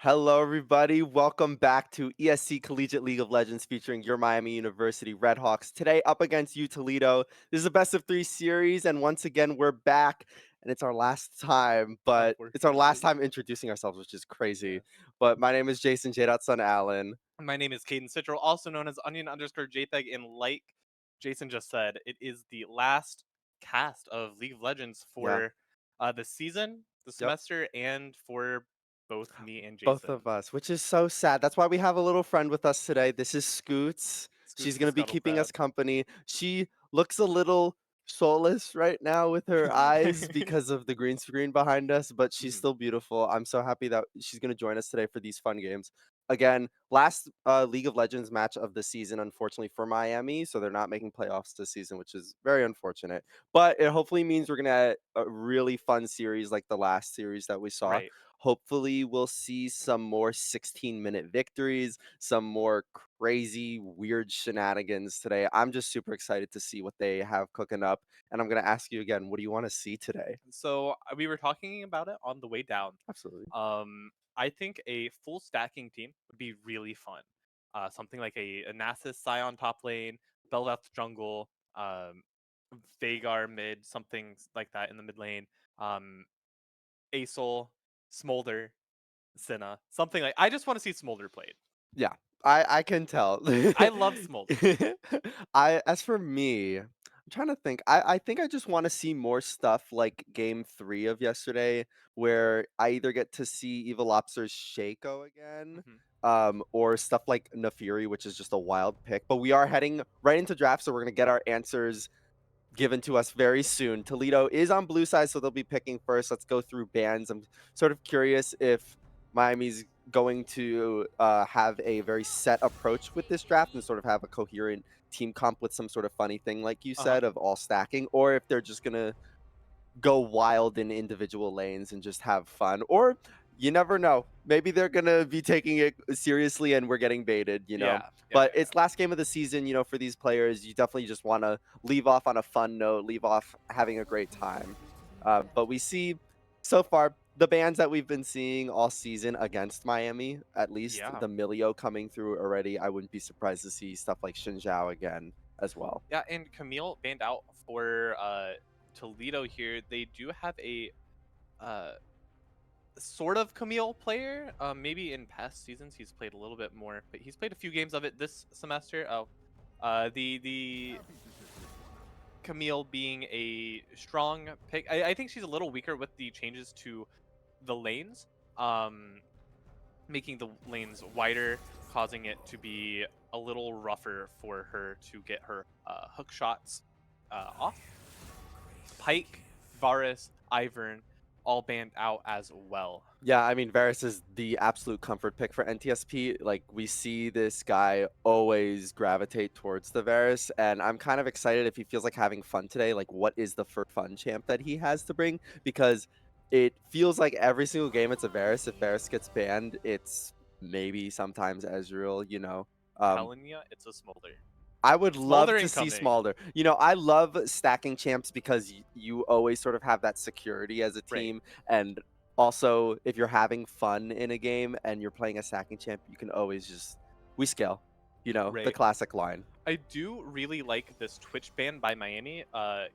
Hello, everybody. Welcome back to ESC Collegiate League of Legends featuring your Miami University Redhawks. Today, up against you, Toledo. This is a best of three series, and once again, we're back, and it's our last time, but it's our last Unfortunately. time introducing ourselves, which is crazy. Yes. But my name is Jason J. Son Allen. My name is Caden Citro, also known as Onion_JPEG, and like Jason just said, it is the last cast of League of Legends Yeah. for the season, the Yep. semester, and for both me and Both Jason. of us, which is so sad. That's why we have a little friend with us today. This is Scoots. Scoots She's the gonna be Scuttle keeping us Crab. company. She looks a little soulless right now with her eyes because of the green screen behind us, but she's Mhm. still beautiful. I'm so happy that she's gonna join us today for these fun games. Again, last League of Legends match of the season, unfortunately for Miami, so they're not making playoffs this season, which is very unfortunate. But it hopefully means we're gonna have a really fun series like the last series that we saw. Right. Hopefully, we'll see some more 16-minute victories, some more crazy, weird shenanigans today. I'm just super excited to see what they have cooking up. And I'm going to ask you again, what do you want to see today? So we were talking about it on the way down. Absolutely. I think a full stacking team would be really fun. Something like a Nasus Scion top lane, Bel'Veth jungle, Vagar mid, like that in the mid lane, um, Asol, Smolder, Senna, something like. I just want to see Smolder played. Yeah, I can tell. I love Smolder. I as for me, I'm trying to think. I think I just wanna see more stuff like game 3 of yesterday, where I either get to see Evil Lobster's Shaco again, Hmm. or stuff like Naafiri, which is just a wild pick, but we are heading right into draft, so we're gonna get our answers given to us very soon. Toledo is on blue side, so they'll be picking first. Let's go through bans. I'm sort of curious if Miami's going to have a very set approach with this draft and sort of have a coherent team comp with some sort of funny thing, like you Uh huh. said, of all stacking, or if they're just going to go wild in individual lanes and just have fun. Or you never know. Maybe they're gonna be taking it seriously and we're getting baited. Yeah. Yeah. But Yeah. it's last game of the season, for these players. You definitely just want to leave off on a fun note, leave off having a great time. But we see so far the bans that we've been seeing all season against Miami, at least Yeah. the Milio coming through already. I wouldn't be surprised to see stuff like Shinjao again as well. Yeah. And Camille banned out for Toledo here. They do have a uh sort of Camille player. Maybe in past seasons he's played a little bit more, but he's played a few games of it this semester. Oh, the Camille being a strong pick. I think she's a little weaker with the changes to the lanes, um, making the lanes wider, causing it to be a little rougher for her to get her hook shots off. Pike, Varus, Ivern, all banned out as well. Yeah, I mean, Varus is the absolute comfort pick for NTSP. Like, we see this guy always gravitate towards the Varus, and I'm kind of excited if he feels like having fun today. Like, what is the first fun champ that he has to bring? Because it feels like every single game it's a Varus. If Varus gets banned, it's maybe sometimes Ezreal. Um, Telling ya, it's a Smolder. I would love Smolder to see incoming. Smolder. I love stacking champs because you always sort of have that security as a Right. team. And also, if you're having fun in a game and you're playing a stacking champ, you can always we scale, the Right. classic line. I do really like this Twitch ban by Miami.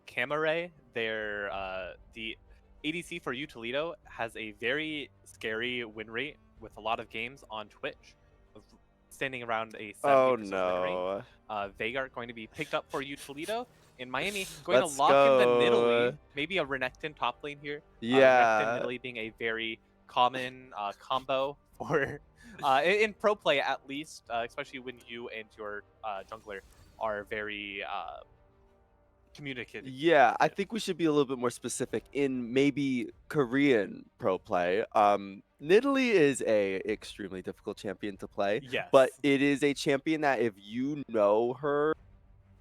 Camare, the ADC for U Toledo has a very scary win rate with a lot of games on Twitch, of standing around a Oh 70% win rate. no. Veigar going to be picked up for U Toledo, and Miami going to Let's lock in the go. Nidalee, maybe a Renekton top lane here. Renekton Yeah. Nidalee being a very common combo for in pro play at least, especially when you and your jungler are very communicative. Yeah, I think we should be a little bit more specific in maybe Korean pro play. Nidalee is a extremely difficult champion to play, but Yes. it is a champion that if you know her,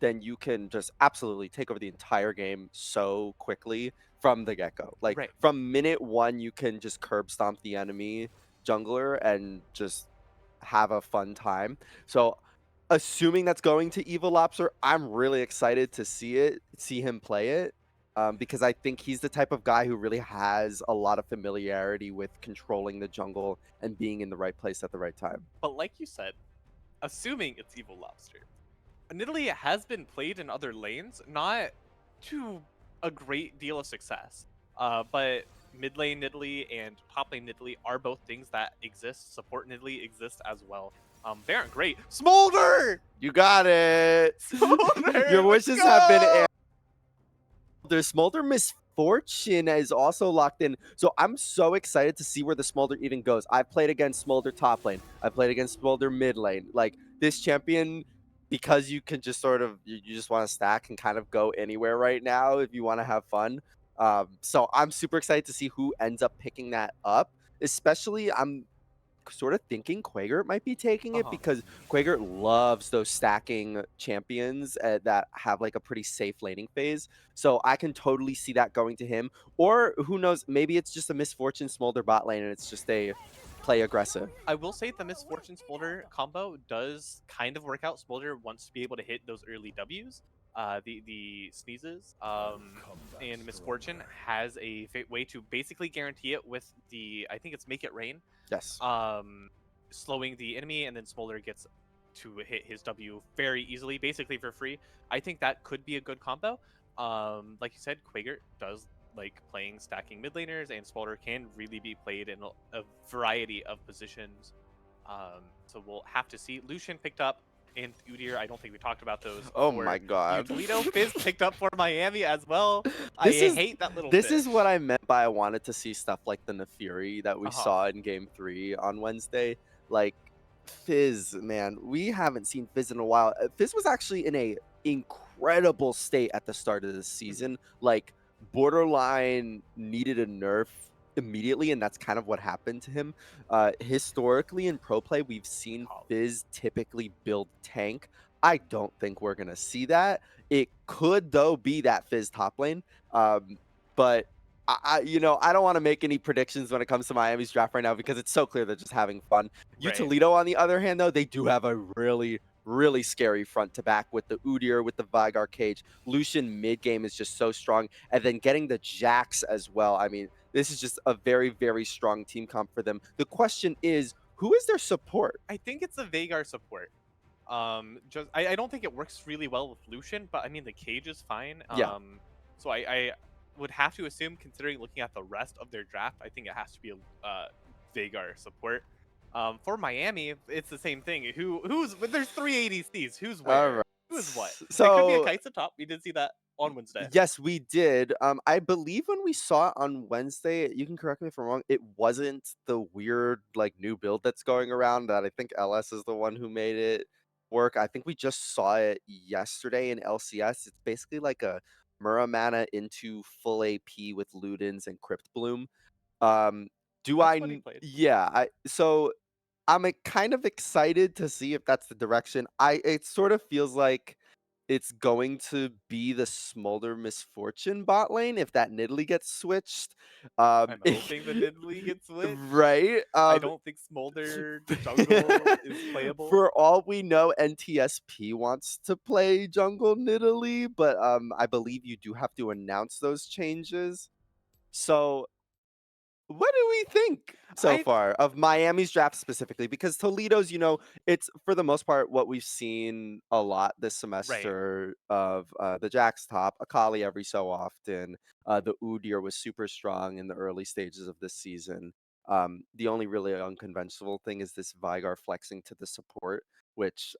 then you can just absolutely take over the entire game so quickly from the get-go. Like Right. from minute one, you can just curb stomp the enemy jungler and just have a fun time. So assuming that's going to Evil Lobster, I'm really excited to see him play it. because I think he's the type of guy who really has a lot of familiarity with controlling the jungle and being in the right place at the right time. But like you said, assuming it's Evil Lobster, Nidalee has been played in other lanes, not to a great deal of success. But mid lane Nidalee and top lane Nidalee are both things that exist. Support Nidalee exists as well. They aren't great. Smolder! You got it. Your Smolder! Let's wishes have been go! their Smolder Misfortune is also locked in. So I'm so excited to see where the Smolder even goes. I've played against Smolder top lane. I played against Smolder mid lane. Like this champion, because you can just sort of you just want to stack and kind of go anywhere right now if you want to have fun. So I'm super excited to see who ends up picking that up. Especially, I'm sort of thinking Quaker might be taking it Uh-huh. because Quaker loves those stacking champions that have like a pretty safe laning phase. So I can totally see that going to him. Or who knows, maybe it's just a Misfortune Smolder bot lane and it's just a play aggressive. I will say the Misfortune Smolder combo does kind of work out. Smolder wants to be able to hit those early Ws, the sneezes, and Misfortune has a way to basically guarantee it with the, I think it's Make It Rain, Yes. slowing the enemy, and then Smolder gets to hit his W very easily, basically for free. I think that could be a good combo. Like you said, Quaker does like playing stacking mid laners, and Smolder can really be played in a variety of positions. So we'll have to see. Lucian picked up and Udyr. I don't think we talked about those Oh for my you. god. Toledo Fizz picked up for Miami as well. I This is hate that little this is what fish. I meant by I wanted to see stuff like the Nefiri that we Uh huh. saw in game 3 on Wednesday. Like Fizz, man, we haven't seen Fizz in a while. Fizz was actually in a incredible state at the start of the season. Like borderline needed a nerf immediately, and that's kind of what happened to him. Historically in pro play, we've seen Fizz typically build tank. I don't think we're gonna see that. It could though be that Fizz top lane, but I don't want to make any predictions when it comes to Miami's draft right now because it's so clear they're just having fun. U Right. Toledo, on the other hand, though, they do have a really scary front to back with the Udyr, with the Vigar cage. Lucian mid game is just so strong, and then getting the Jax as well. I mean, this is just a very strong team comp for them. The question is, who is their support? I think it's a Vagar support. Just I don't think it works really well with Lucian, but I mean the cage is fine. Yeah. So I would have to assume, considering looking at the rest of their draft, I think it has to be a Vagar support. For Miami, it's the same thing. Who's there's 380 Cs. Who's All where? right. Who is what? It could be a So Kaisa top. We did see that on Wednesday. yes, we did. I believe when we saw it on Wednesday, you can correct me if I'm wrong, it wasn't the weird like new build that's going around that I think LS is the one who made it work. I think we just saw it yesterday in LCS. It's basically like a Muramana into full AP with Ludens and Crypt Bloom. Um, do That's what he played. yeah, I'm kind of excited to see if that's the direction. It sort of feels like it's going to be the Smolder Misfortune bot lane if that Nidalee gets switched. I'm hoping the Nidalee gets switched. Right? I don't think Smolder jungle is playable. For all we know, NTSP wants to play jungle Nidalee, but I believe you do have to announce those changes. So what do we think so I far of Miami's draft specifically? Because Toledo's, it's for the most part what we've seen a lot this right. semester of the Jack's top, Akali every so often. The Udyr was super strong in the early stages of this season. The only really unconventional thing is this Vigar flexing to the support, which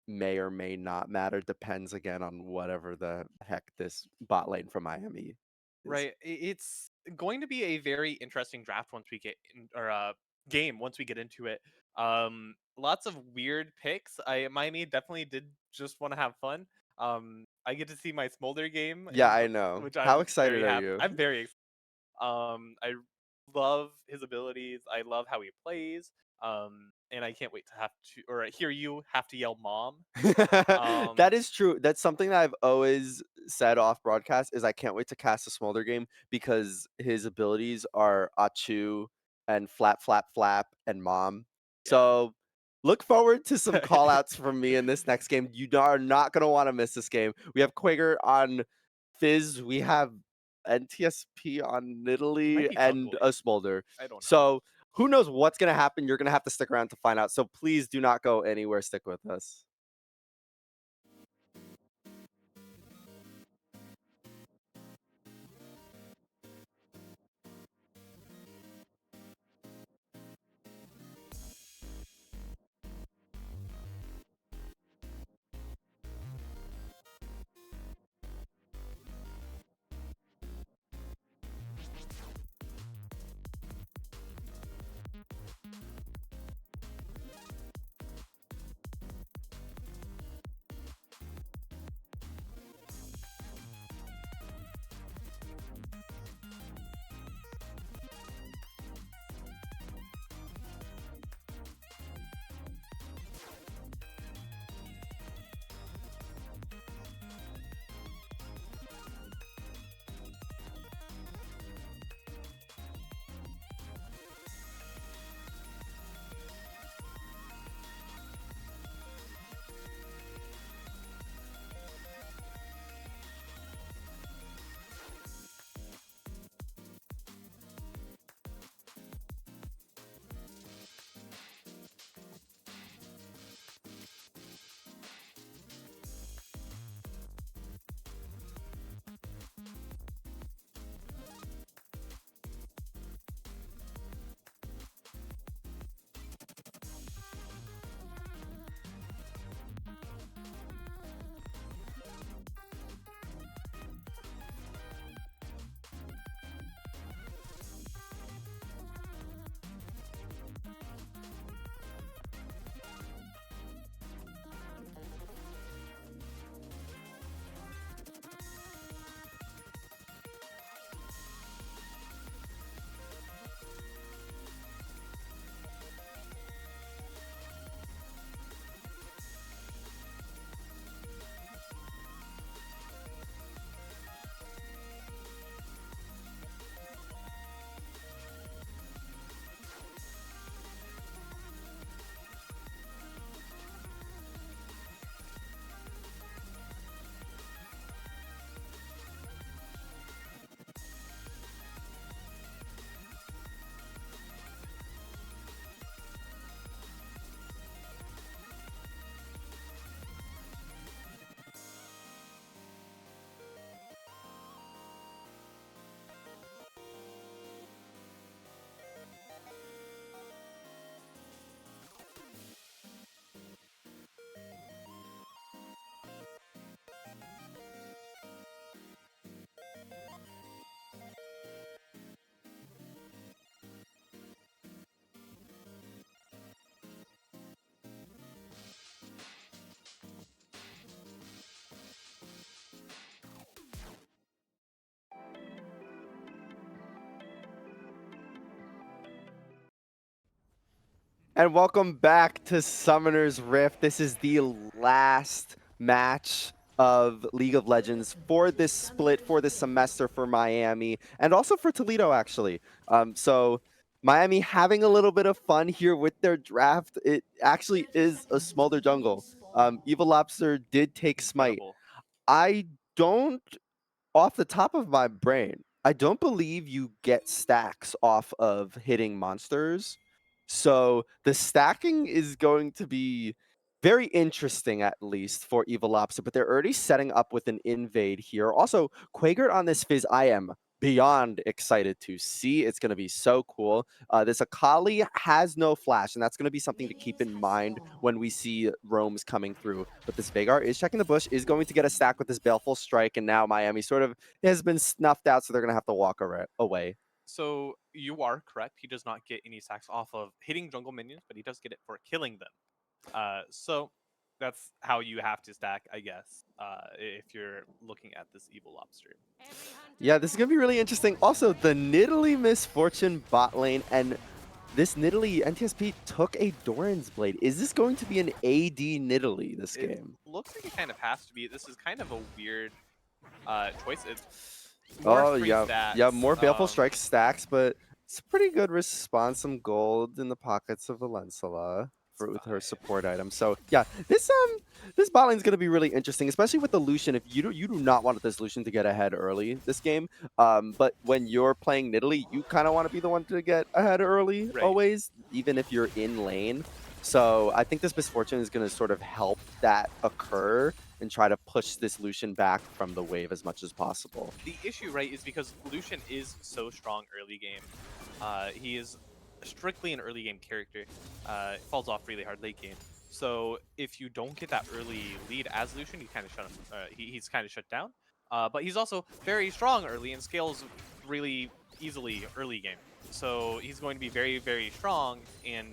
may or may not matter. Depends again on whatever the heck this bot lane from Miami is. Right. It's going to be a very interesting draft once we get in, or game once we get into it. Lots of weird picks. Miami definitely did just want to have fun. I get to see my Smolder game, Yeah, in I know. which How I'm very excited are happy. you? I'm very excited. I love his abilities. I love how he plays. And I can't wait to have to or hear you have to yell "mom." That Um, is true. That's something that I've always said off broadcast is I can't wait to cast a Smolder game because his abilities are Achu and Flap Flap Flap and Mom. yeah. So look forward to some call outs from me in this next game. You are not gonna want to miss this game. We have Quaker on Fizz, we have NTSP on It might Nidalee be and jungle. a Smolder. I don't know. So who knows what's gonna happen? You're gonna have to stick around to find out. So please do not go anywhere. Stick with us. And welcome back to Summoner's Rift. This is the last match of League of Legends for this split, for this semester for Miami, and also for Toledo, actually. So Miami having a little bit of fun here with their draft. It actually is a Smolder jungle. Evil Lobster did take Smite. Incredible. I don't off the top of my brain, I don't believe you get stacks off of hitting monsters. So the stacking is going to be very interesting, at least for Evil Lobster, but they're already setting up with an invade here. Also, Quaker on this Fizz, I am beyond excited to see. It's going to be so cool. This Akali has no flash, and that's going to be something to keep in mind when we see roams coming through. But this Veigar is checking the bush, is going to get a stack with this Baleful Strike, and now Miami sort of has been snuffed out, so they're going to have to walk away. So you are correct. He does not get any sacks off of hitting jungle minions, but he does get it for killing them. So that's how you have to stack, I guess, if you're looking at this evil lobster. Yeah, this is going to be really interesting. Also, the Nidalee Misfortune bot lane, and this Nidalee NTSP took a Doran's Blade. Is this going to be an AD Nidalee this It game? looks like it kind of has to be. This is kind of a weird choice. It's more Oh, free yeah. Yeah, stats. more Baleful Strike stacks, but it's a pretty good response. Some gold in the pockets of Valensala. for with her 5. support item. So yeah, this bot lane is gonna be really interesting, especially with the Lucian. If you do not want this Lucian to get ahead early this game, but when you're playing Nidalee, you kind of want to be the one to get ahead early Right. always, even if you're in lane. So I think this misfortune is going to sort of help that occur and try to push this Lucian back from the wave as much as possible. The issue, right, is because Lucian is so strong early game. He is strictly an early game character. Falls off really hard late game. So if you don't get that early lead as Lucian, you kind of shut him. He's kind of shut down. But he's also very strong early and scales really easily early game. So he's going to be very, very strong, and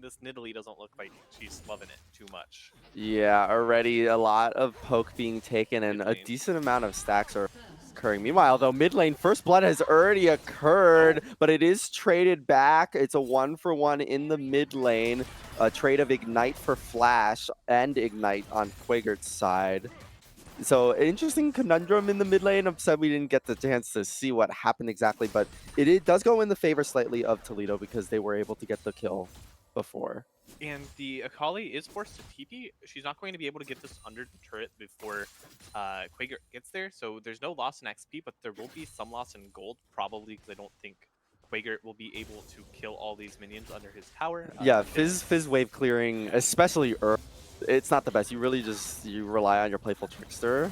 this Nidalee doesn't look like she's loving it too much. Yeah, already a lot of poke being taken and Mid a lane. decent amount of stacks are occurring. Meanwhile, though, mid lane first blood has already occurred, but it is traded back. It's a 1-for-1 in the mid lane. A trade of Ignite for Flash and Ignite on Quagert's side. So interesting conundrum in the mid lane. I'm sad we didn't get the chance to see what happened exactly, but it does go in the favor slightly of Toledo because they were able to get the kill before. And the Akali is forced to TP. She's not going to be able to get this under the turret before Quaker gets there. So there's no loss in XP, but there will be some loss in gold, probably because I don't think Quaker will be able to kill all these minions under his tower. Yeah, Fizz wave clearing, especially early, it's not the best. You really just you rely on your playful trickster.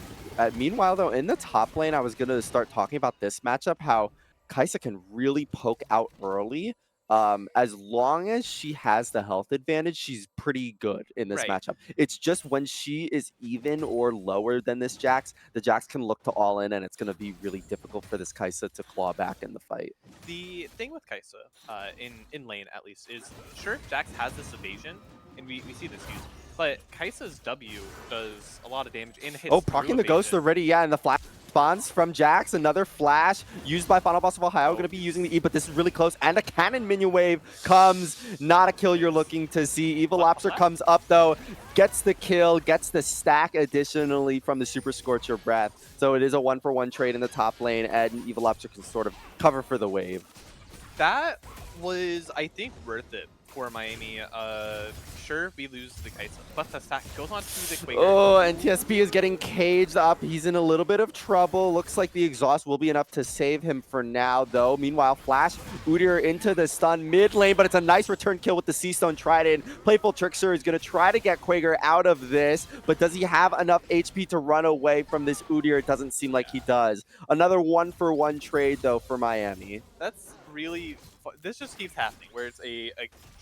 Meanwhile, though, in the top lane, I was gonna start talking about this matchup, how Kaisa can really poke out early. As long as she has the health advantage, she's pretty good in this Right. matchup. It's just when she is even or lower than this Jax, the Jax can look to all in, and it's gonna be really difficult for this Kaisa to claw back in the fight. The thing with Kaisa, in lane at least, is sure, Jax has this evasion, and we see this used, but Kaisa's W does a lot of damage and hits Oh, through proccing the ghost evasion. already, yeah, and the flash spawns from Jax. Another flash used by Final Boss of Ohio. Oh. Going to be using the E, but this is really close. And a cannon minion wave comes. Not a kill you're looking to see. Evil Lobster comes up, though. Gets the kill, gets the stack additionally from the Super Scorcher Breath. So it is a 1-for-1 trade in the top lane, and Evil Lobster can sort of cover for the wave. That was, I think, worth it for Miami. Sure, we lose the Kaisa, but the stack goes on to the Quaker. Oh, and TSP is getting caged up. He's in a little bit of trouble. Looks like the exhaust will be enough to save him for now, though. Meanwhile, Flash, Udyr into the stun mid lane, but it's a nice return kill with the Seastone Trident. Playful Trickster is going to try to get Quaker out of this, but does he have enough HP to run away from this Udyr? It doesn't seem like he does. Another 1-for-1 trade, though, for Miami. That's really this just keeps happening, where it's a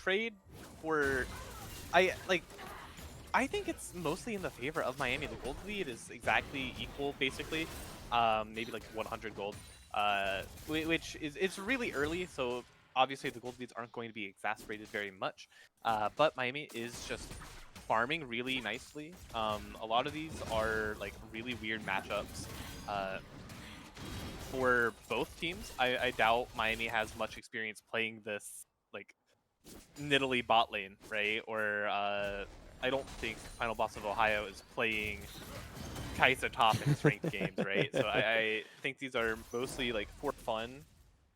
trade for I think it's mostly in the favor of Miami. The gold lead is exactly equal, basically. Maybe like 100 gold, which is it's really early, so obviously the gold leads aren't going to be exacerbated very much. But Miami is just farming really nicely. A lot of these are like really weird matchups. For both teams, I doubt Miami has much experience playing this like Nidalee bot lane, right? Or I don't think Final Boss of Ohio is playing Kaisa top in his ranked games, right? So I think these are mostly like for fun.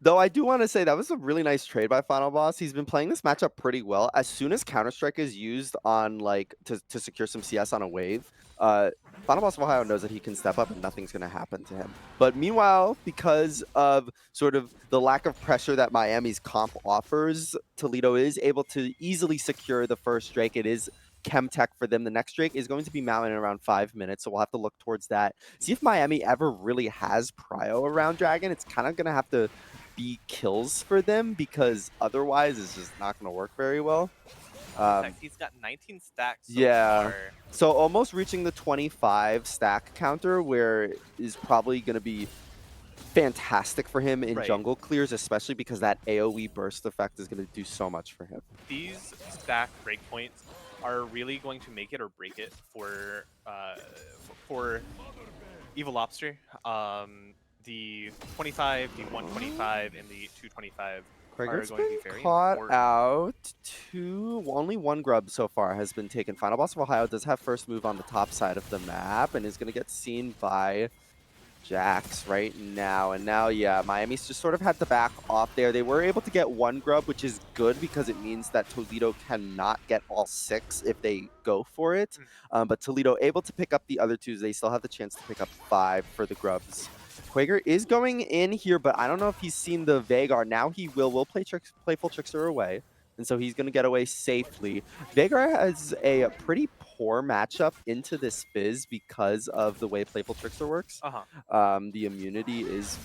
Though I do want to say that was a really nice trade by Final Boss. He's been playing this matchup pretty well. As soon as Counter-Strike is used on like to secure some CS on a wave, Final Boss of Ohio knows that he can step up and nothing's going to happen to him. But meanwhile, because of sort of the lack of pressure that Miami's comp offers, Toledo is able to easily secure the first Drake. It is Chem Tech for them. The next Drake is going to be mounted in around 5 minutes, so we'll have to look towards that. See if Miami ever really has prio around Dragon. It's kind of going to have to be kills for them, because otherwise it's just not going to work very well. In fact, he's got 19 stacks so Yeah. far. So almost reaching the 25 stack counter, where is probably going to be fantastic for him in Right. jungle clears, especially because that AoE burst effect is going to do so much for him. These stack breakpoints are really going to make it or break it for Evil Lobster. The 25, the 125, and the 225 are Quagert's going to been be very caught important. out. Only one grub so far has been taken. Final Boss of Ohio does have first move on the top side of the map and is going to get seen by Jax right now. And now, yeah, Miami's just sort of had to back off there. They were able to get one grub, which is good because it means that Toledo cannot get all 6 if they go for it. But Toledo able to pick up the other 2s. They still have the chance to pick up 5 for the grubs. Quaker is going in here, but I don't know if he's seen the Vagar. Now he will play Playful Trickster away. And so he's going to get away safely. Vagar has a pretty poor matchup into this Fizz because of the way Playful Trickster works. The immunity is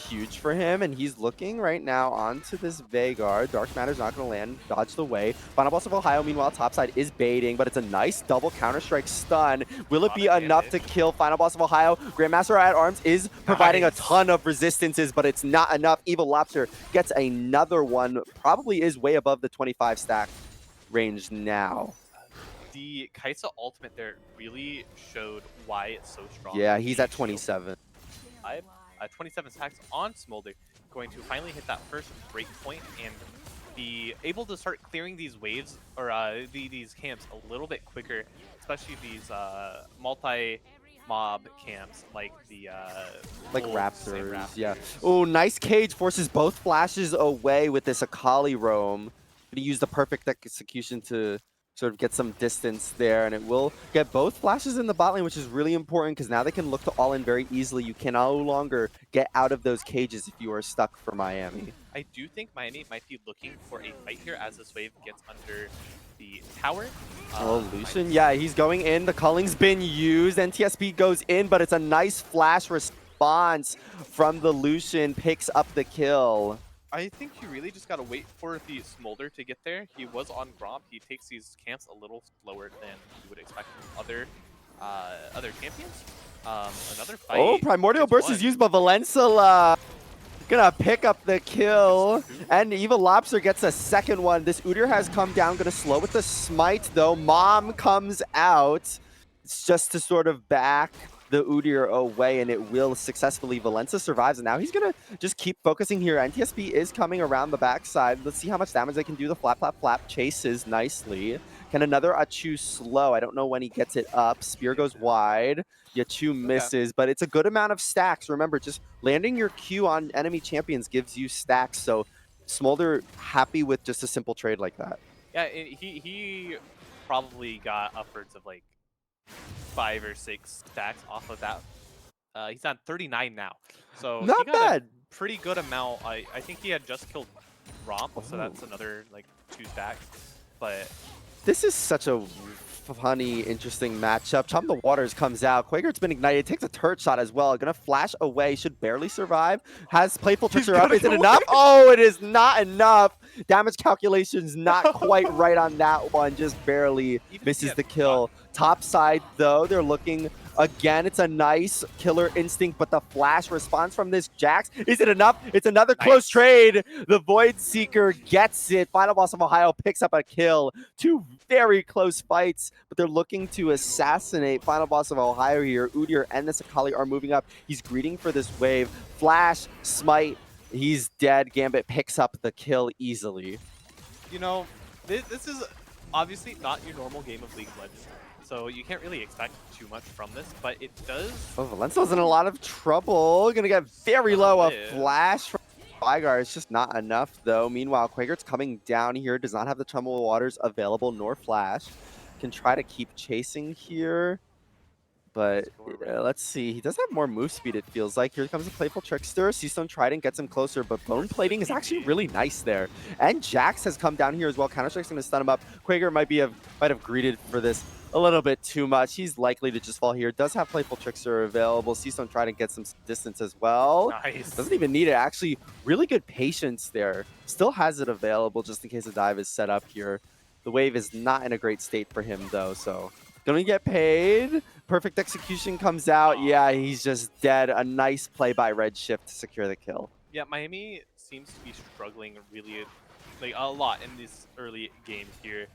huge for him, and he's looking right now onto this Vagar. Dark Matter's not going to land, dodge the way. Final Boss of Ohio, meanwhile, topside is baiting, but it's a nice double Counter-Strike stun. Will it be enough to kill Final Boss of Ohio? Grandmaster at Arms is providing a ton of resistances, but it's not enough. Evil Lobster gets another one, probably is way above the 25 stack range now. The Kaisa ultimate there really showed why it's so strong. Yeah, he's at 27. 27 stacks on Smolder, going to finally hit that first break point and be able to start clearing these waves or these camps a little bit quicker, especially these multi-mob camps like the Raptors. Yeah. Oh, nice cage, forces both flashes away with this Akali roam. But he used the perfect execution to sort of get some distance there, and it will get both flashes in the bot lane, which is really important because now they can look to all in very easily. You can no longer get out of those cages if you are stuck for Miami. I do think Miami might be looking for a fight here as this wave gets under the tower. Lucian, yeah, he's going in. The culling's been used. NTSP goes in, but it's a nice flash response from the Lucian, picks up the kill. I think you really just gotta wait for the Smolder to get there. He was on Gromp. He takes these camps a little slower than you would expect from other champions. Another fight. Oh, Primordial Burst is used by Valencia. Gonna pick up the kill, and Evil Lobster gets a second one. This Udyr has come down, gonna slow with the smite though. Mom comes out. It's just to sort of back the Udyr away, and it will successfully. Valencia survives, and now he's gonna just keep focusing here. NTSP is coming around the backside. Let's see how much damage they can do. The flap chases nicely. Can another Achu slow? I don't know when he gets it up. Spear goes wide. Yachu misses, but it's a good amount of stacks. Remember, just landing your Q on enemy champions gives you stacks, so Smolder happy with just a simple trade like that. Yeah, he probably got upwards of like 5 or 6 stacks off of that. He's on 39 now, so not he got bad. A pretty good amount. I think he had just killed Romp, so that's another like 2 stacks. But this is such a funny, interesting matchup. Chomp the Waters comes out. Quaker's been ignited. Takes a turret shot as well. Gonna flash away. Should barely survive. Has Playful Trickster up. Is it enough? Oh, it is not enough. Damage calculations not quite right on that one. Just barely misses the kill. Top side, though, they're looking again. It's a nice killer instinct, but the flash response from this Jax, is it enough? It's another close trade. The Void Seeker gets it. Final Boss of Ohio picks up a kill. 2 very close fights, but they're looking to assassinate Final Boss of Ohio here. Udyr and this Akali are moving up. He's greeting for this wave. Flash, smite, he's dead. Gambit picks up the kill easily. You know, this is obviously not your normal game of League of Legends, so you can't really expect too much from this, but it does. Oh, Valencia's in a lot of trouble. Gonna get very low. A flash from Vigar. It's just not enough, though. Meanwhile, Quaker's coming down here. Does not have the Tumble Waters available, nor flash. Can try to keep chasing here. But let's see. He does have more move speed, it feels like. Here comes a Playful Trickster. Seastone Trident gets him closer, but Bone Plating is actually really nice there. And Jax has come down here as well. Counter-Strike's going to stun him up. Quaker might have greeted for this a little bit too much. He's likely to just fall here. Does have Playful Trickster available. Seastone Trident gets some distance as well. Nice. Doesn't even need it. Actually, really good patience there. Still has it available just in case a dive is set up here. The wave is not in a great state for him, though, so gonna get paid. Perfect execution comes out. Yeah, he's just dead. A nice play by Redshift to secure the kill. Yeah, Miami seems to be struggling really like a lot in this early game here.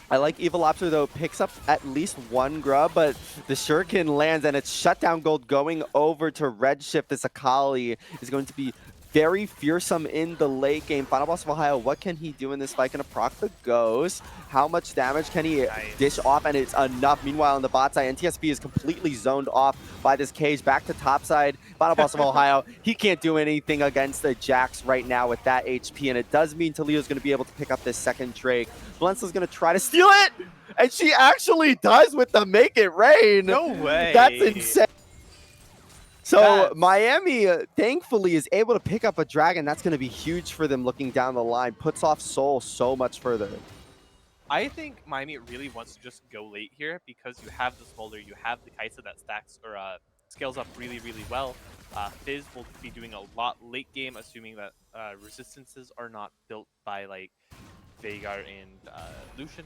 I like Evil Lobster, though, picks up at least 1 grub, but the Shuriken lands, and it's Shutdown Gold going over to Redshift. This Akali is going to be very fearsome in the late game. Final Boss of Ohio, what can he do in this fight? Gonna proc the Ghost. How much damage can he dish off? And it's enough. Meanwhile, on the bot side, NTSP is completely zoned off by this cage. Back to top side. Final Boss of Ohio, he can't do anything against the Jax right now with that HP. And it does mean Toledo's going to be able to pick up this second Drake. Valencia's going to try to steal it. And she actually does with the Make It Rain. No way. That's insane. So Miami, thankfully, is able to pick up a Dragon. That's going to be huge for them looking down the line. Puts off Soul so much further. I think Miami really wants to just go late here because you have the Smolder, you have the Kaisa that stacks or scales up really, really well. Fizz will be doing a lot late game, assuming that resistances are not built by like Veigar and Lucian.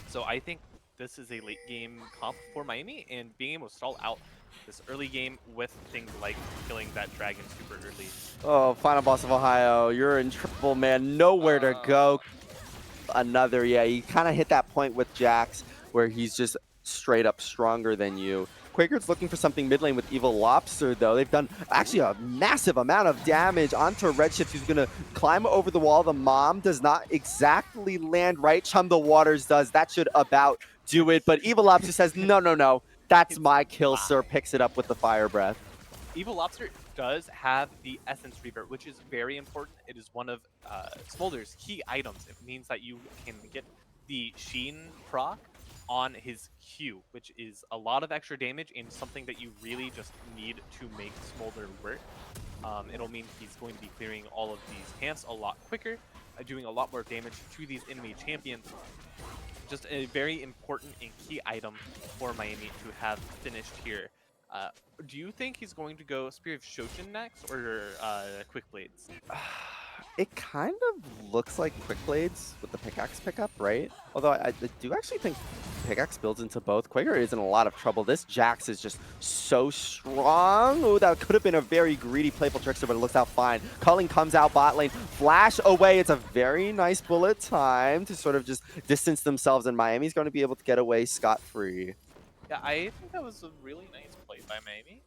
So I think this is a late game comp for Miami, and being able to stall out this early game with things like killing that dragon super early. Oh, Final Boss of Ohio, you're in trouble, man. Nowhere to go. Another, yeah, you kind of hit that point with Jax where he's just straight up stronger than you. Quaker's looking for something mid lane with Evil Lobster, though. They've done actually a massive amount of damage onto Redshift, who's going to climb over the wall. The Mom does not exactly land right. Chum the Waters does. That should about do it. But Evil Lobster says, no, no, no. That's my kill, sir. Picks it up with the Fire Breath. Evil Lobster does have the Essence Reaver, which is very important. It is one of Smolder's key items. It means that you can get the Sheen proc on his Q, which is a lot of extra damage and something that you really just need to make Smolder work. It'll mean he's going to be clearing all of these camps a lot quicker, doing a lot more damage to these enemy champions. Just a very important and key item for Miami to have finished here. Do you think he's going to go Spear of Shoshin next or Quick Blades? It kind of looks like Quick Blades with the pickaxe pickup, right? Although I do actually think pickaxe builds into both. Quaker is in a lot of trouble. This Jax is just so strong. Oh, that could have been a very greedy playful trickster, but it looks out fine. Culling comes out bot lane. Flash away. It's a very nice bullet time to sort of just distance themselves, and Miami's going to be able to get away scot-free. Yeah, I think that was a really nice play by Miami.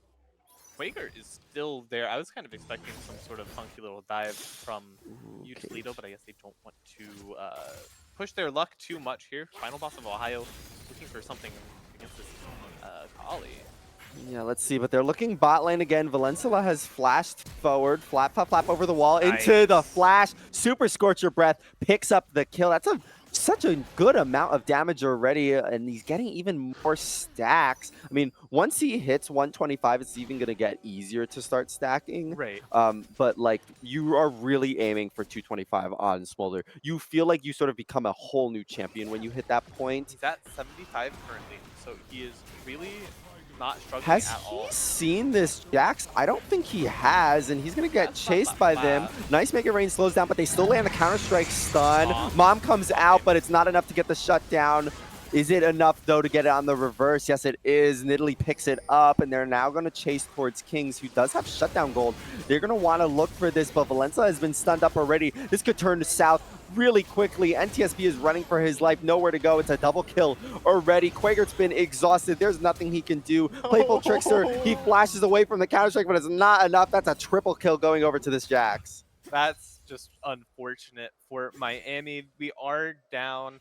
Quaker is still there. I was kind of expecting some sort of funky little dive from Toledo, but I guess they don't want to push their luck too much here. Final Boss of Ohio looking for something against this Kali. Yeah, let's see, but they're looking bot lane again. Valencia has flashed forward, flap, flap, flap over the wall, into the flash. Super Scorcher Breath picks up the kill. That's such a good amount of damage already, and he's getting even more stacks. I mean, once he hits 125, it's even going to get easier to start stacking. Right. But, like, you are really aiming for 225 on Smolder. You feel like you sort of become a whole new champion when you hit that point. He's at 75 currently, so he is really not struggling at all. Has he seen this Jax? I don't think he has, and he's going to get chased by them. Nice Make It Rain slows down, but they still land a Counter-Strike stun. Mom comes out, but it's not enough to get the shutdown. Is it enough, though, to get it on the reverse? Yes, it is. Nidalee picks it up, and they're now going to chase towards Kings, who does have shutdown gold. They're going to want to look for this, but Valencia has been stunned up already. This could turn to south really quickly. NTSB is running for his life. Nowhere to go. It's a double kill already. Quaker's been exhausted. There's nothing he can do. Playful Trickster, he flashes away from the Counter-Strike, but it's not enough. That's a triple kill going over to this Jax. That's just unfortunate for Miami. We are down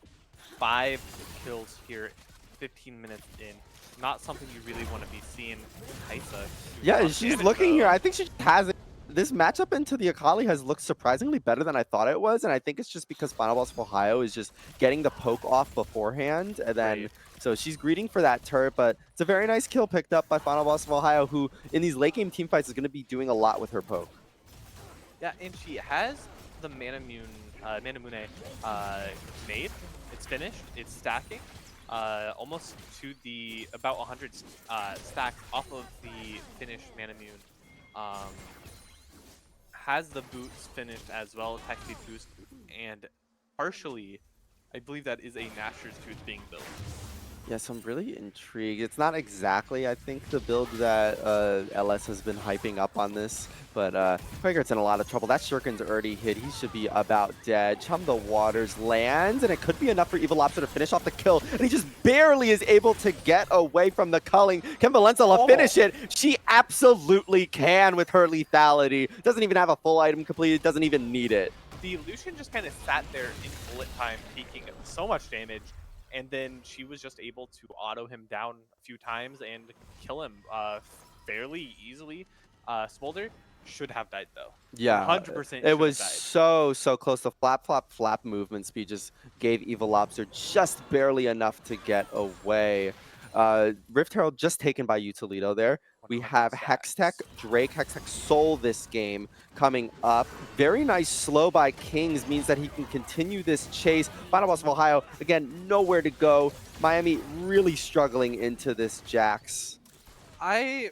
5 kills here, 15 minutes in. Not something you really want to be seeing Kaisa. Yeah, she's looking here. I think she has it. This matchup into the Akali has looked surprisingly better than I thought it was, and I think it's just because Final Boss of Ohio is just getting the poke off beforehand, and then so she's greeting for that turret, but it's a very nice kill picked up by Final Boss of Ohio, who in these late game teamfights is going to be doing a lot with her poke. Yeah, and she has the Manamune made. It's finished. It's stacking. Almost to the about 100 stack off of the finished Manamune. Has the boots finished as well, attack speed boost, and partially, I believe that is a Nashor's Tooth being built. Yes, I'm really intrigued. It's not exactly, I think, the build that LS has been hyping up on this, but Quaker's in a lot of trouble. That Shuriken's already hit. He should be about dead. Chum the Waters lands, and it could be enough for Evil Lobster to finish off the kill, and he just barely is able to get away from the culling. Can Valenzala finish it? She absolutely can with her lethality. Doesn't even have a full item completed, doesn't even need it. The Lucian just kind of sat there in bullet time, taking so much damage, and then she was just able to auto him down a few times and kill him fairly easily. Smolder should have died though. Yeah, 100% it should have was died. so close. The flap, flap, flap movement speed just gave Evil Lobster just barely enough to get away. Rift Herald just taken by Toledo there. We 100 have Hextech, stacks. Drake, Hextech Soul this game coming up. Very nice slow by Kings means that he can continue this chase. Final Boss of Ohio, again, nowhere to go. Miami really struggling into this Jax. I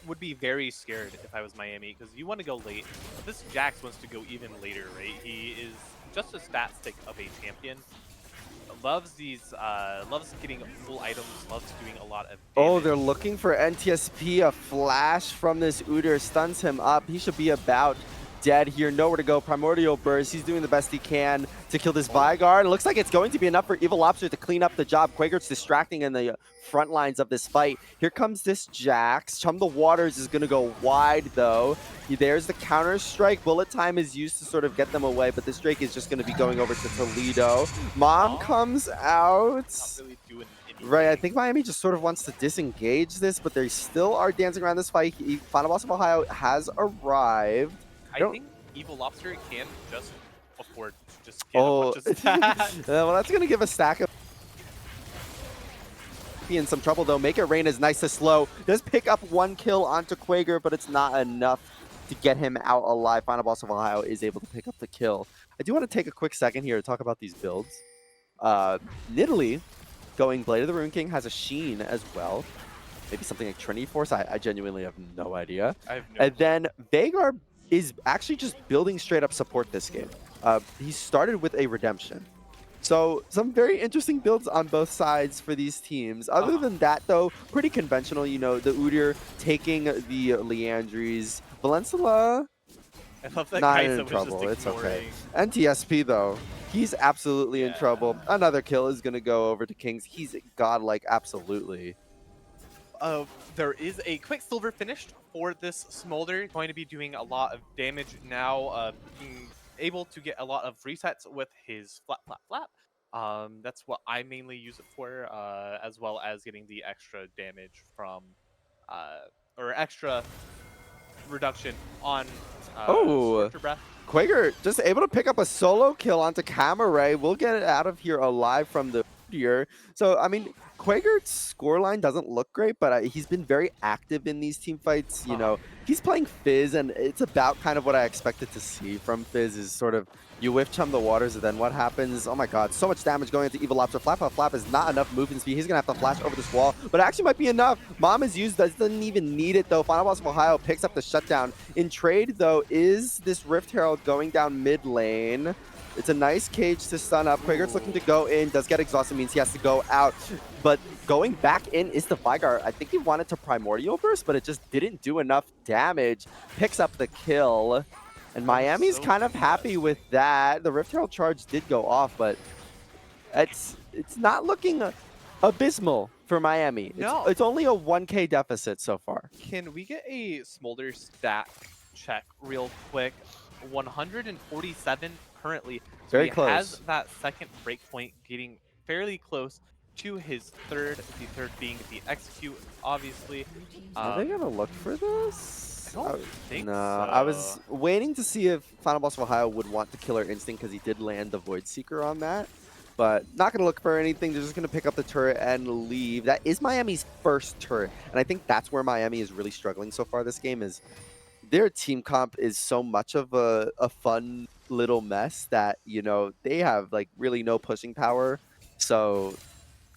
would be very scared if I was Miami because you want to go late. But this Jax wants to go even later, right? He is just a stat stick of a champion. Loves loves getting full items, loves doing a lot of damage. Oh, they're looking for NTSP. A flash from this Udyr stuns him up. He should be about dead here. Nowhere to go. Primordial Burst. He's doing the best he can to kill this Vigard. It looks like it's going to be enough for Evil Lobster to clean up the job. Quaker's distracting in the front lines of this fight. Here comes this Jax. Chum the Waters is going to go wide, though. There's the counter strike. Bullet time is used to sort of get them away, but this Drake is just going to be going over to Toledo. Mom comes out. Not really doing anything. Right, I think Miami just sort of wants to disengage this, but they still are dancing around this fight. Final Boss of Ohio has arrived. I think Evil Lobster can just afford to just get a bunch of stacks. Well, that's going to give a stack of... Be in some trouble, though. Make It Rain is nice to slow. Does pick up one kill onto Quaker, but it's not enough to get him out alive. Final Boss of Ohio is able to pick up the kill. I do want to take a quick second here to talk about these builds. Nidalee going Blade of the Rune King has a Sheen as well. Maybe something like Trinity Force. I genuinely have no idea. I have no And then Vagar is actually just building straight up support this game. He started with a Redemption. So some very interesting builds on both sides for these teams. Other than that, though, pretty conventional. You know, the Udyr taking the Leandries. Valenzala, I love that not Kaisa in was trouble. just It's okay. ignoring. NTSP, though, he's absolutely in trouble. Another kill is going to go over to Kings. He's godlike, absolutely. There is a quick silver finish for this Smolder. Going to be doing a lot of damage now, being able to get a lot of resets with his flap, flap, flap. That's what I mainly use it for, as well as getting the extra damage from, or extra reduction on Scorcher Breath. Quaker just able to pick up a solo kill onto Camaray. We'll get it out of here alive from the Udyr. So, I mean, Quaker's scoreline doesn't look great, but he's been very active in these team fights. You know, he's playing Fizz, and it's about kind of what I expected to see from Fizz is sort of you whiff Chum the Waters, and then what happens? Oh my god, so much damage going into Evil Lobster. Flap, flap, flap is not enough movement speed. He's going to have to flash over this wall, but it actually might be enough. Mom is used, doesn't even need it, though. Final Boss of Ohio picks up the shutdown. In trade, though, is this Rift Herald going down mid lane. It's a nice cage to stun up. Quaker's looking to go in, does get exhausted, means he has to go out. But going back in is the Vigar. I think he wanted to Primordial Burst, but it just didn't do enough damage. Picks up the kill. And Miami's kind of happy with that. The Rift Herald charge did go off, but it's not looking abysmal for Miami. No. It's only a 1K deficit so far. Can we get a Smolder stat check real quick? 147 currently. So Very he close. has that second breakpoint, getting fairly close to his third. The third being the execute, obviously. Are they gonna look for this? I don't think no, so. I was waiting to see if Final Boss of Ohio would want the Killer Instinct because he did land the Void Seeker on that. But not going to look for anything. They're just going to pick up the turret and leave. That is Miami's first turret. And I think that's where Miami is really struggling so far this game is their team comp is so much of a fun little mess that, you know, they have like really no pushing power. So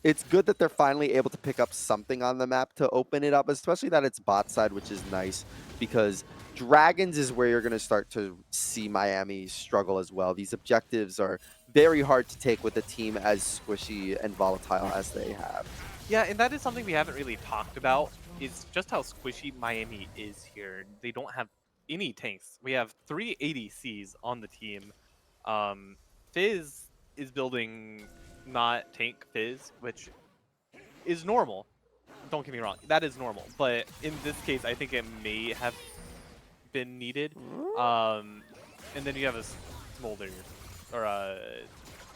it's good that they're finally able to pick up something on the map to open it up, especially that it's bot side, which is nice because Dragons is where you're going to start to see Miami struggle as well. These objectives are very hard to take with a team as squishy and volatile as they have. Yeah, and that is something we haven't really talked about, is just how squishy Miami is here. They don't have any tanks. We have 3 ADCs on the team. Um, Fizz is building not tank Fizz, which is normal. Don't get me wrong, that is normal. But in this case, I think it may have been needed. Um, and then you have a Smolder, or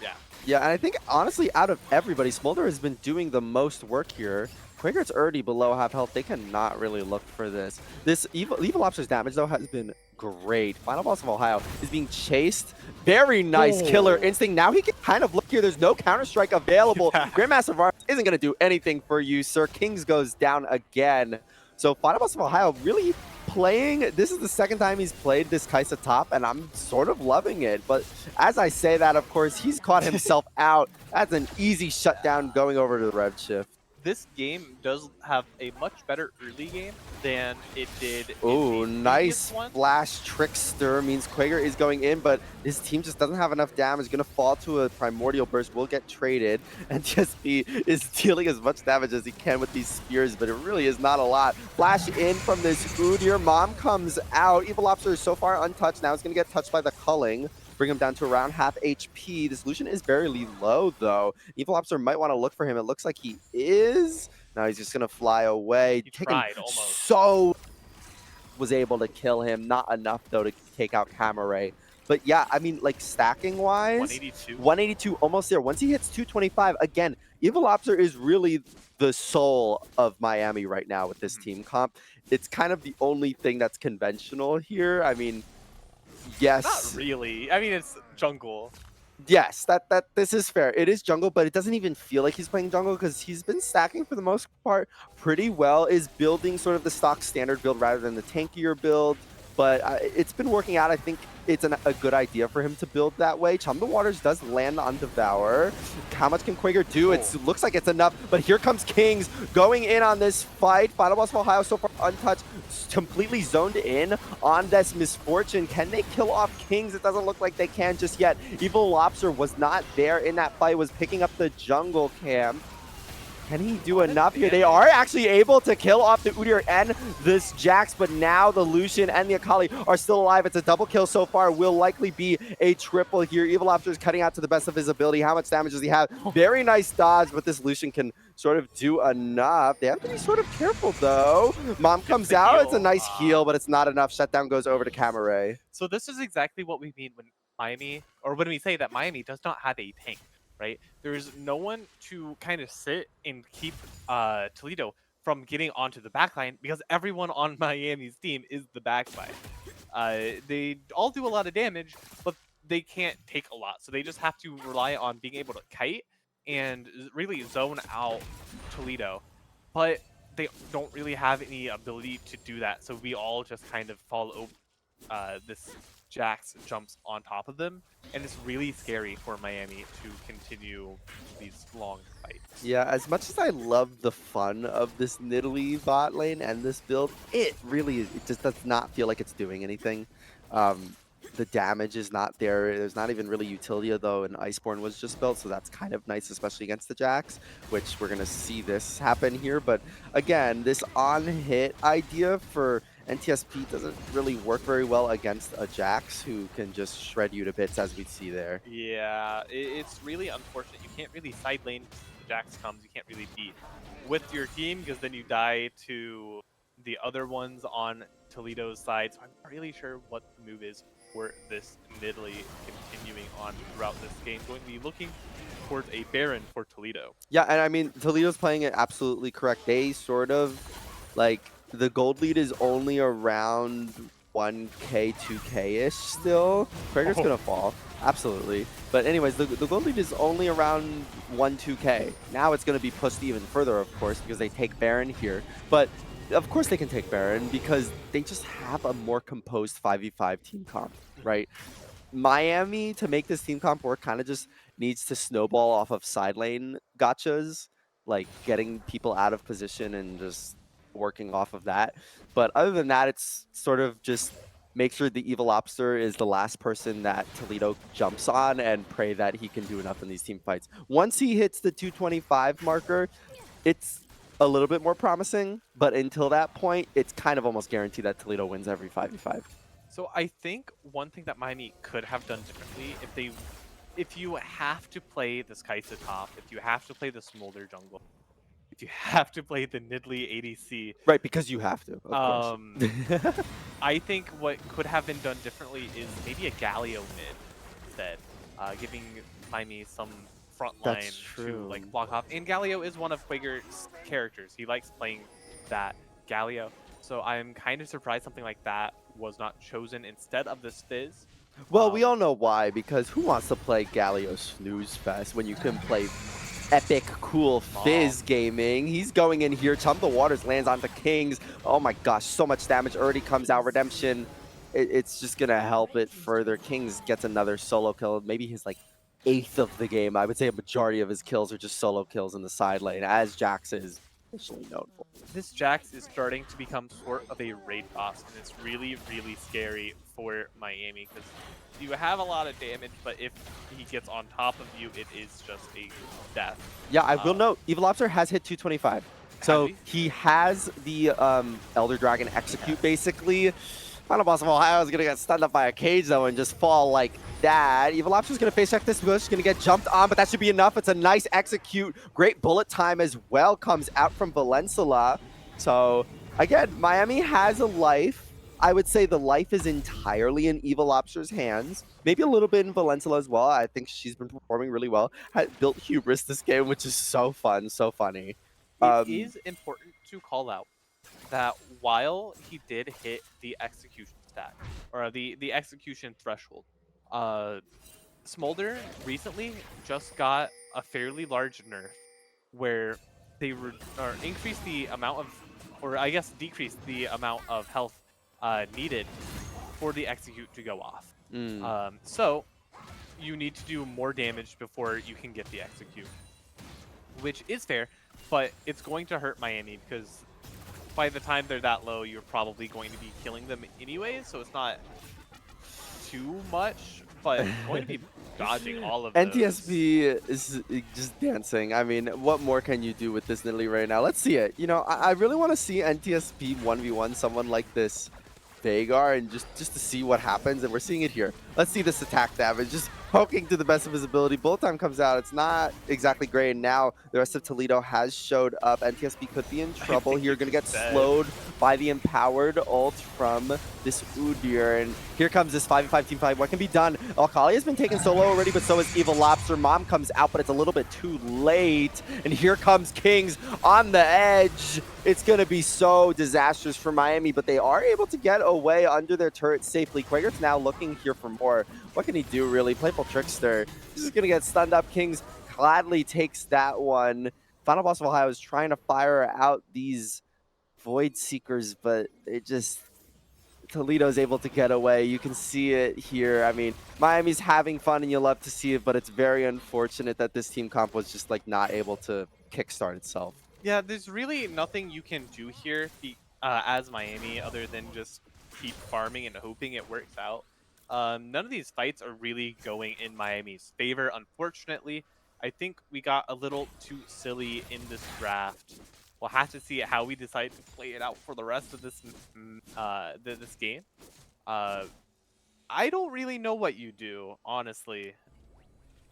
yeah. Yeah, and I think, honestly, out of everybody, Smolder has been doing the most work here. Quaker's already below half health. They cannot really look for this. This Evil Lobster's damage, though, has been great. Final Boss of Ohio is being chased. Very nice killer instinct. Now he can kind of look here. There's no Counter-Strike available. Grandmaster Vars isn't going to do anything for you, sir. Kings goes down again. So Final Boss of Ohio really playing, this is the second time he's played this Kaisa top, and I'm sort of loving it. But as I say that, of course, he's caught himself out. That's an easy shutdown going over to the Red Shift. This game does have a much better early game than it did. Oh, in the nice previous one. flash trickster means Quaker is going in, but his team just doesn't have enough damage. Going to fall to a primordial burst, will get traded, and TSP is dealing as much damage as he can with these spears, but it really is not a lot. Flash in from this Udyr. Mom comes out. Evil Lobster is so far untouched. Now it's going to get touched by the culling. Bring him down to around half HP. This Lucian is very low, though. Evil Lobster might want to look for him. It looks like he is. Now he's just going to fly away. He tried, almost. So was able to kill him. Not enough, though, to take out Camare. But yeah, I mean, like, stacking-wise, 182. 182, almost there. Once he hits 225, again, Evil Lobster is really the soul of Miami right now with this team comp. It's kind of the only thing that's conventional here. I mean, yes. Not really. I mean, it's jungle. Yes, that this is fair. It is jungle, but it doesn't even feel like he's playing jungle because he's been stacking for the most part pretty well, is building sort of the stock standard build rather than the tankier build. But it's been working out. I think it's a good idea for him to build that way. Chum the Waters does land on Devour. How much can Quaker do? It looks like it's enough, but here comes Kings going in on this fight. Final Boss of Ohio so far untouched, completely zoned in on this Misfortune. Can they kill off Kings? It doesn't look like they can just yet. Evil Lobster was not there in that fight, was picking up the jungle camp. Can he do enough here? They are actually able to kill off the Udyr and this Jax, but now the Lucian and the Akali are still alive. It's a double kill so far. Will likely be a triple here. Evil Lobster is cutting out to the best of his ability. How much damage does he have? Very nice dodge, but this Lucian can sort of do enough. They have to be sort of careful, though. Mom comes out. It's a nice heal, but it's not enough. Shutdown goes over to Camare. So this is exactly what we mean when Miami, or when we say that Miami does not have a tank. Right? There's no one to kind of sit and keep Toledo from getting onto the backline because everyone on Miami's team is the backline. They all do a lot of damage, but they can't take a lot. So they just have to rely on being able to kite and really zone out Toledo. But they don't really have any ability to do that. So we all just kind of follow this Jax jumps on top of them, and it's really scary for Miami to continue these long fights. Yeah, as much as I love the fun of this Nidalee bot lane and this build, it really is, it just does not feel like it's doing anything. The damage is not there. There's not even really utility, though, and Iceborne was just built, so that's kind of nice, especially against the Jax, which we're going to see this happen here. But again, this on-hit idea for NTSP doesn't really work very well against a Jax who can just shred you to bits, as we see there. Yeah, it's really unfortunate. You can't really side lane if the Jax comes. You can't really beat with your team because then you die to the other ones on Toledo's side. So I'm not really sure what the move is for this Nidalee continuing on throughout this game. Going to be looking towards a Baron for Toledo. Yeah, and I mean, Toledo's playing it absolutely correct. They sort of, like, the gold lead is only around 1k, 2k-ish still. Quaker's gonna fall, absolutely. But anyways, the gold lead is only around 1, 2k. Now it's gonna be pushed even further, of course, because they take Baron here. But of course they can take Baron because they just have a more composed 5v5 team comp, right? Miami, to make this team comp work, kind of just needs to snowball off of side lane gotchas, like getting people out of position and just working off of that. But other than that, it's sort of just make sure the Evil Lobster is the last person that Toledo jumps on and pray that he can do enough in these team fights. Once he hits the 225 marker, it's a little bit more promising, but until that point, it's kind of almost guaranteed that Toledo wins every 5v5. So I think one thing that Miami could have done differently, if you have to play the Skysa top, if you have to play the Smolder jungle, if you have to play the Nidalee ADC, Right, because you have to, of course. I think what could have been done differently is maybe a Galio mid instead, giving Miami some front line to like block off. And Galio is one of Quaker's characters. He likes playing that Galio. So I'm kind of surprised something like that was not chosen instead of this Fizz. Well, we all know why, because who wants to play Galio Snooze Fest when you can play epic, cool Fizz gaming? He's going in here, Chum the Waters lands onto Kings. Oh my gosh, so much damage already comes out. Redemption, it's just going to help it further. Kings gets another solo kill, maybe his like 8th of the game. I would say a majority of his kills are just solo kills in the side lane, as Jax is officially known for. This Jax is starting to become sort of a raid boss, and it's really, really scary for Miami because you have a lot of damage, but if he gets on top of you, it is just a death. Yeah, I will note, Evil Lobster has hit 225. So he has the Elder Dragon execute, basically. Final boss of Ohio is going to get stunned up by a cage, though, and just fall like that. Evil Lobster's going to face check this bush, going to get jumped on, but that should be enough. It's a nice execute. Great bullet time as well comes out from Valencela. So, again, Miami has a life. I would say the life is entirely in Evil Lobster's hands. Maybe a little bit in Valencela as well. I think she's been performing really well. Had built Hubris this game, which is so fun, so funny. It is important to call out that while he did hit the execution stat, or the execution threshold, Smolder recently just got a fairly large nerf where they increased the amount of, or I guess decreased the amount of health needed for the execute to go off. So you need to do more damage before you can get the execute, which is fair, but it's going to hurt Miami because by the time they're that low, you're probably going to be killing them anyways, so it's not too much, but going to be dodging all of NTSP is just dancing. I mean, what more can you do with this Nidalee right now? Let's see it. You know, I really want to see NTSP 1v1 someone like this Vhagar and just to see what happens, and we're seeing it here. Let's see this attack damage, just poking to the best of his ability. Bullet time comes out, it's not exactly great, and now the rest of Toledo has showed up. NTSP could be in trouble here, gonna get slowed by the empowered ult from this Udyr, and here comes this 5v5 team fight. What can be done? Alkali has been taken solo already, but so is Evil Lobster. Mom comes out, but it's a little bit too late, and here comes Kings on the edge. It's gonna be so disastrous for Miami, but they are able to get away under their turret safely. Quaker's now looking here for more. What can he do, really? Playful Trickster. He's just going to get stunned up. Kings gladly takes that one. Final boss of Ohio is trying to fire out these Void Seekers, but it just... Toledo's able to get away. You can see it here. I mean, Miami's having fun, and you love to see it, but it's very unfortunate that this team comp was just, like, not able to kickstart itself. Yeah, there's really nothing you can do here as Miami other than just keep farming and hoping it works out. None of these fights are really going in Miami's favor, unfortunately. I think we got a little too silly in this draft. We'll have to see how we decide to play it out for the rest of this this game. I don't really know what you do, honestly.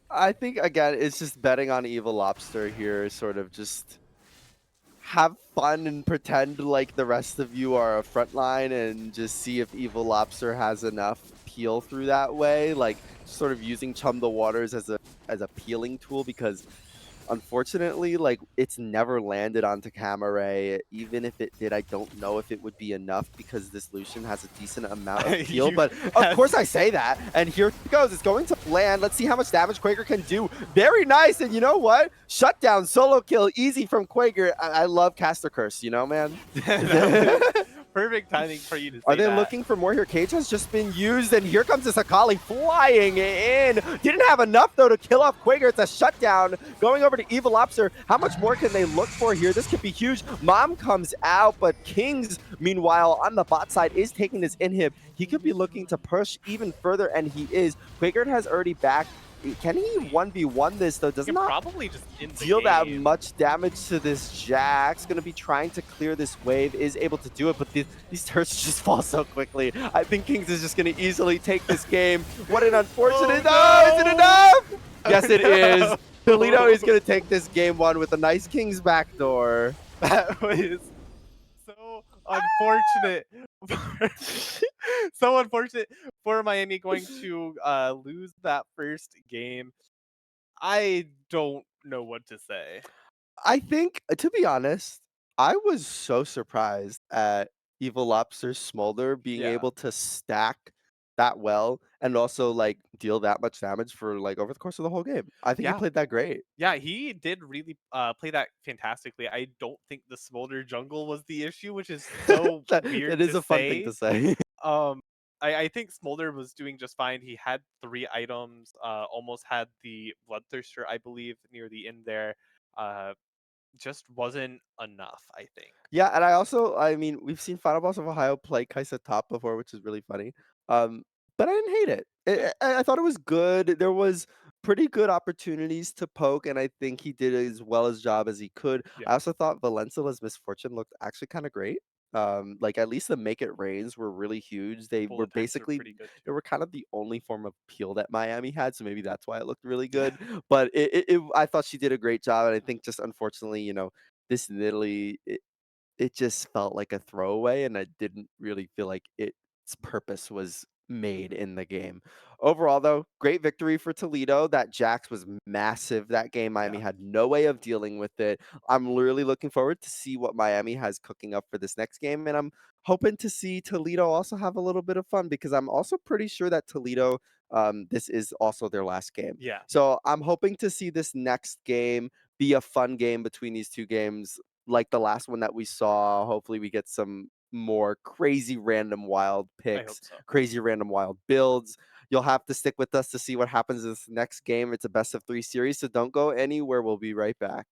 I think, again, it's just betting on Evil Lobster here, sort of just have fun and pretend like the rest of you are a frontline and just see if Evil Lobster has enough peel through that way, like sort of using Chum the Waters as a peeling tool, because unfortunately, like, it's never landed onto Camera. Even if it did, I don't know if it would be enough because this Lucian has a decent amount of peel. But of course I say that. And here it goes. It's going to land. Let's see how much damage Quaker can do. Very nice. And you know what? Shutdown, solo kill, easy from Quaker. I love Caster Curse, you know, man? perfect timing for you to Are say they that. looking for more here? Cage has just been used, and here comes this Akali flying in. Didn't have enough, though, to kill off Quaker. It's a shutdown. Going over to Evil Lobster. How much more can they look for here? This could be huge. Mom comes out, but Kings, meanwhile, on the bot side, is taking this inhib. He could be looking to push even further, and he is. Quaker has already backed. Can he 1v1 this, though? You Does can not probably just end the deal that game. much damage to this Jax. Going to be trying to clear this wave, is able to do it, but these turrets just fall so quickly. I think Kings is just going to easily take this game. What an unfortunate... Oh, is it enough? Yes, it is. Toledo is going to take this game one with a nice Kings backdoor. That was so unfortunate. So unfortunate for Miami going to lose that first game. I don't know what to say. I think, to be honest, I was so surprised at Evil Lobster's Smolder being Yeah. able to stack that well and also like deal that much damage for like over the course of the whole game. I think he Yeah. played that great. Yeah, he did really play that fantastically. I don't think the Smolder jungle was the issue, which is so That weird is to a fun thing to say. say. Um, I think Smolder was doing just fine. He had 3 items, almost had the Bloodthirster, I believe, near the end there. Uh, just wasn't enough, I think. Yeah, and I mean, we've seen Final Boss of Ohio play Kaisa top before, which is really funny. Um, but I didn't hate it. Yeah, I thought it was good. There was pretty good opportunities to poke, and I think he did as well as job as he could. yeah. I also thought Valencia's Misfortune looked actually kind of great. Like at least the make it rains were really huge. The They were bullet times are basically pretty good they too. were kind of the only form of peel that Miami had, so maybe that's why it looked really good. But I thought she did a great job, and I think just unfortunately, this in Italy, it just felt like a throwaway, and I didn't really feel like its purpose was made in the game. Overall, though, great victory for Toledo. That Jax was massive that game. Miami Yeah, had no way of dealing with it. I'm really looking forward to see what Miami has cooking up for this next game, and I'm hoping to see Toledo also have a little bit of fun because I'm also pretty sure that Toledo, this is also their last game. yeah, So I'm hoping to see this next game be a fun game between these two games like the last one that we saw. Hopefully, we get some more crazy random wild I hope picks, so. crazy random wild builds. You'll have to stick with us to see what happens in this next game. It's a best of 3 series, so don't go anywhere. We'll be right back.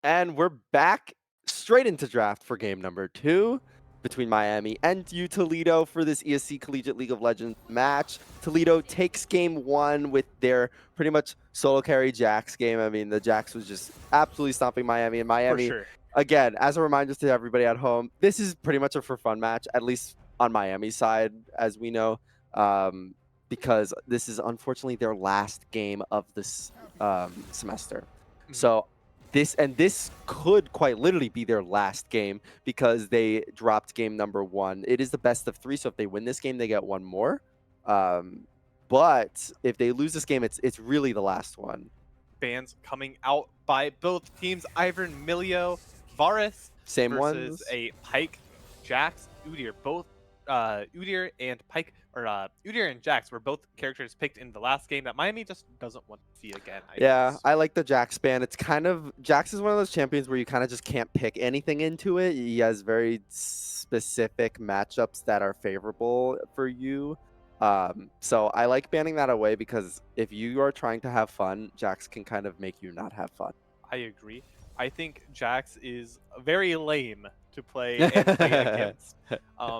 And we're back straight into draft for game number 2 between Miami and Toledo for this ESC Collegiate League of Legends match. Toledo takes game 1 with their pretty much solo carry Jax game. I mean, the Jax was just absolutely stomping Miami, and For Miami, sure. again, as a reminder to everybody at home, this is pretty much a for fun match, at least on Miami's side, as we know, because this is unfortunately their last game of this semester. So this could quite literally be their last game because they dropped game number 1. It is the best of 3, so if they win this game, they get one more. But if they lose this game, it's really the last one. Bans coming out by both teams. Ivan Milio, Varus Same versus ones. a Pike, Jax, Udyr. Both Udyr and Pike, or Udyr and Jax were both characters picked in the last game that Miami just doesn't want to see again. Yeah, I like the Jax ban. It's kind of Jax is one of those champions where you kind of just can't pick anything into it. He has very specific matchups that are favorable for you. So I like banning that away because if you are trying to have fun, Jax can kind of make you not have fun. I agree. I think Jax is very lame to play and play against.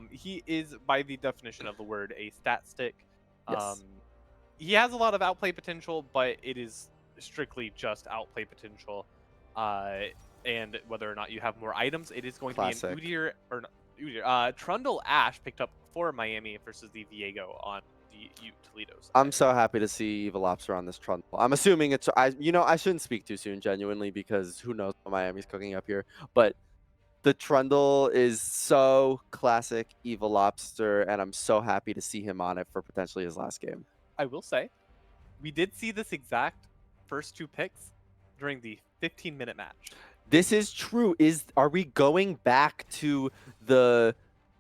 He is, by the definition of the word, a stat stick. Yes. He has a lot of outplay potential, but it is strictly just outplay potential. And whether or not you have more items, it is going Classic. to be an Udyr or not Udyr. Trundle Ash picked up for Miami versus the Viego on the Toledo side. I'm so happy to see Evil Lobster on this Trundle. I'm assuming it's I shouldn't speak too soon, genuinely, because who knows what Miami's cooking up here. But the Trundle is so classic Evil Lobster, and I'm so happy to see him on it for potentially his last game. I will say, we did see this exact first 2 picks during the 15-minute match. This is true. Are we going back to the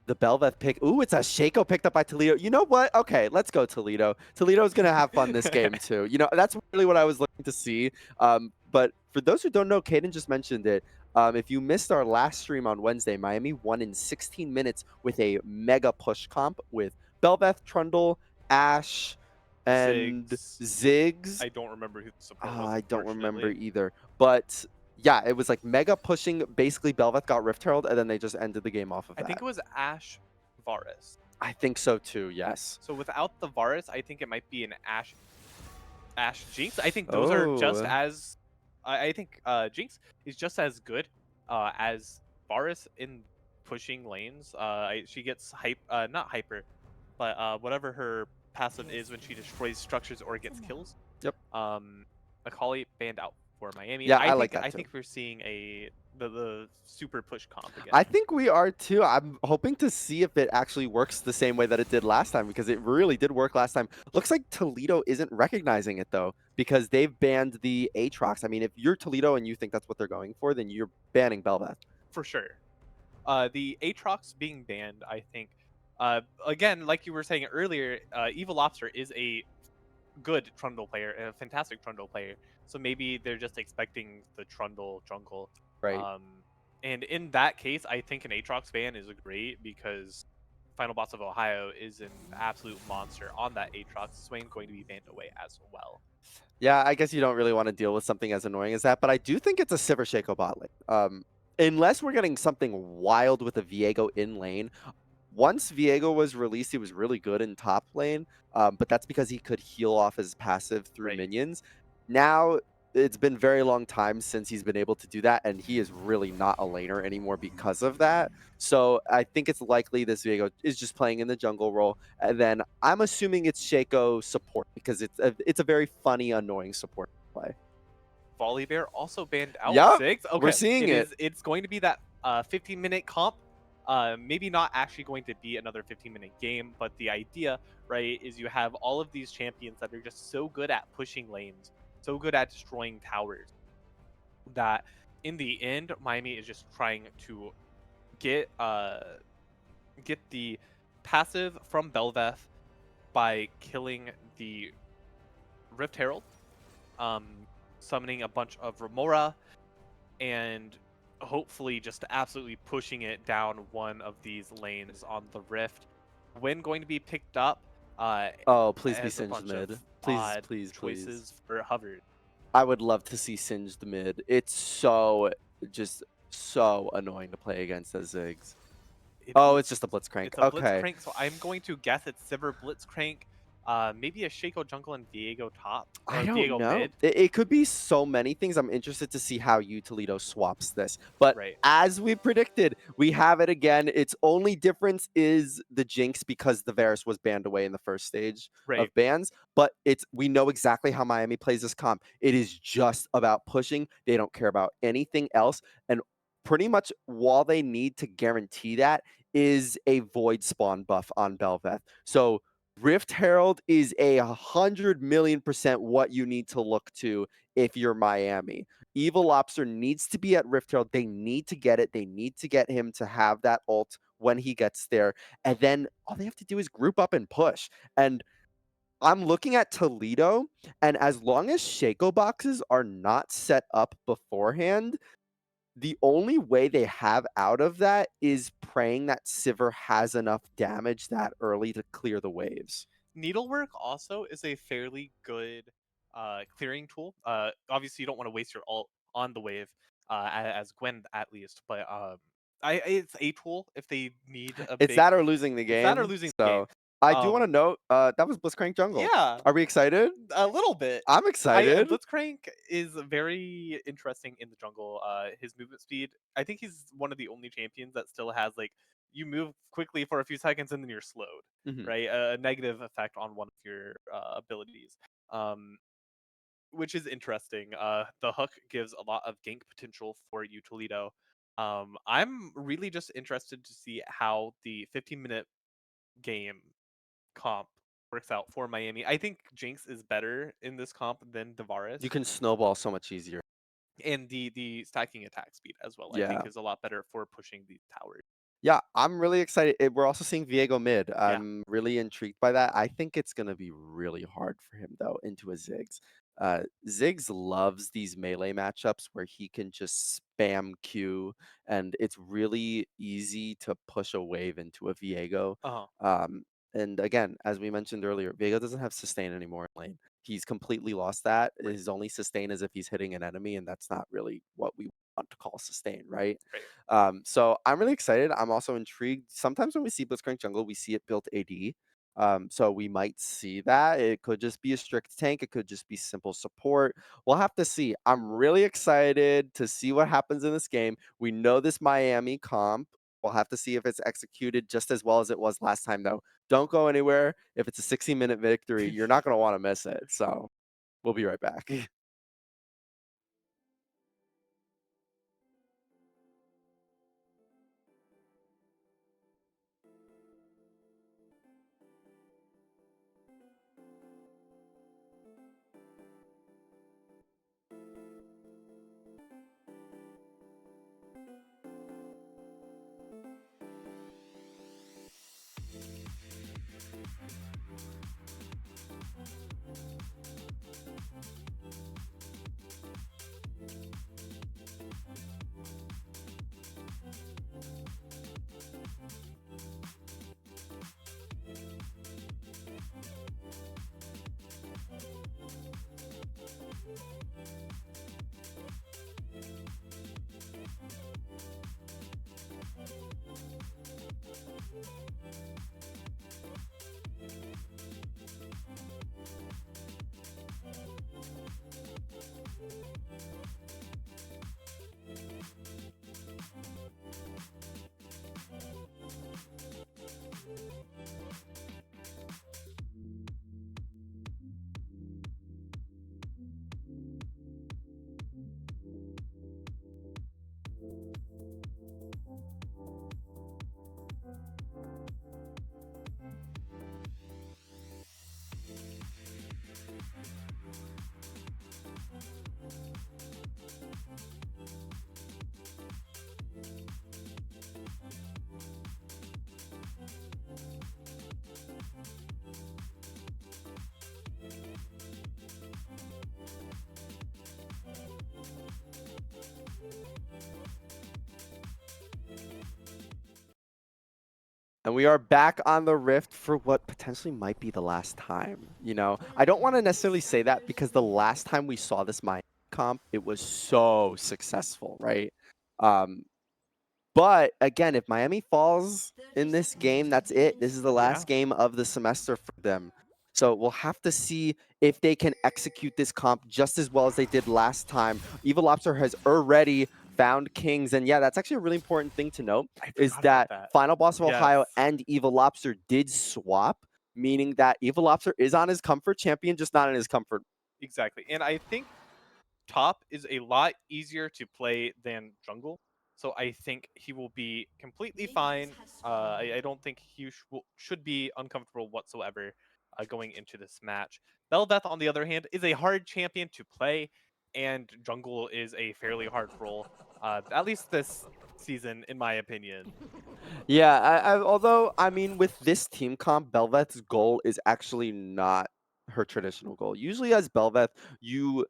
Belveth pick? Ooh, it's a Shaco picked up by Toledo. You know what? Okay, let's go Toledo. Toledo's gonna have fun this game too. That's really what I was looking to see. But for those who don't know, Caden just mentioned it. If you missed our last stream on Wednesday, Miami won in 16 minutes with a mega push comp with Belveth, Trundle, Ash, and Ziggs. I don't remember who the support was. I don't remember either. But yeah, it was like mega pushing. Basically, Belveth got Rift Herald, and then they just ended the game off of that. I think it was Ash Varus. I think so too, yes. So without the Varus, I think it might be an Ash Jinx. I think those are just as... I think Jinx is just as good as Varus in pushing lanes. She gets not hyper, but whatever her passive is when she destroys structures or gets kills. Yep. Akali banned out for Miami. Yeah, I like that I too. think we're seeing the super push comp again. I think we are too. I'm hoping to see if it actually works the same way that it did last time, because it really did work last time. Looks like Toledo isn't recognizing it though, because they've banned the Aatrox. I mean, if you're Toledo and you think that's what they're going for, then you're banning Belveth. For sure. The Aatrox being banned, I think, again, like you were saying earlier, Evil Lobster is a good Trundle player, a fantastic Trundle player. So maybe they're just expecting the Trundle jungle. Right. And in that case, I think an Aatrox ban is great because Final Boss of Ohio is an absolute monster on that Aatrox. Swain going to be banned away as well. Yeah, I guess you don't really want to deal with something as annoying as that, but I do think it's a Sivir Shaco bot lane. Unless we're getting something wild with a Viego in lane. Once Viego was released, he was really good in top lane, but that's because he could heal off his passive through minions. Now, it's been very long time since he's been able to do that, and he is really not a laner anymore because of that. So I think it's likely this Viego is just playing in the jungle role, and then I'm assuming it's Shaco support because it's a very funny, annoying support play. Volibear also banned out. Yep, 6. Okay, we're seeing it. It's going to be that 15-minute comp. Maybe not actually going to be another 15-minute game, but the idea, right, is you have all of these champions that are just so good at pushing lanes, so good at destroying towers, that in the end, Miami is just trying to get the passive from Belveth by killing the Rift Herald, summoning a bunch of Remora, and hopefully just absolutely pushing it down one of these lanes on the Rift. When going to be picked up, oh, please be Singed mid. Please. choices for Hovered. I would love to see Singed mid. It's so just so annoying to play against as Ziggs. It Oh, is. it's just a Blitzcrank. It's a Okay. Blitzcrank, so I'm going to guess it's Sivir Blitzcrank, maybe a Shaco jungle and Viego top I or don't Viego know. mid. It could be so many things. I'm interested to see how Toledo swaps this. But Right, as we predicted, we have it again. Its only difference is the Jinx because the Varus was banned away in the first stage right. of bans. But we know exactly how Miami plays this comp. It is just about pushing. They don't care about anything else. And pretty much all they need to guarantee that is a void spawn buff on Belveth. So Rift Herald is 100,000,000% what you need to look to if you're Miami. Evil Lobster needs to be at Rift Herald. They need to get it. They need to get him to have that ult when he gets there. And then all they have to do is group up and push. And I'm looking at Toledo, and as long as Shaco boxes are not set up beforehand, the only way they have out of that is praying that Sivir has enough damage that early to clear the waves. Needlework also is a fairly good clearing tool. Obviously, you don't want to waste your ult on the wave, as Gwen at least, but it's a tool if they need a It's big. that or losing the It's that or game. losing the game. So I do want to Um, note that was Blitzcrank Jungle. yeah, Are we excited? a little bit. I'm excited. Blitzcrank is very interesting in the jungle. His movement speed. I think he's one of the only champions that still has like you move quickly for a few seconds and then you're slowed, Mhm. right? A negative effect on one of your abilities, um, which is interesting. The hook gives a lot of gank potential for you, Toledo. I'm really just interested to see how the 15-minute game comp works out for Miami. I think Jinx is better in this comp than You Davaris, can snowball so much easier. and the stacking attack speed as well. I think Yeah. is a lot better for pushing these towers. Yeah, I'm really excited. We're also seeing Viego mid. Yeah. I'm really intrigued by that. I think it's going to be really hard for him, though, into a Ziggs. Ziggs loves these melee matchups where he can just spam Q, and it's really easy to push a wave into a Viego. Uh huh. Um, and again, as we mentioned earlier, Viego doesn't have sustain anymore in lane. He's completely lost that. Right. His only sustain is if he's hitting an enemy, and that's not really what we want to call sustain, right? Right. So I'm really excited. I'm also intrigued. Sometimes when we see Blitzcrank Jungle, we see it built AD. So we might see that. It could just be a strict tank. It could just be simple support. We'll have to see. I'm really excited to see what happens in this game. We know this Miami comp. We'll have to see if it's executed just as well as it was last time, though. Don't go anywhere. If it's a 60-minute victory, you're not going to want to miss it. So we'll be right back. And we are back on the Rift for what potentially might be the last time. I don't want to necessarily say that because the last time we saw this Miami comp, it was so successful, right? Um, but again, if Miami falls in this game, that's it. This is the Yeah. last game of the semester for them. So we'll have to see if they can execute this comp just as well as they did last time. Evil Lobster has already found Kings, and yeah, that's actually a really important thing to note, I is forgot about that that. Final Boss of Yes. Ohio and Evil Lobster did swap, meaning that Evil Lobster is on his comfort champion, just not in his comfort. Exactly. And I think top is a lot easier to play than jungle. So I think he will be completely fine. I don't think he should be uncomfortable whatsoever going into this match. Belveth, on the other hand, is a hard champion to play, and jungle is a fairly hard role, at least this season, in my opinion. Yeah, although, I mean, with this team comp, Belveth's goal is actually not her traditional goal. Usually as Belveth, you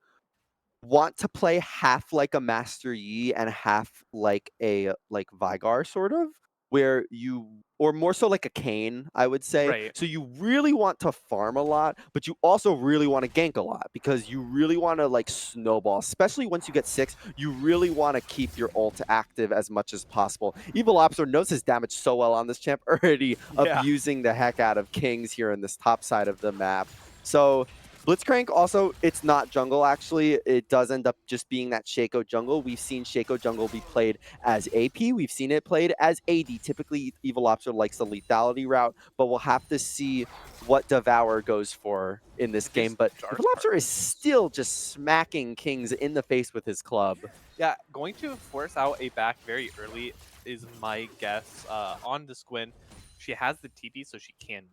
want to play half like a Master Yi and half like a like Vigar sort of, where you or more so like a Kane, I would say. Right. So you really want to farm a lot, but you also really want to gank a lot because you really want to like snowball, especially once you get 6, you really want to keep your ult active as much as possible. Evil Lobster knows his damage so well on this champ, already Yeah. abusing the heck out of Kings here in this top side of the map. So Blitzcrank also, it's not jungle actually. It does end up just being that Shaco jungle. We've seen Shaco jungle be played as AP. We've seen it played as AD. Typically, Evil Lobster likes the lethality route, but we'll have to see what Devour goes for in this game. His But Dark Evil Lobster is Hearts. still just smacking Kings in the face with his club. Yeah, going to force out a back very early is my guess. On this Gwen, she has the TP, so she can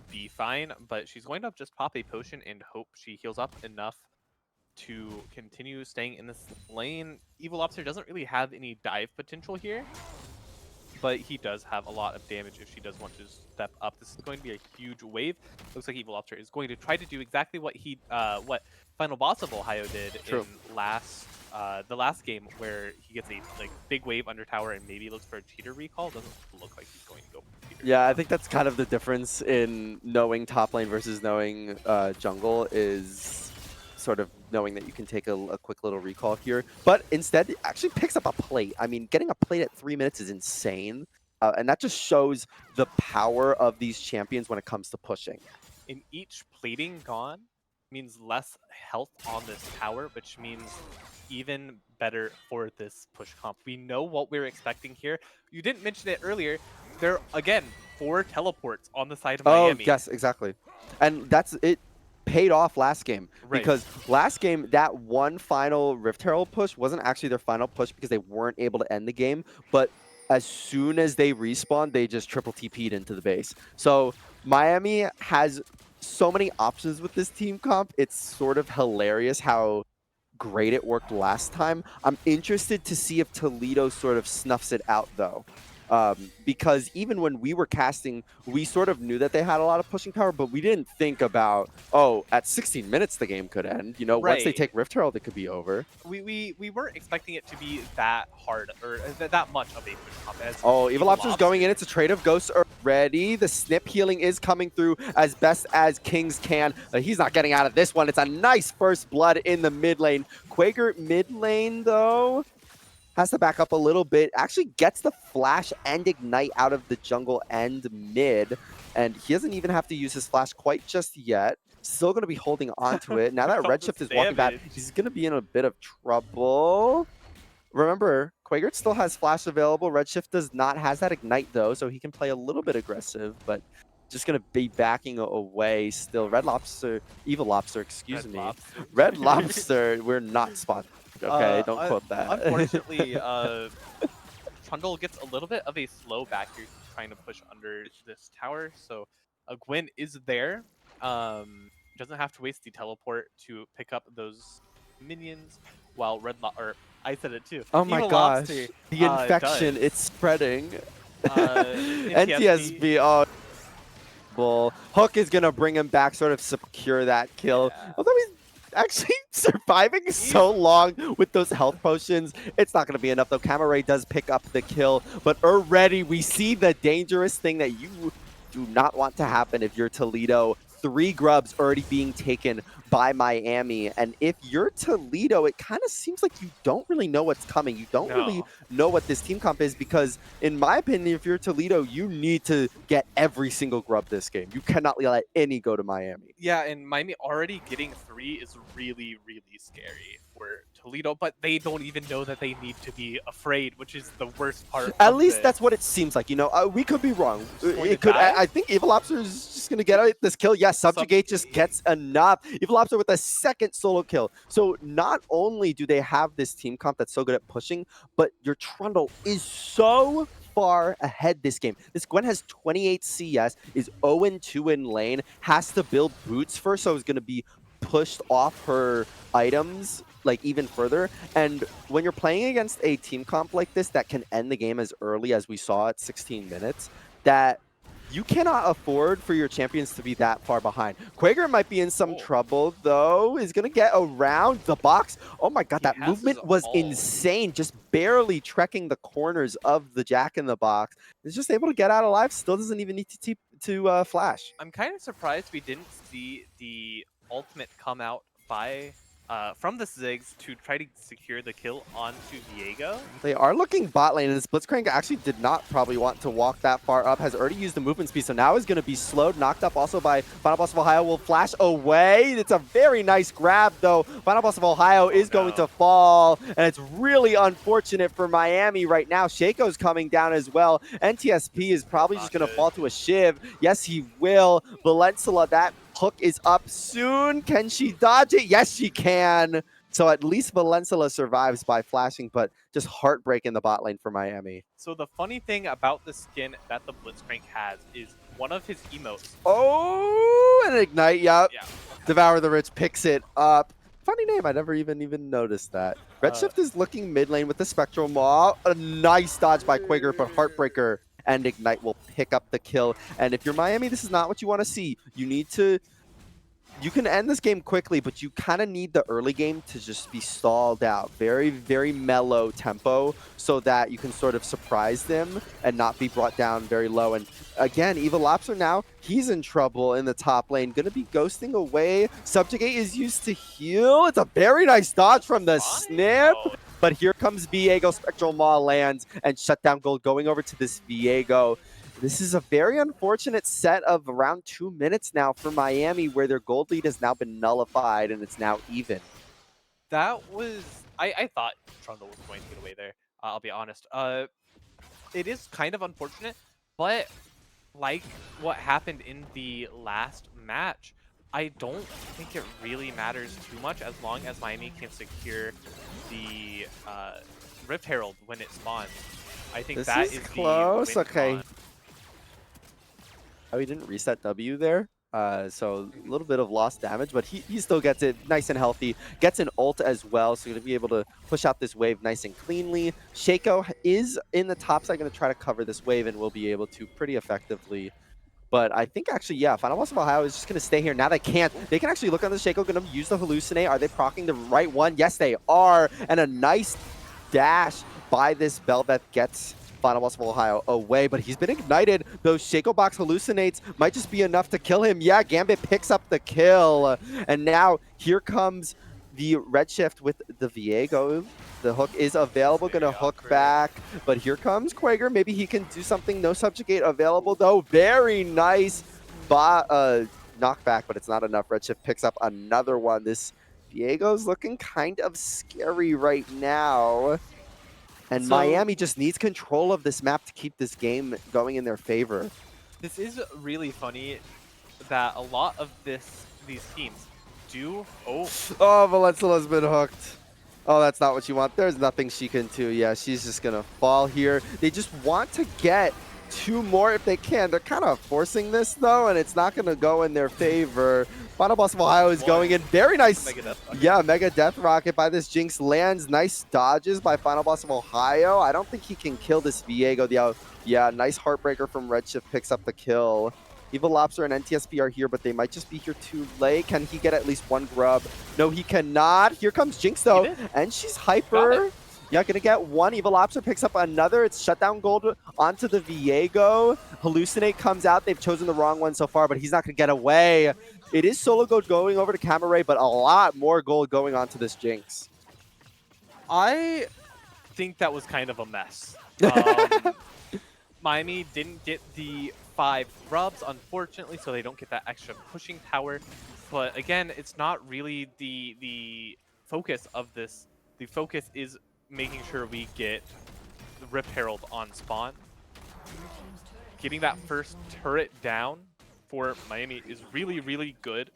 be fine, but she's going to just pop a potion and hope she heals up enough to continue staying in this lane. Evil Lobster doesn't really have any dive potential here, but he does have a lot of damage if she does want to step up. This is going to be a huge wave. Looks like Evil Lobster is going to try to do exactly what Final Boss of Ohio did True. in the last game, where he gets a like big wave under tower and maybe looks for a cheater recall. Doesn't look like he's going to go for cheater. Yeah, I think that's kind of the difference in knowing top lane versus knowing jungle is sort of knowing that you can take a quick little recall here. But instead, it actually picks up a plate. I mean, getting a plate at 3 minutes is insane. And that just shows the power of these champions when it comes to pushing. In each plating gone means less health on this tower, which means even better for this push comp. We know what we're expecting here. You didn't mention it earlier. There, again, 4 teleports on the side of Miami. Yes, exactly. And it paid off last game. Right. Because last game, that one final Rift Herald push wasn't actually their final push because they weren't able to end the game. But as soon as they respawned, they just triple TP'd into the base. So Miami has so many options with this team comp. It's sort of hilarious how great it worked last time. I'm interested to see if Toledo sort of snuffs it out, though. Because even when we were casting, we sort of knew that they had a lot of pushing power, but we didn't think about, oh, at 16 minutes the game could end. You know, once they Right. take Rift Herald, it could be over. We weren't expecting it to be that hard or that much of a push comp. As Oh, Evil Lobster's going in. It's a trade of Ghosts already. The snip healing is coming through as best as Kings can. He's not getting out of this one. It's a nice first blood in the mid lane. Quaker mid lane, though, has to back up a little bit. Actually gets the flash and ignite out of the jungle and mid. And he doesn't even have to use his flash quite just yet. Still going to be holding on to it. Now that Redshift is walking back, he's going to be in a bit of trouble. Remember, Quagert still has flash available. Redshift does not has that ignite though, so he can play a little bit aggressive, but just gonna be backing away still. Evil Lobster, excuse me. Red Lobster, we're not sponsored. Okay, don't quote that. Unfortunately, Trundle gets a little bit of a slow back here, trying to push under this tower. So Gwen is there. Doesn't have to waste the teleport to pick up those minions, while I said it too. Oh my Evil gosh, Lobster, the infection, does. it's spreading. NTSB. NTSB, oh. Hook is gonna bring him back, sort of secure that kill. Yeah. Although he's actually surviving so long with those health potions, it's not gonna be enough though. Camaray does pick up the kill, but already we see the dangerous thing that you do not want to happen if you're Toledo. 3 grubs already being taken by Miami. And if you're Toledo, it kind of seems like you don't really know what's coming. You don't really No. know what this team comp is because, in my opinion, if you're Toledo, you need to get every single grub this game. You cannot let any go to Miami. Yeah, and Miami already getting 3 is really, really scary for Toledo, but they don't even know that they need to be afraid, which is the worst part At of least this. that's what it seems like. You know, we could be wrong. Just going It to could. die? I think Evil Lobster is just gonna get this kill. Yes, Subjugate just gets enough. Evil Lobster with a second solo kill. So not only do they have this team comp that's so good at pushing, but your Trundle is so far ahead this game. This Gwen has 28 CS, is 0-2 in lane, has to build boots first, so is gonna be pushed off her items like even further. And when you're playing against a team comp like this that can end the game as early as we saw at 16 minutes, that you cannot afford for your champions to be that far behind. Quaker might be in some trouble, though. Is going to get around the box. Oh my god, that movement was insane. Just barely trekking the corners of the Jack-in-the-Box. Is just able to get out alive. Still doesn't even need to flash. I'm kind of surprised we didn't see the ultimate come out by from the Ziggs to try to secure the kill onto Viego. They are looking bot lane, and Blitzcrank actually did not probably want to walk that far up, has already used the movement speed, so now is going to be slowed, knocked up also by Final Boss of Ohio, will flash away. It's a very nice grab, though. Final Boss of Ohio is going to fall, and it's really unfortunate for Miami right now. Shaco's coming down as well. NTSP is probably just going to fall to a shiv. Yes, he will. Valensula, that hook is up soon. Can she dodge it? Yes, she can. So at least Valensula survives by flashing, but just heartbreak in the bot lane for Miami. So the funny thing about the skin that the Blitzcrank has is one of his emotes. Oh, and Ignite, yep. Yeah. Devour the Rich picks it up. Funny name, I never even noticed that. Redshift is looking mid lane with the Spectral Maw. A nice dodge by Quaker, but Heartbreaker and Ignite will pick up the kill. And if you're Miami, this is not what you want to see. You need to... You can end this game quickly, but you kind of need the early game to just be stalled out. Very, very mellow tempo so that you can sort of surprise them and not be brought down very low. And again, Evil Lobster now, he's in trouble in the top lane. Going to be ghosting away. Subjugate is used to heal. It's a very nice dodge from the snip. But here comes Viego. Spectral Maw lands and Shutdown Gold going over to this Viego. This is a very unfortunate set of around 2 minutes now for Miami, where their gold lead has now been nullified and it's now even. That was... I thought Trundle was going to get away there, I'll be honest. It is kind of unfortunate, but like what happened in the last match, I don't think it really matters too much as long as Miami can secure the Rift Herald when it spawns. I think This that is is close. the win Okay. con. Oh, he didn't reset W there. So a little bit of lost damage, but he still gets it nice and healthy. Gets an ult as well, so going to be able to push out this wave nice and cleanly. Shaco is in the top side, going to try to cover this wave and will be able to pretty effectively. But I think actually, yeah, Final Boss of Ohio is just going to stay here. Now they can't. They can actually look on the Shaco, going to use the Hallucinate. Are they proccing the right one? Yes, they are. And a nice dash by this Bel'Veth gets Final Boss of Ohio away, but he's been ignited. Those Shaco Box hallucinates might just be enough to kill him. Yeah, Gambit picks up the kill. And now here comes the Redshift with the Viego. The hook is available, gonna hook back. But here comes Quaker. Maybe he can do something. No Subjugate available though. Very nice knockback, but it's not enough. Redshift picks up another one. This Viego's looking kind of scary right now. And So, Miami just needs control of this map to keep this game going in their favor. this is really funny that a lot of these teams do... Oh, Valensula's been hooked. Oh, that's not what you want. There's nothing she can do. Yeah, she's just going to fall here. They just want to get 2 more if they can. They're kind of forcing this, though, and it's not going to go in their favor. Final Boss of Ohio is going in. Very nice. Mega Death Rocket by this Jinx lands. Nice dodges by Final Boss of Ohio. I don't think he can kill this Viego. Yeah, nice Heartbreaker from Redshift picks up the kill. Evil Lobster and NTSP are here, but they might just be here too late. Can he get at least 1 grub? No, he cannot. Here comes Jinx, though, and she's hyper. Yeah, gonna get one. Evil Lobster picks up another. It's shutdown gold onto the Viego. Hallucinate comes out. They've chosen the wrong one so far, but he's not gonna get away. It is solo gold going over to Camaray, but a lot more gold going onto this Jinx. I think that was kind of a mess. Miami didn't get the 5 rubs, unfortunately, so they don't get that extra pushing power. But again, it's not really the focus of this. The focus is making sure we get the Rift Herald on spawn. Getting that first turret down for Miami is really, really good.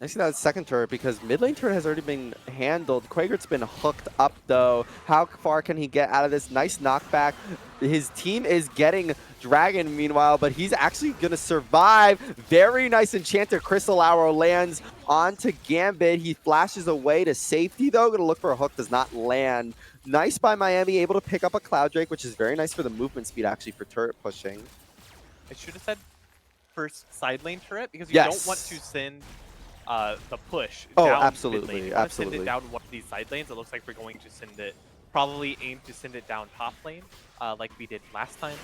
I see that second turret because mid lane turret has already been handled. Quagert's been hooked up though. How far can he get out of this? Nice knockback. His team is getting Dragon meanwhile, but he's actually going to survive. Very nice Enchanted Crystal Arrow lands onto Gambit. He flashes away to safety though. Going to look for a hook, does not land. Nice by Miami, able to pick up a Cloud Drake, which is very nice for the movement speed actually for turret pushing. I should have said first side lane turret because you Yes. don't want to send the push Oh, down absolutely, mid lane. You want to send absolutely. it down one of these side lanes. It looks like we're going to send it, probably aim to send it down top lane like we did last time.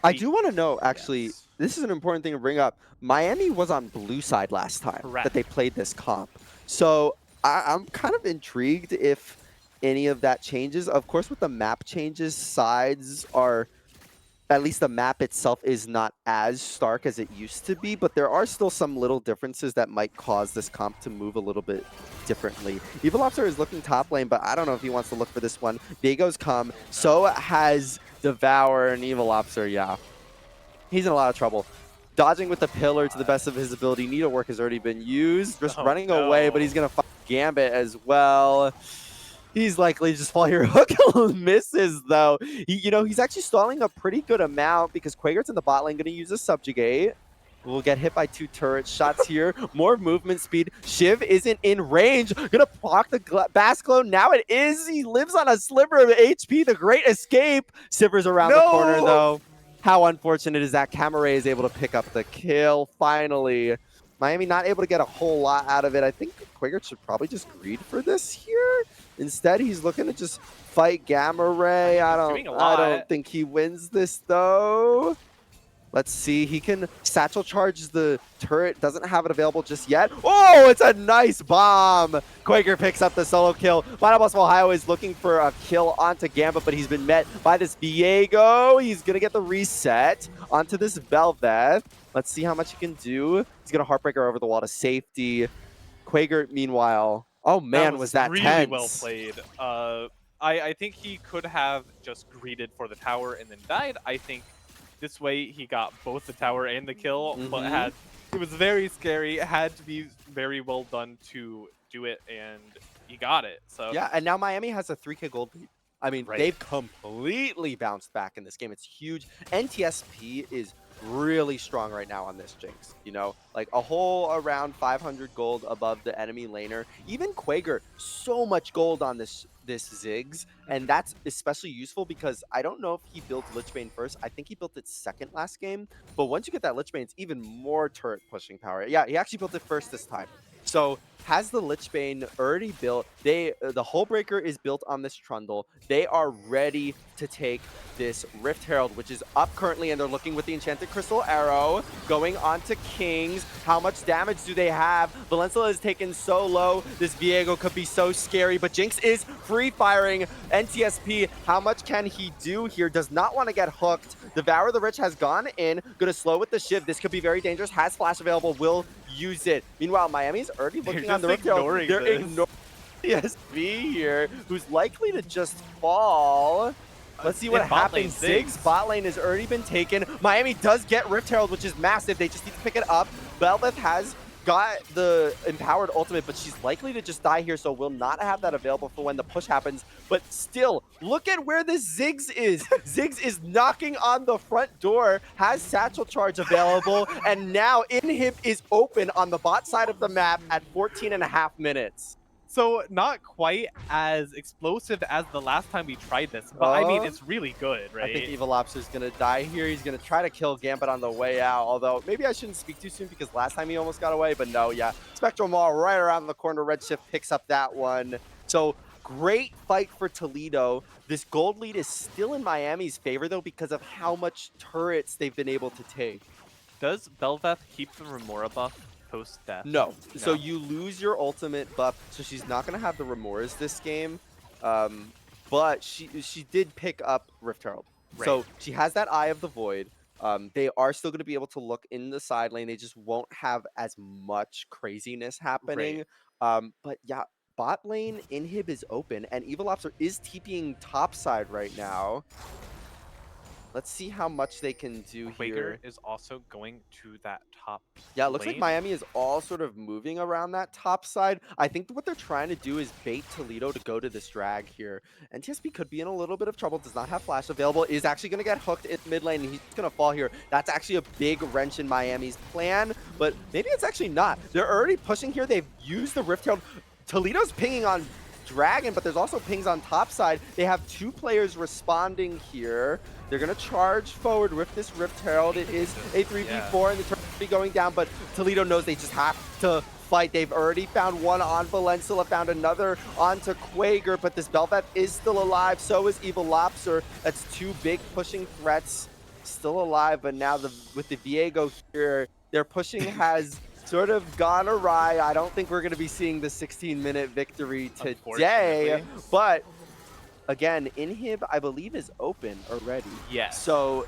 I do want to know, actually, yes. this is an important thing to bring up. Miami was on blue side last time Correct. that they played this comp. So I'm kind of intrigued if any of that changes. Of course, with the map changes, sides are, at least the map itself is not as stark as it used to be, but there are still some little differences that might cause this comp to move a little bit differently. Evil Lobster is looking top lane, but I don't know if he wants to look for this one. Viego's come. So has Devour and Evil Lobster, yeah. He's in a lot of trouble. Dodging with the pillar to the best of his ability. Needlework has already been used. Just running away, but he's going to fight Gambit as well. He's likely to just fall here. Hook misses, though. He's actually stalling a pretty good amount because Quagert's in the bot lane, going to use a Subjugate. We'll get hit by 2 turret shots here. More movement speed. Shiv isn't in range. Gonna block the Basclo. Now it is. He lives on a sliver of HP. The great escape. Sivers around the corner, though. How unfortunate is that? Camaray is able to pick up the kill, finally. Miami not able to get a whole lot out of it. I think Quigert should probably just greed for this here. Instead, he's looking to just fight Gamma Ray. I don't think he wins this, though. Let's see. He can satchel charge the turret. Doesn't have it available just yet. Oh, it's a nice bomb. Quaker picks up the solo kill. Final Boss of Ohio is looking for a kill onto Gambit, but he's been met by this Viego. He's going to get the reset onto this Velvet. Let's see how much he can do. He's going to Heartbreaker over the wall to safety. Quaker, meanwhile. Oh, man, was that really tense. well played. I think he could have just greeted for the tower and then died. I think this way he got both the tower and the kill, but it was very scary. It had to be very well done to do it, and he got it. So yeah, and now Miami has a 3K gold lead. I mean, Right. they've completely bounced back in this game. It's huge. NTSP is really strong right now on this Jinx. Like a whole around 500 gold above the enemy laner. Even Quager, so much gold on this Ziggs, and that's especially useful because I don't know if he built Lichbane first. I think he built it second last game, but once you get that Lichbane, it's even more turret pushing power. Yeah, he actually built it first this time. So has the Lichbane already built. The Hullbreaker is built on this Trundle. They are ready to take this Rift Herald, which is up currently, and they're looking with the Enchanted Crystal Arrow, going on to Kings. How much damage do they have? Valencia is taken so low. This Viego could be so scary, but Jinx is free-firing. NTSP, how much can he do here? Does not want to get hooked. Devour the Rich has gone in. Going to slow with the Shiv. This could be very dangerous. Has flash available. Will use it. Meanwhile, Miami's already looking on the Rift Herald. They're ignoring ESC here, who's likely to just fall. Let's see what happens. Ziggs bot lane has already been taken. Miami does get Rift Herald, which is massive. They just need to pick it up. Belveth has got the empowered ultimate, but she's likely to just die here, so will not have that available for when the push happens. But still, look at where this Ziggs is. Ziggs is knocking on the front door, has Satchel Charge available, and now Inhib is open on the bot side of the map at 14.5 minutes. So not quite as explosive as the last time we tried this, but I mean, it's really good, right? I think Evil Lobster's going to die here. He's going to try to kill Gambit on the way out, although maybe I shouldn't speak too soon because last time he almost got away, but no, yeah. Spectral Maul right around the corner. Redshift picks up that one. So Great fight for Toledo. This gold lead is still in Miami's favor, though, because of how much turrets they've been able to take. Does Bel'Veth keep the Remora buff post-death? No. So No. you lose your ultimate buff, so she's not going to have the Remoras this game. But she did pick up Rift Herald. Right. So she has that Eye of the Void. They are still going to be able to look in the side lane. They just won't have as much craziness happening. But yeah, bot lane inhib is open, and Evil Lobster is TPing topside right now. Let's see how much they can do here. Quaker is also going to that top Yeah, it looks like lane. Miami is all sort of moving around that top side. I think what they're trying to do is bait Toledo to go to this drag here. And TSP could be in a little bit of trouble, does not have flash available, is actually going to get hooked in mid lane, and he's going to fall here. That's actually a big wrench in Miami's plan, but maybe it's actually not. They're already pushing here. They've used the Rift Herald. Toledo's pinging on Dragon, but there's also pings on top side. They have 2 players responding here. They're going to charge forward with this Rift Herald. It is a 3v4, and the turn will be going down, but Toledo knows they just have to fight. They've already found one on Valencia, found another onto Quaker, but this Bel'Veth is still alive. So is Evil Lobster. That's 2 big pushing threats still alive, but now with the Viego here, their pushing has sort of gone awry. I don't think we're going to be seeing the 16-minute victory today, but again, inhib, I believe, is open already. Yes. So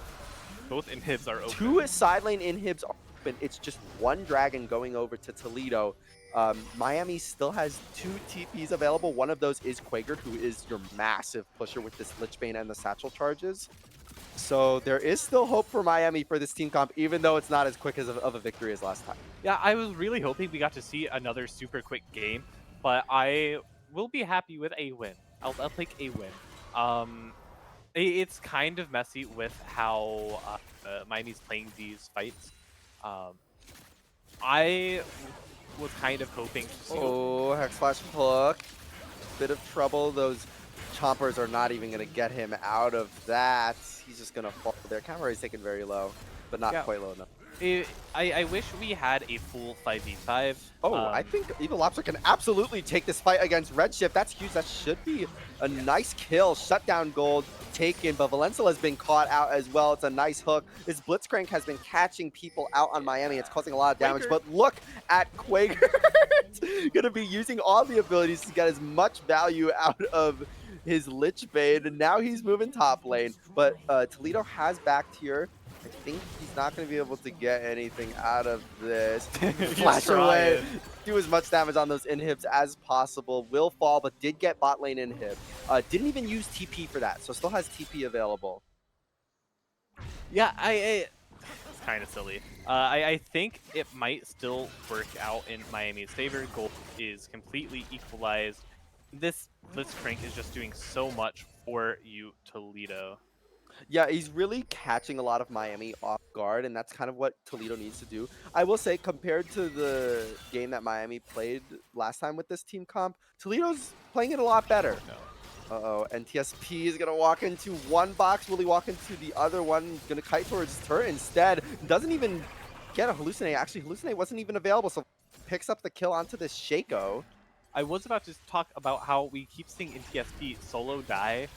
both inhibs are open. 2 side lane inhibs are open. It's just 1 dragon going over to Toledo. Miami still has 2 TPs available. One of those is Quaker, who is your massive pusher with this Lich Bane and the satchel charges. So there is still hope for Miami for this team comp, even though it's not as quick as of a victory as last time. Yeah, I was really hoping we got to see another super quick game, but I will be happy with a win. I'll take a win. It's kind of messy with how Miami's playing these fights. I was kind of hoping to see... Oh, Hex Flash hook. Bit of trouble. Those chompers are not even going to get him out of that. He's just going to fall there. Camera is taken very low, but not quite low enough. I wish we had a full 5v5. Oh, I think Evil Lobster can absolutely take this fight against Redshift. That's huge. That should be a nice kill. Shutdown gold taken, but Valencia has been caught out as well. It's a nice hook. This Blitzcrank has been catching people out on Miami. It's causing a lot of damage, but look at Quaker. Going to be using all the abilities to get as much value out of his Lich Bane, and now he's moving top lane. But Toledo has backed here. I think he's not going to be able to get anything out of this. Flash away. Do as much damage on those inhibs as possible. Will fall, but did get bot lane inhib. Didn't even use TP for that, so still has TP available. Yeah, it's kind of silly. I think it might still work out in Miami's favor. Gold is completely equalized. This Blitzcrank is just doing so much for you, Toledo. Yeah, he's really catching a lot of Miami off guard, and that's kind of what Toledo needs to do. I will say, compared to the game that Miami played last time with this team comp, Toledo's playing it a lot better. No. Uh-oh, and TSP is going to walk into one box. Will he walk into the other one? Going to kite towards turret instead. Doesn't even get a Hallucinate. Actually, Hallucinate wasn't even available, so picks up the kill onto this Shaco. I was about to talk about how we keep seeing in TSP solo die,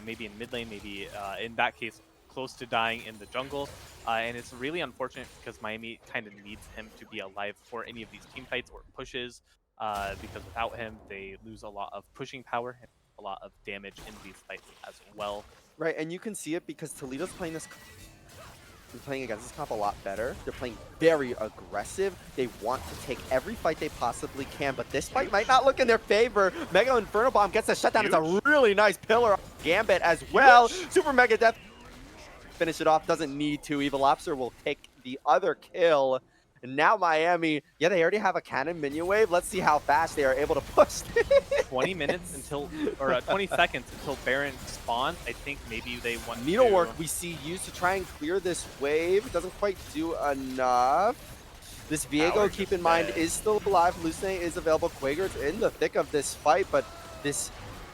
maybe in mid lane, maybe in that case close to dying in the jungle, and it's really unfortunate because Miami kind of needs him to be alive for any of these team fights or pushes, because without him they lose a lot of pushing power and a lot of damage in these fights as well. Right, and you can see it because Toledo's playing this. They're playing against this comp a lot better. They're playing very aggressive. They want to take every fight they possibly can, but this fight might not look in their favor. Mega Inferno Bomb gets a shutdown. It's a really nice pillar Gambit as well. Super Mega Death. Finish it off. Doesn't need to. Evil Lobster will take the other kill. And now Miami, yeah, they already have a cannon minion wave. Let's see how fast they are able to push. 20 minutes until, or 20 seconds until Baron spawns. I think maybe they want Needlework we see used to try and clear this wave. Doesn't quite do enough. This Viego, keep in mind, is still alive. Hallucinate is available. Quaker's in the thick of this fight, but this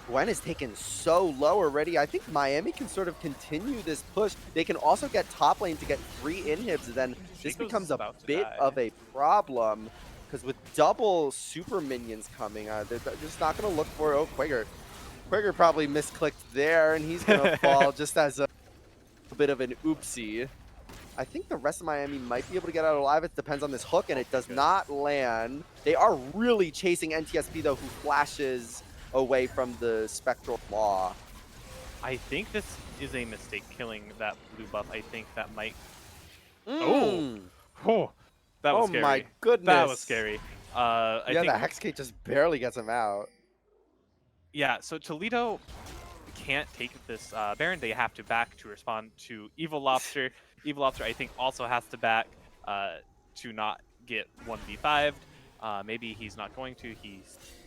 Gwen is taken so low already. I think Miami can sort of continue this push. They can also get top lane to get 3 inhibs, then this becomes a bit of a problem, because with double super minions coming, they're just not going to look for Quaker. Quaker probably misclicked there, and he's gonna fall just as a bit of an oopsie. I think the rest of Miami might be able to get out alive. It depends on this hook, and it does not land. They are really chasing NTSP, though, who flashes away from the Spectral Law. I think this is a mistake killing that blue buff. I think that might. Oh, Mm. oh, that was Oh my scary. goodness. That was scary. I Yeah, think. the Hexcade just barely gets him out. Yeah. So Toledo can't take this Baron. They have to back to respond to Evil Lobster. Evil Lobster, I think, also has to back to not get 1v5'd. Maybe he's not going to. He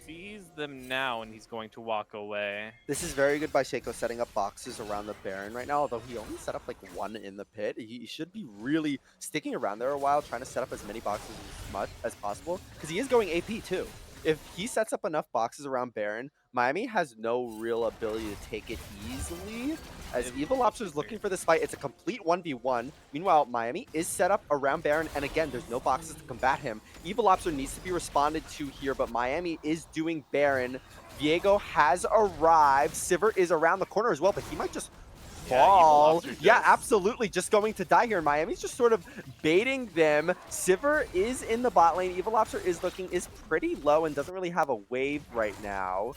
sees them now, and he's going to walk away. This is very good by Shaco setting up boxes around the Baron right now, although he only set up like one in the pit. He should be really sticking around there a while, trying to set up as many boxes as much as possible, because he is going AP too. If he sets up enough boxes around Baron, Miami has no real ability to take it easily. As Evil Lobster is looking for this fight, it's a complete 1v1. Meanwhile, Miami is set up around Baron, and again, there's no boxes to combat him. Evil Lobster needs to be responded to here, but Miami is doing Baron. Diego has arrived. Sivert is around the corner as well, but he might just fall. Yeah, absolutely. Just going to die here. Miami's just sort of baiting them. Sivert is in the bot lane. Evil Lobster is pretty low and doesn't really have a wave right now.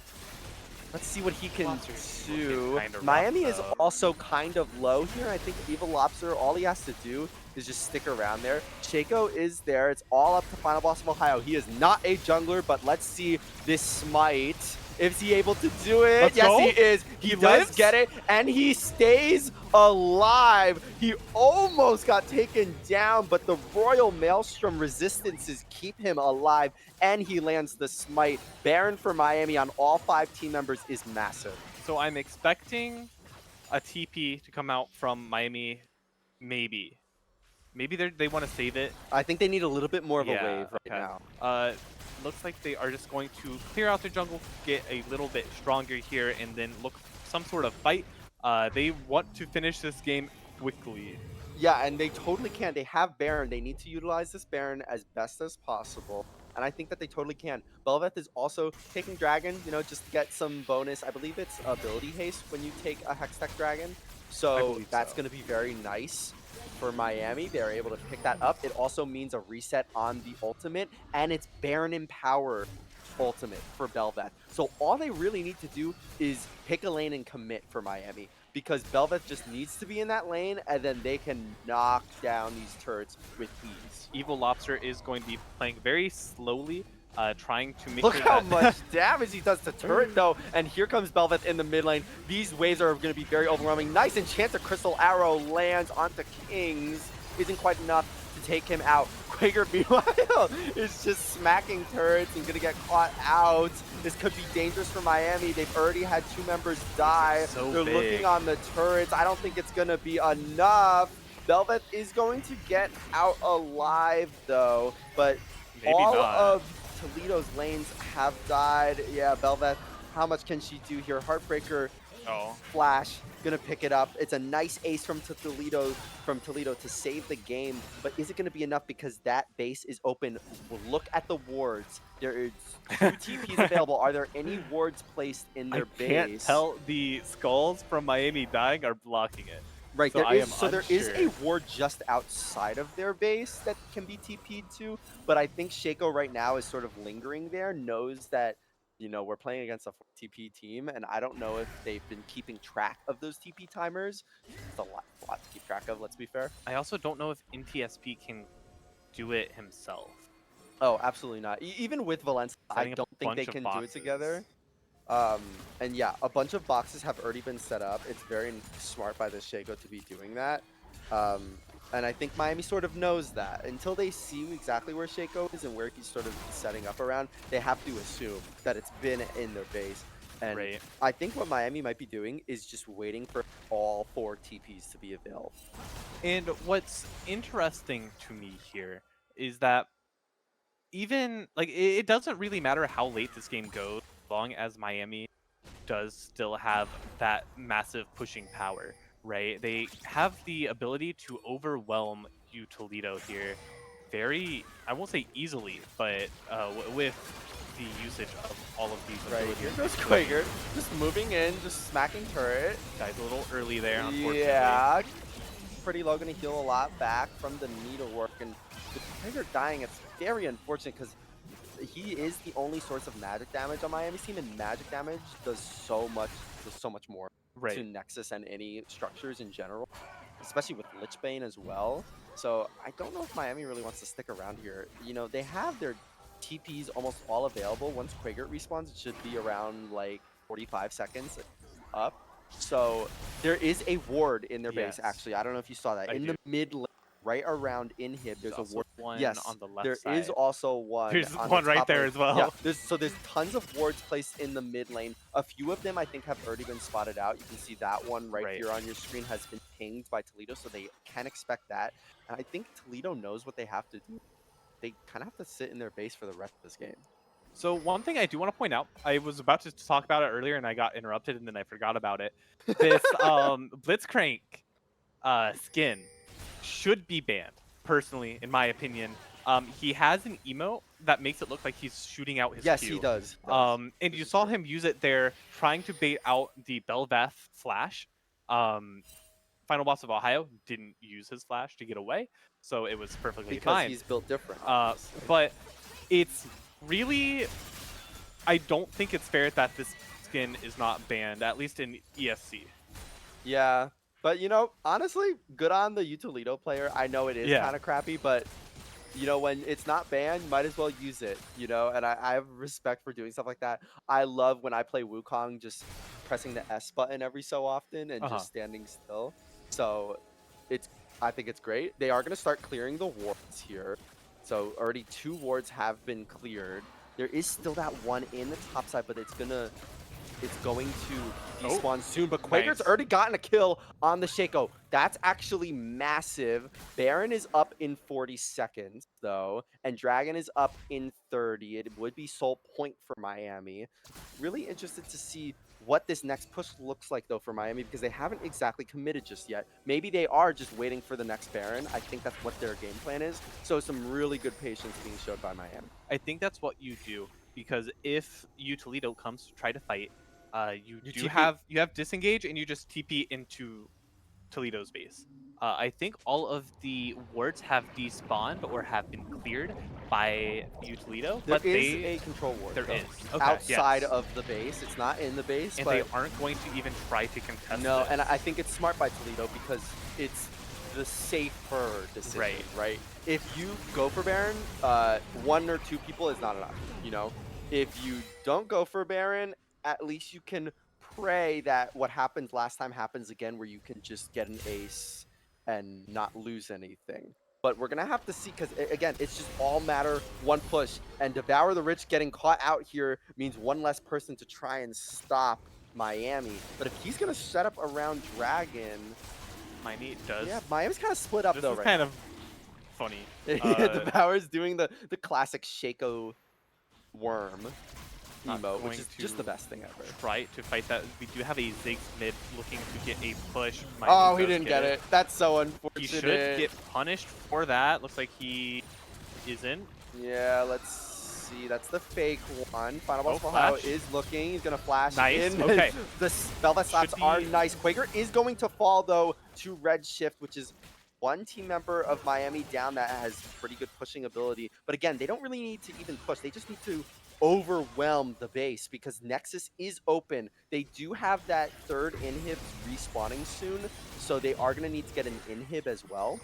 Let's see what he can do. Miami is also kind of low here. I think Evil Lobster, all he has to do is just stick around there. Shaco is there. It's all up to Final Boss of Ohio. He is not a jungler, but let's see this smite. Is he able to do it? Yes, he is. He does get it, and he stays alive. He almost got taken down, but the Royal Maelstrom resistances keep him alive, and he lands the smite. Baron for Miami on all 5 team members is massive. So I'm expecting a TP to come out from Miami, maybe. Maybe they want to save it. I think they need a little bit more of a wave right now. Looks like they are just going to clear out their jungle, get a little bit stronger here, and then look for some sort of fight. They want to finish this game quickly. Yeah, and they totally can. They have Baron. They need to utilize this Baron as best as possible. And I think that they totally can. Belveth is also taking Dragon, you know, just to get some bonus. I believe it's ability haste when you take a Hextech Dragon. So that's going to be very nice for Miami. They're able to pick that up. It also means a reset on the ultimate, and it's Baron Empower ultimate for Belveth. So all they really need to do is pick a lane and commit for Miami, because Belveth just needs to be in that lane, and then they can knock down these turrets with ease. Evil Lobster is going to be playing very slowly, trying to make Look sure how much damage he does to turret, though. And here comes Belveth in the mid lane. These waves are going to be very overwhelming. Nice Enchanter Crystal Arrow lands onto Kings. Isn't quite enough to take him out. Quaker, meanwhile, is just smacking turrets and going to get caught out. This could be dangerous for Miami. They've already had 2 members die. They're looking on the turrets. I don't think it's going to be enough. Belveth is going to get out alive, though. But maybe all not. of Toledo's lanes have died. Yeah, Belveth, how much can she do here? Heartbreaker flash, gonna pick it up. It's a nice ace from Toledo to save the game, but is it gonna be enough, because that base is open? Well, look at the wards. There is 2 TPs available. Are there any wards placed in their base? I can't tell. The skulls from Miami dying are blocking it. Right, So there is a ward just outside of their base that can be TP'd to, but I think Shaco right now is sort of lingering there, knows that, you know, we're playing against a TP team, and I don't know if they've been keeping track of those TP timers. It's a lot to keep track of, let's be fair. I also don't know if NTSP can do it himself. Oh, absolutely not. Even with Valencia, I don't think they can do it together. And yeah, a bunch of boxes have already been set up. It's very smart by the Shaco to be doing that. And I think Miami sort of knows that. Until they see exactly where Shaco is and where he's sort of setting up around, they have to assume that it's been in their base. And I think what Miami might be doing is just waiting for all 4 TPs to be available. And what's interesting to me here is that even, like, it doesn't really matter how late this game goes, as long as Miami does still have that massive pushing power, right? They have the ability to overwhelm you Toledo here very, I won't say easily, but with the usage of all of these Right, abilities. here goes Quaker, just moving in, just smacking turret. Guy's a little early there, unfortunately. Yeah, pretty low, gonna heal a lot back from the needlework, and with Quaker dying, it's very unfortunate because he is the only source of magic damage on Miami's team, and magic damage does so much more to Right. Nexus and any structures in general, especially with Lich Bane as well. So I don't know if Miami really wants to stick around here. You know, they have their TPs almost all available. Once Quagert respawns, it should be around like 45 seconds up. So there is a ward in their base, Yes, actually. I don't know if you saw that. I In do. the mid lane, right around inhib, There's there's a also ward. one Yes, on the left there side. is also one There's on one the right top there lane. as well. Yeah, there's tons of wards placed in the mid lane. A few of them I think have already been spotted out. You can see that one right Right. here on your screen has been pinged by Toledo, so they can expect that. And I think Toledo knows what they have to do. They kind of have to sit in their base for the rest of this game. So one thing I do want to point out, I was about to talk about it earlier and I got interrupted and then I forgot about it. This Blitzcrank skin should be banned, personally, in my opinion. He has an emote that makes it look like he's shooting out his Yes, Q. he does. And This you is saw true. him use it there, trying to bait out the Belveth flash. Final boss of Ohio didn't use his flash to get away, so it was perfectly Because fine. he's built different, obviously. But it's really, I don't think it's fair that this skin is not banned, at least in ESC. Yeah, but you know, honestly, good on the Toledo player. I know it is Yeah. kind of crappy, but you know, when it's not banned, you might as well use it, you know, and I have respect for doing stuff like that. I love when I play Wukong just pressing the S button every so often and Uh-huh. just standing still. So it's, I think it's great. They are going to start clearing the wards here. So already 2 wards have been cleared. There is still that one in the top side, but it's going to despawn soon. But Quaker's nice. already gotten a kill on the Shaco. That's actually massive. Baron is up in 40 seconds, though, and Dragon is up in 30. It would be sole point for Miami. Really interested to see what this next push looks like, though, for Miami, because they haven't exactly committed just yet. Maybe they are just waiting for the next Baron. I think that's what their game plan is. So some really good patience being showed by Miami. I think that's what you do, because if Toledo comes to try to fight, you TP. have disengage and you just TP into Toledo's base. I think all of the wards have despawned or have been cleared by Toledo, There but is a control ward. there though, is okay, outside yes. of the base. It's not in the base, And but they aren't going to even try to contest no. it. And I think it's smart by Toledo because it's the safer decision, right? If you go for Baron, 1 or 2 people is not enough. You know, if you don't go for Baron, at least you can pray that what happened last time happens again, where you can just get an ace and not lose anything. But we're gonna have to see, because again, it's just all matter one push, and Devour the Rich getting caught out here means one less person to try and stop Miami. But if he's gonna set up around Dragon, Miami does. yeah, Miami's kind of split up This though, is right? kind of funny. Devour's doing the classic Shaco worm Not emote, which going is just the to best thing ever. Try to fight that. We do have a Ziggs mid looking to get a push. Oh, he does didn't get it. That's so unfortunate. He should get punished for that. Looks like he isn't. Yeah, let's see. That's the fake one. Final boss flash. is looking. He's going to flash Nice, in. okay. The Velvet slaps are nice. Quaker is going to fall, though, to Redshift, which is one team member of Miami down that has pretty good pushing ability. But again, they don't really need to even push. They just need to overwhelm the base because Nexus is open. They do have that third inhib respawning soon, so they are going to need to get an inhib as well.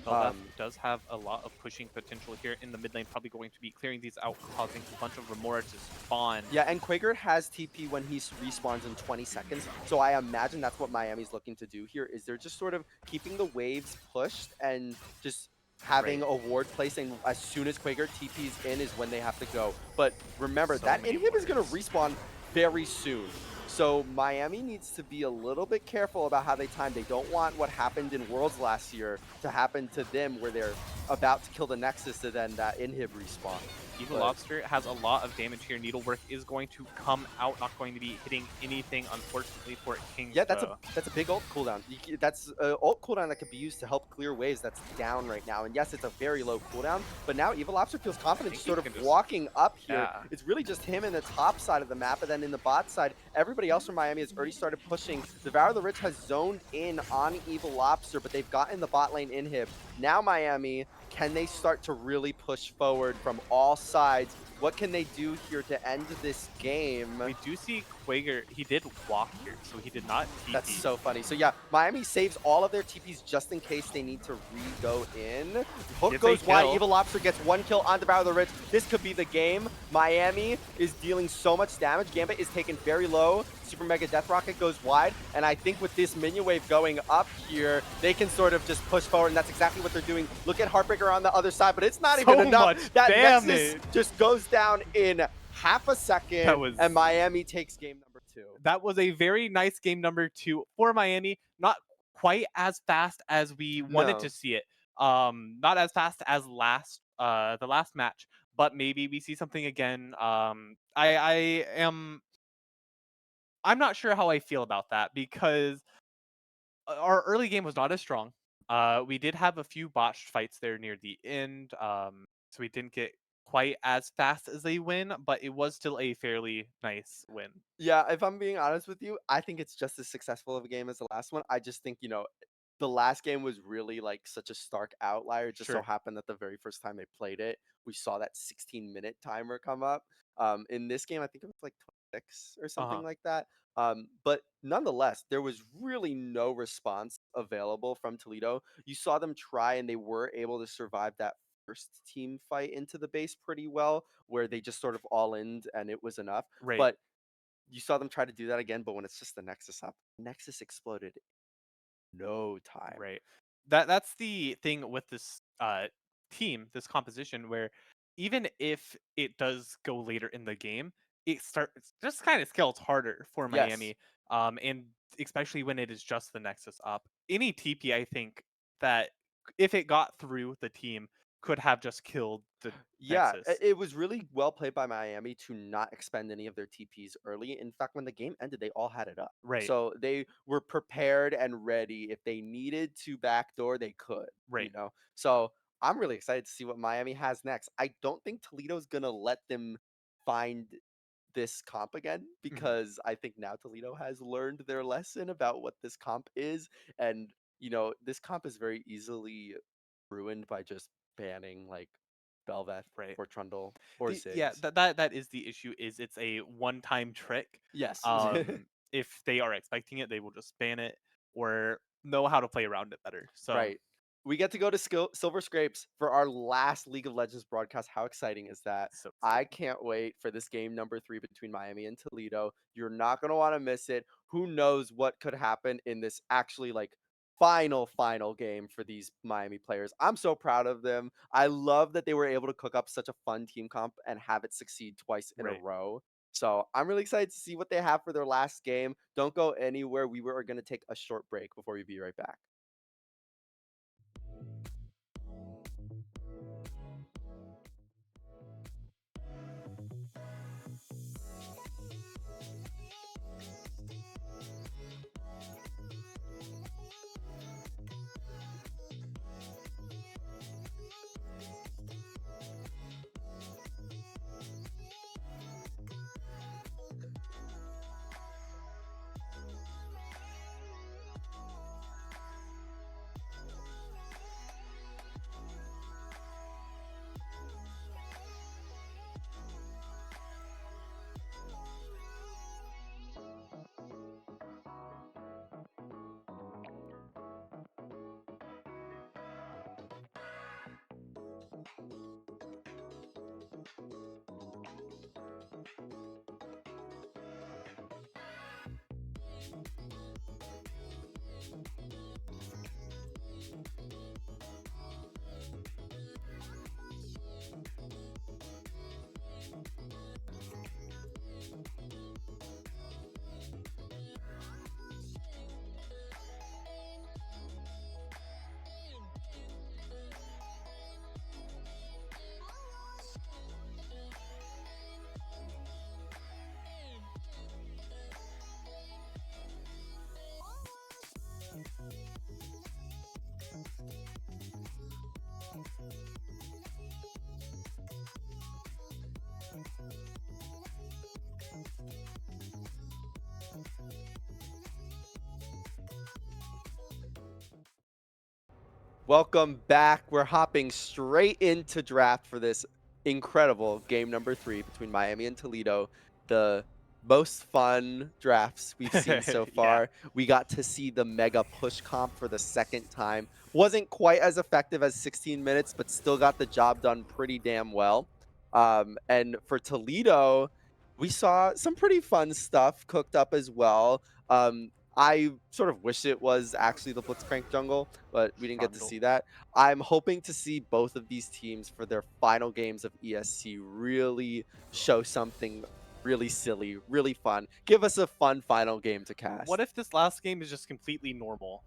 Belveth does have a lot of pushing potential here in the mid lane, probably going to be clearing these out, causing a bunch of Remora to spawn. Yeah, and Quaker has TP when he respawns in 20 seconds, so I imagine that's what Miami's looking to do here, is they're just sort of keeping the waves pushed and just having a ward placing as soon as Quaker TP's in is when they have to go. But remember, So that many inhib is going to wards. respawn very soon. So Miami needs to be a little bit careful about how they time. They don't want what happened in Worlds last year to happen to them, where they're about to kill the Nexus and then that inhib respawn. Evil But Lobster has a lot of damage here. Needlework is going to come out, not going to be hitting anything, unfortunately, for King's yeah, Bow. that's a big ult cooldown. That's a ult cooldown that could be used to help clear waves that's down right now. And yes, it's a very low cooldown, but now Evil Lobster feels I confident think just he sort of can just, walking up here. yeah. It's really just him in the top side of the map, and then in the bot side, everybody else from Miami has already started pushing. Devour the Rich has zoned in on Evil Lobster, but they've gotten the bot lane inhib. Now Miami, can they start to really push forward from all sides? What can they do here to end this game? We do see Quager, he did walk here, so he did not That's TP. so funny. So yeah, Miami saves all of their TPs just in case they need to re-go in. Hook Gets a goes wide. kill. Evil Lobster gets 1 kill on Devour the Rich. This could be the game. Miami is dealing so much damage. Gambit is taken very low. Super Mega Death Rocket goes wide. And I think with this minion wave going up here, they can sort of just push forward. And that's exactly what they're doing. Look at Heartbreaker on the other side, but it's not So even enough. much That damage. Nexus just goes down in half a second. That was, and Miami takes game number 2. that was a very nice game number 2 for Miami. Not quite as fast as we wanted to No. see it. Not as fast as the last match, but maybe we see something again. I'm not sure how I feel about that because our early game was not as strong. We did have a few botched fights there near the end, so we didn't get quite as fast as a win, but it was still a fairly nice win. Yeah, if I'm being honest with you, I think it's just as successful of a game as the last one. I just think, the last game was really like such a stark outlier. It just so Sure. happened that the very first time they played it, we saw that 16-minute timer come up. In this game, I think it was like 26 or Uh huh. something like that. But nonetheless, there was really no response available from Toledo. You saw them try and they were able to survive that first team fight into the base pretty well, where they just sort of all in and it was enough. Right. But you saw them try to do that again, but when it's just the Nexus up, Nexus exploded in no time. Right. That's the thing with this team, this composition, where even if it does go later in the game, it starts just kind of scales harder for Yes. Miami. And especially when it is just the Nexus up. Any TP, I think that if it got through the team, could have just killed the Yeah, Nexus. it was really well played by Miami to not expend any of their TPs early. In fact, when the game ended, they all had it up. Right. So they were prepared and ready. If they needed to backdoor, they could. Right. So I'm really excited to see what Miami has next. I don't think Toledo's gonna let them find this comp again Mhm. because I think now Toledo has learned their lesson about what this comp is. And, this comp is very easily ruined by just banning like Belveth Right. or Trundle or Yeah, Ziggs. that is the issue. Is it's a one-time trick. Yes. If they are expecting it, they will just ban it or know how to play around it better. So Right. We get to go to Silver Scrapes for our last League of Legends broadcast. How exciting is that? so I exciting. can't wait for this game number 3 between Miami and Toledo. You're not going to want to miss it. Who knows what could happen in this actually like final game for these Miami players. I'm so proud of them. I love that they were able to cook up such a fun team comp and have it succeed twice in a Right. row. So I'm really excited to see what they have for their last game. Don't go anywhere. We were going to take a short break before we be right back. Welcome back. We're hopping straight into draft for this incredible game number 3 between Miami and Toledo. The most fun drafts we've seen so Yeah. far. We got to see the mega push comp for the second time. Wasn't quite as effective as 16 minutes, but still got the job done pretty damn well. And for Toledo, we saw some pretty fun stuff cooked up as well. I sort of wish it was actually the Blitzcrank jungle, but we didn't get to Strandal. see that. I'm hoping to see both of these teams for their final games of ESC really show something really silly, really fun. Give us a fun final game to cast. What if this last game is just completely normal?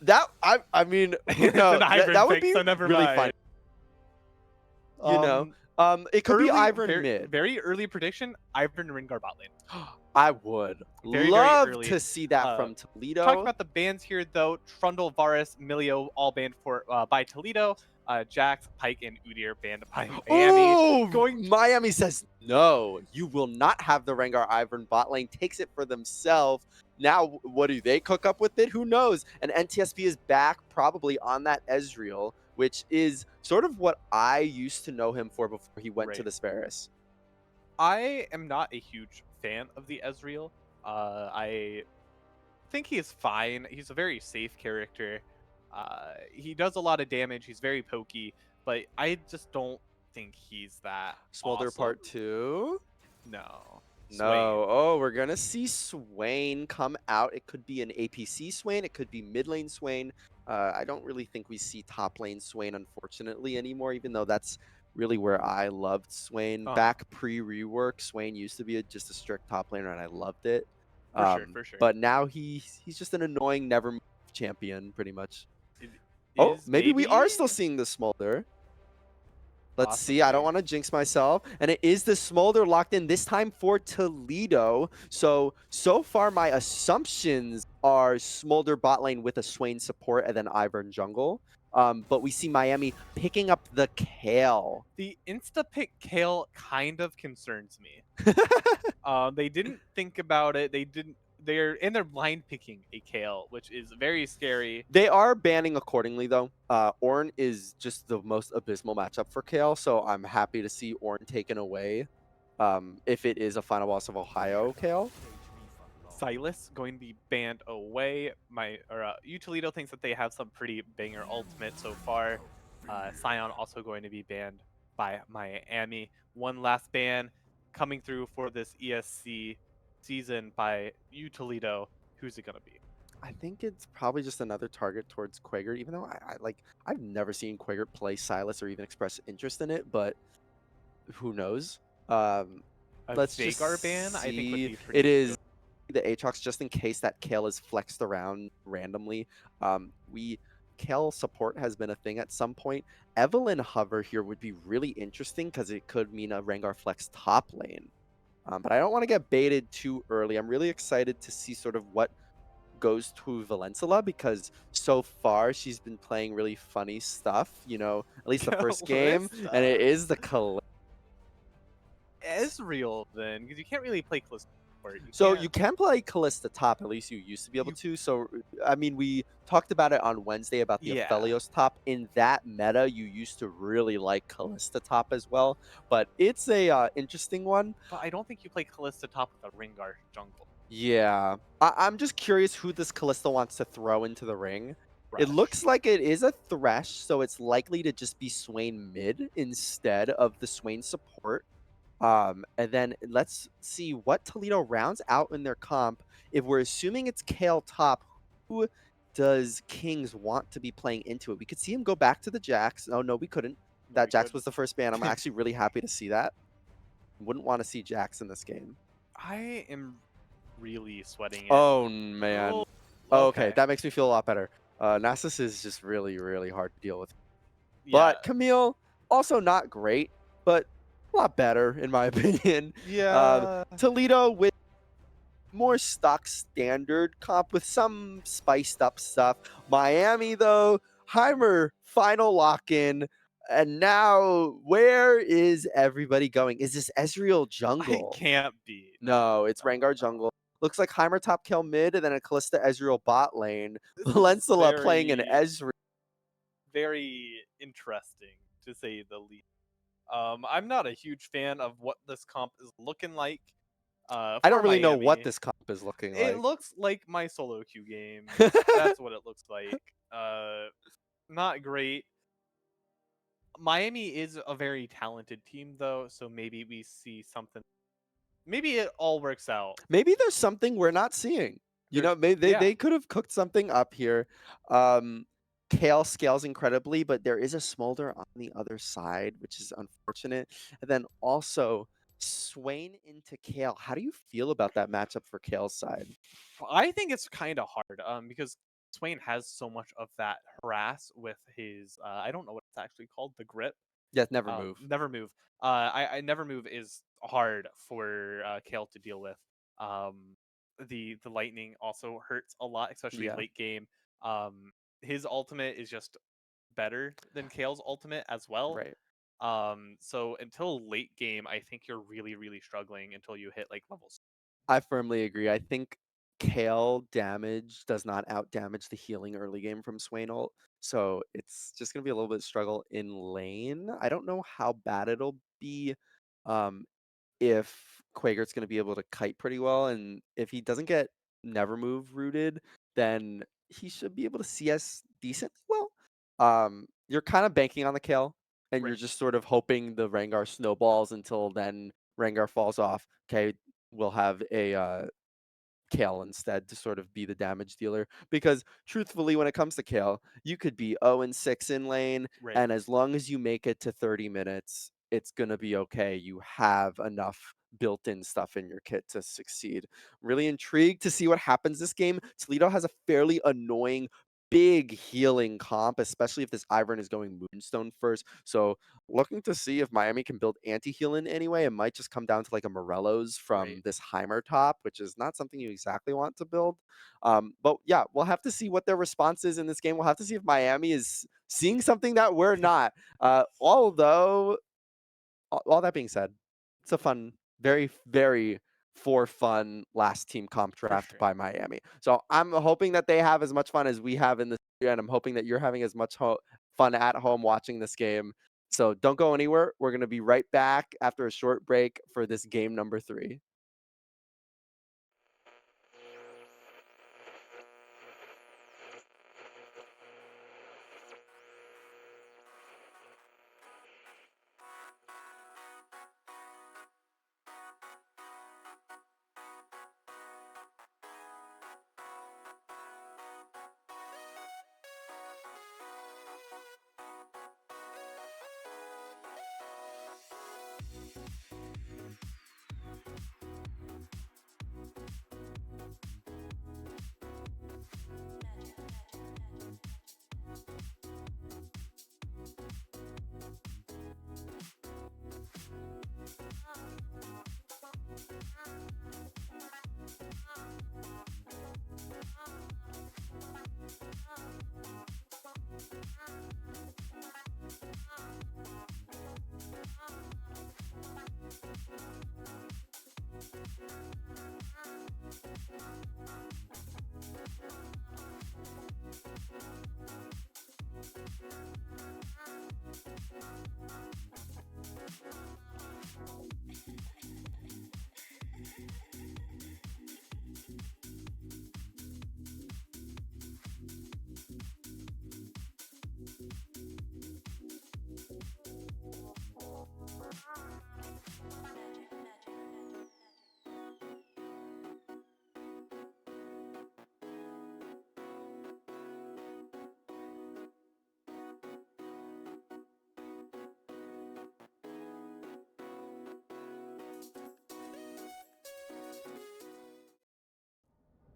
That I mean, It's no, an Ivern that would pick, be so never really fun. mind. You know, it could be Ivern mid. Very early prediction, Ivern Rengar bot lane. I would Very love early. to see that from Toledo. Talking about the bans here, though, Trundle, Varus, Milio all banned for by Toledo. Jax, Pike, and Udyr banned by Miami. Oh, Miami says no. You will not have the Rengar Ivern bot lane. Takes it for themselves. Now, what do they cook up with it? Who knows? And NTSP is back, probably on that Ezreal, which is sort of what I used to know him for before he went to the Sparrows. I am not a huge fan of the Ezreal. I think he is fine. He's a very safe character. He does a lot of damage. He's very pokey, but I just don't think he's that Smolder awesome. Part 2? No. No. Oh, we're going to see Swain come out. It could be an APC Swain. It could be mid lane Swain. I don't really think we see top lane Swain, unfortunately, anymore, even though that's really where I loved Swain. Back pre-rework, Swain used to be just a strict top laner, and I loved it. For sure. But now he's just an annoying never move champion, pretty much. Maybe Maybe we are still seeing the Smolder. Let's see. I don't want to jinx myself. And it is the Smolder locked in this time for Toledo. So far, my assumptions are Smolder bot lane with a Swain support and then Ivern jungle. But we see Miami picking up the Kale. The insta-pick Kale kind of concerns me. They didn't think about it. They're blind picking a Kale, which is very scary. They are banning accordingly, though. Ornn is just the most abysmal matchup for Kale, so I'm happy to see Ornn taken away if it is a final boss of Ohio Kale. Silas going to be banned away. Toledo thinks that they have some pretty banger ultimate so far. Sion also going to be banned by Miami. One last ban coming through for this ESC season by Toledo. Who's it gonna be? I think it's probably just another target towards Quaggart, even though I've never seen Quaggart play Silas or even express interest in it, but who knows? Let's just ban, see. I think would be pretty it is good. The Aatrox, just in case that Kale is flexed around randomly. Kale support has been a thing at some point. Evelyn Hover here would be really interesting because it could mean a Rengar flex top lane. But I don't want to get baited too early. I'm really excited to see sort of what goes to Valencia because so far she's been playing really funny stuff, at least the first game. And it is the Ezreal then, because you can't really play Callisto. You can play Callista top, at least you used to be able to. So, I mean, we talked about it on Wednesday about the Aphelios top. In that meta, you used to really like Callista top as well. But it's a interesting one. But I don't think you play Callista top with a Rengar jungle. Yeah. I'm just curious who this Callista wants to throw into the ring. It looks like it is a Thresh, so it's likely to just be Swain mid instead of the Swain support. And then let's see what Toledo rounds out in their comp. If we're assuming it's Kale top, who does Kings want to be playing into it? We could see him go back to the Jax. Oh, no, we couldn't. That Jax was the first ban. I'm actually really happy to see that. Wouldn't want to see Jax in this game. I am really sweating it. Oh, man. Okay, that makes me feel a lot better. Nasus is just really, really hard to deal with. Yeah. But Camille, also not great, but a lot better in my opinion. Yeah. Toledo with more stock standard comp with some spiced up stuff. Miami though, Heimer final lock-in. And now where is everybody going? Is this Ezreal jungle? It can't be. No, it's Rengar jungle. Looks like Heimer top kill mid and then a Callista Ezreal bot lane. Valencia playing an Ezreal. very interesting to say the least. I'm not a huge fan of what this comp is looking like I for don't really know what Miami. this comp is looking It like. looks like my solo queue game. That's what it looks like. Not great. Miami is a very talented team though, so maybe we see something. Maybe it all works out. Maybe there's something we're not seeing. You There's know, yeah, they could have cooked something up here. Um, Kale scales incredibly, but there is a smolder on the other side, which is unfortunate. And then also Swain into Kale. How do you feel about that matchup for Kale's side? I think it's kind of hard because Swain has so much of that harass with his I don't know what it's actually called, the grip. Yes, never move. Never move. I never move is hard for Kale to deal with. The lightning also hurts a lot, especially Yeah, late game. His ultimate is just better than Kale's ultimate as well. right. So until late game, I think you're really struggling until you hit like levels. I firmly agree. I think Kale damage does not out damage the healing early game from Swain ult. So it's just gonna be a little bit of struggle in lane. I don't know how bad it'll be. Um, if Quager's going to be able to kite pretty well. And if he doesn't get Never Move rooted, then he should be able to CS decently well. You're kind of banking on the kill, and you're Right. just sort of hoping the Rengar snowballs until then Rengar falls off. Okay, we'll have a Kale instead to sort of be the damage dealer. Because truthfully, when it comes to Kale, you could be 0-6 in lane, Right. and as long as you make it to 30 minutes, it's gonna be okay. You have enough built-in stuff in your kit to succeed. Really intrigued to see what happens this game. Toledo has a fairly annoying big healing comp, especially if this Ivern is going Moonstone first. So looking to see if Miami can build anti-heal in any way. It might just come down to like a Morello's Right. from this Heimer top, which is not something you exactly want to build. But yeah, we'll have to see what their response is in this game. We'll have to see if Miami is seeing something that we're not. Although, all that being said, it's a fun, very for fun last team comp For draft sure. by Miami. So I'm hoping that they have as much fun as we have in this, and I'm hoping that you're having as much fun at home watching this game. So don't go anywhere. We're going to be right back after a short break for this game number 3.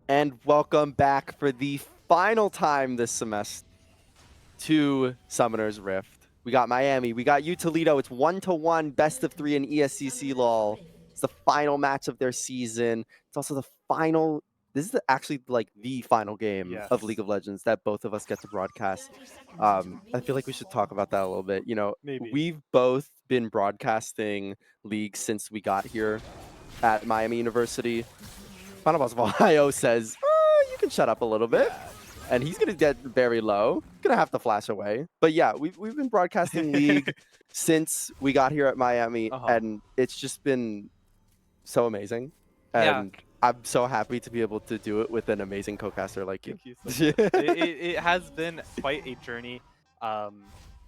And welcome back for the final time this semester to Summoner's Rift. We got Miami. We got you, Toledo. It's 1-1, best of 3 in ESCC LOL. It's the final match of their season. It's also the final. This is actually like the final game of League Yes. of Legends that both of us get to broadcast. I feel like we should talk about that a little bit. You know, Maybe. we've both been broadcasting League since we got here at Miami University. Final Boss of Ohio says, you can shut up a little bit. Yeah. and he's gonna get very low. Gonna have to flash away. But yeah, we've been broadcasting League since we got here at Miami, Uh-huh. and it's just been so amazing. Yeah. And I'm so happy to be able to do it with an amazing co-caster like you. Thank you so much. It has been quite a journey. Um,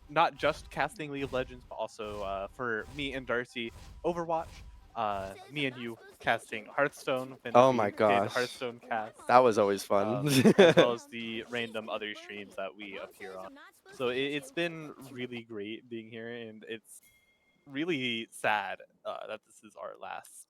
not just casting League of Legends, but also for me and Darcy, Overwatch. Me and you casting Hearthstone when Oh we my did gosh, Hearthstone cast, that was always fun. as well as the random other streams that we appear on. So it's been really great being here, and it's really sad that this is our last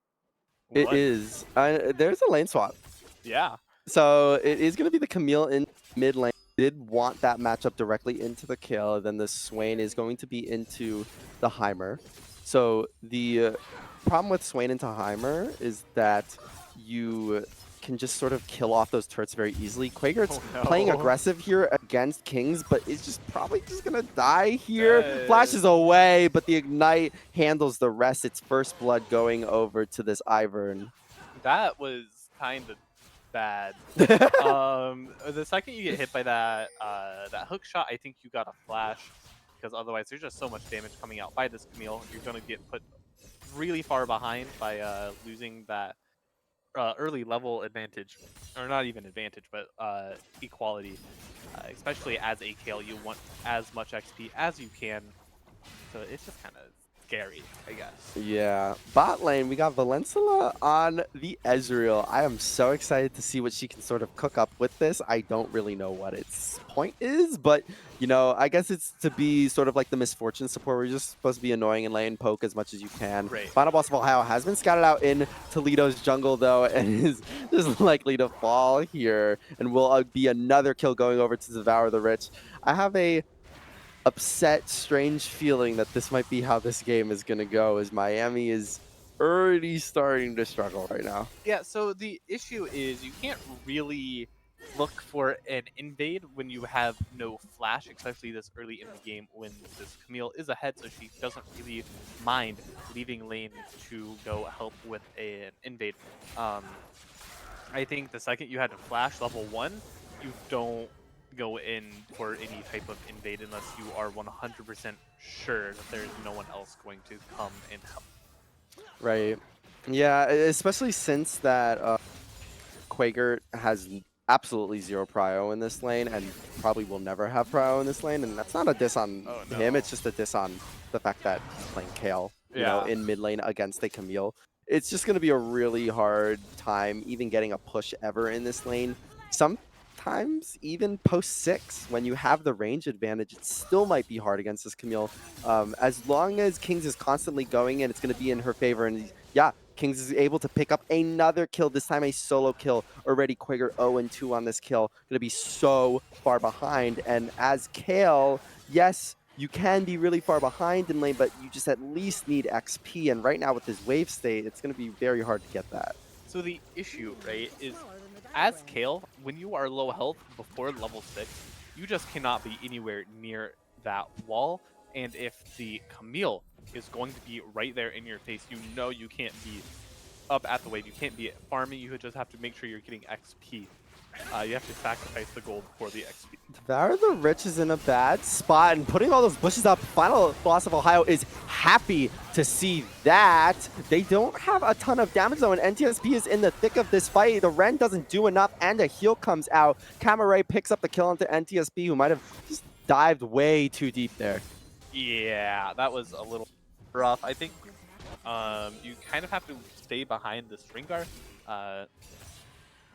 It one. is. There's a lane swap. Yeah. So it is going to be the Camille in mid lane. Did want that matchup directly into the kill. Then the Swain is going to be into the Heimer. So the problem with Swain into Heimer is that you can just sort of kill off those turrets very easily. Quaker's Oh playing no. aggressive here against Kings, but is just probably just going to die here. Dead. Flashes away, but the Ignite handles the rest. It's first blood going over to this Ivern. That was kind of bad. The second you get hit by that that hook shot, I think you got a flash, because otherwise there's just so much damage coming out by this Camille. You're gonna get put really far behind by losing that early level advantage, or not even advantage, but equality. Especially as a Kale, you want as much XP as you can, so it's just kind of scary, I guess. Yeah, bot lane, we got Valencia on the Ezreal. I am so excited to see what she can sort of cook up with this. I don't really know what its point is, but, you know, I guess it's to be sort of like the misfortune support. We're just supposed to be annoying and lane poke as much as you can. Right. Final boss of Ohio has been scouted out in Toledo's jungle, though, and is just likely to fall here, and will be another kill going over to Devour the Rich. I have a upset, strange feeling that this might be how this game is going to go, as Miami is already starting to struggle right now. Yeah, so the issue is you can't really look for an invade when you have no flash, especially this early in the game when this Camille is ahead, so she doesn't really mind leaving lane to go help with an invade. I think the second you had to flash level 1, you don't go in for any type of invade unless you are 100% sure that there's no one else going to come and help. Right. Yeah, especially since that Quaker has absolutely zero prio in this lane and probably will never have prio in this lane. And that's not a diss on him. It's just a diss on the fact that he's playing Kale, you know, in mid lane against a Camille. It's just going to be a really hard time even getting a push ever in this lane. Sometimes even post 6, when you have the range advantage, it still might be hard against this Camille. As long as Kings is constantly going in, it's going to be in her favor. And yeah, Kings is able to pick up another kill, this time a solo kill. Already Quaker 0-2 on this kill. Going to be so far behind. And as Kale, yes, you can be really far behind in lane, but you just at least need XP. And right now with his wave state, it's going to be very hard to get that. So the issue, right, is as Kale, when you are low health before level 6, you just cannot be anywhere near that wall. And if the Camille is going to be right there in your face, you know you can't be up at the wave. You can't be farming. You just have to make sure you're getting XP. You have to sacrifice the gold for the XP. Devour the Rich is in a bad spot, and putting all those bushes up, Final Boss of Ohio is happy to see that. They don't have a ton of damage though, and NTSP is in the thick of this fight. The Ren doesn't do enough, and a heal comes out. Camaray picks up the kill onto NTSP, who might have just dived way too deep there. Yeah, that was a little rough. I think you kind of have to stay behind the Stringar.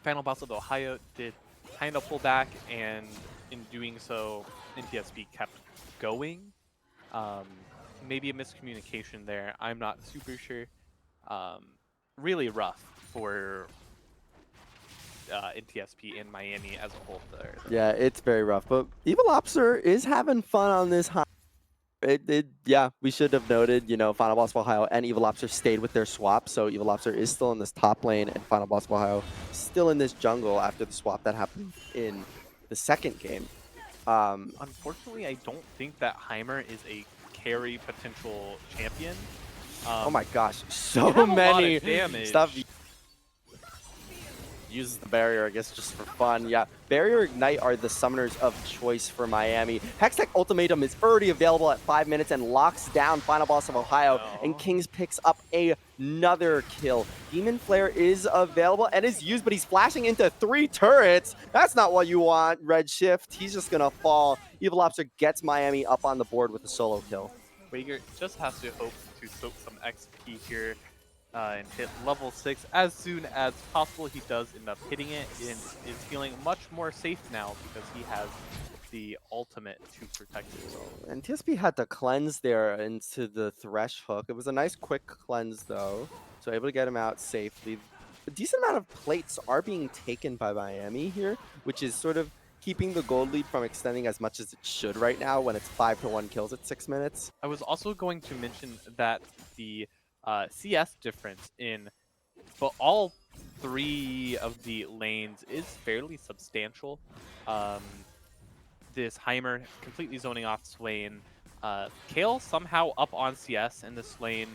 Final Boss of Ohio did kind of pull back, and in doing so, NTSP kept going. Maybe a miscommunication there. I'm not super sure. Really rough for NTSP in Miami as a whole there. Yeah, it's very rough, but Evil Lobster is having fun on this high. Yeah, we should have noted, you know, Final Boss of Ohio and Evil Lobster stayed with their swap, so Evil Lobster is still in this top lane, and Final Boss of Ohio still in this jungle after the swap that happened in the second game. Unfortunately, I don't think that Heimer is a carry potential champion. Oh my gosh, so many damage. stuff. uses the barrier, I guess, just for fun. Yeah, Barrier Ignite are the summoners of choice for Miami. Hextech Ultimatum is already available at 5 minutes and locks down Final Boss of Ohio, and Kings picks up another kill. Demon Flare is available and is used, but he's flashing into 3 turrets. That's not what you want, Redshift. He's just gonna fall. Evil Lobster gets Miami up on the board with a solo kill. Wager just has to hope to soak some XP here and hit level 6 as soon as possible. He does end up hitting it and is feeling much more safe now because he has the ultimate to protect himself. And TSP had to cleanse there into the Thresh hook. It was a nice quick cleanse though, so able to get him out safely. A decent amount of plates are being taken by Miami here, which is sort of keeping the gold lead from extending as much as it should right now when it's 5-1 kills at 6 minutes. I was also going to mention that the CS difference in all 3 of the lanes is fairly substantial. This Heimer completely zoning off Swain. Kale somehow up on CS in this lane,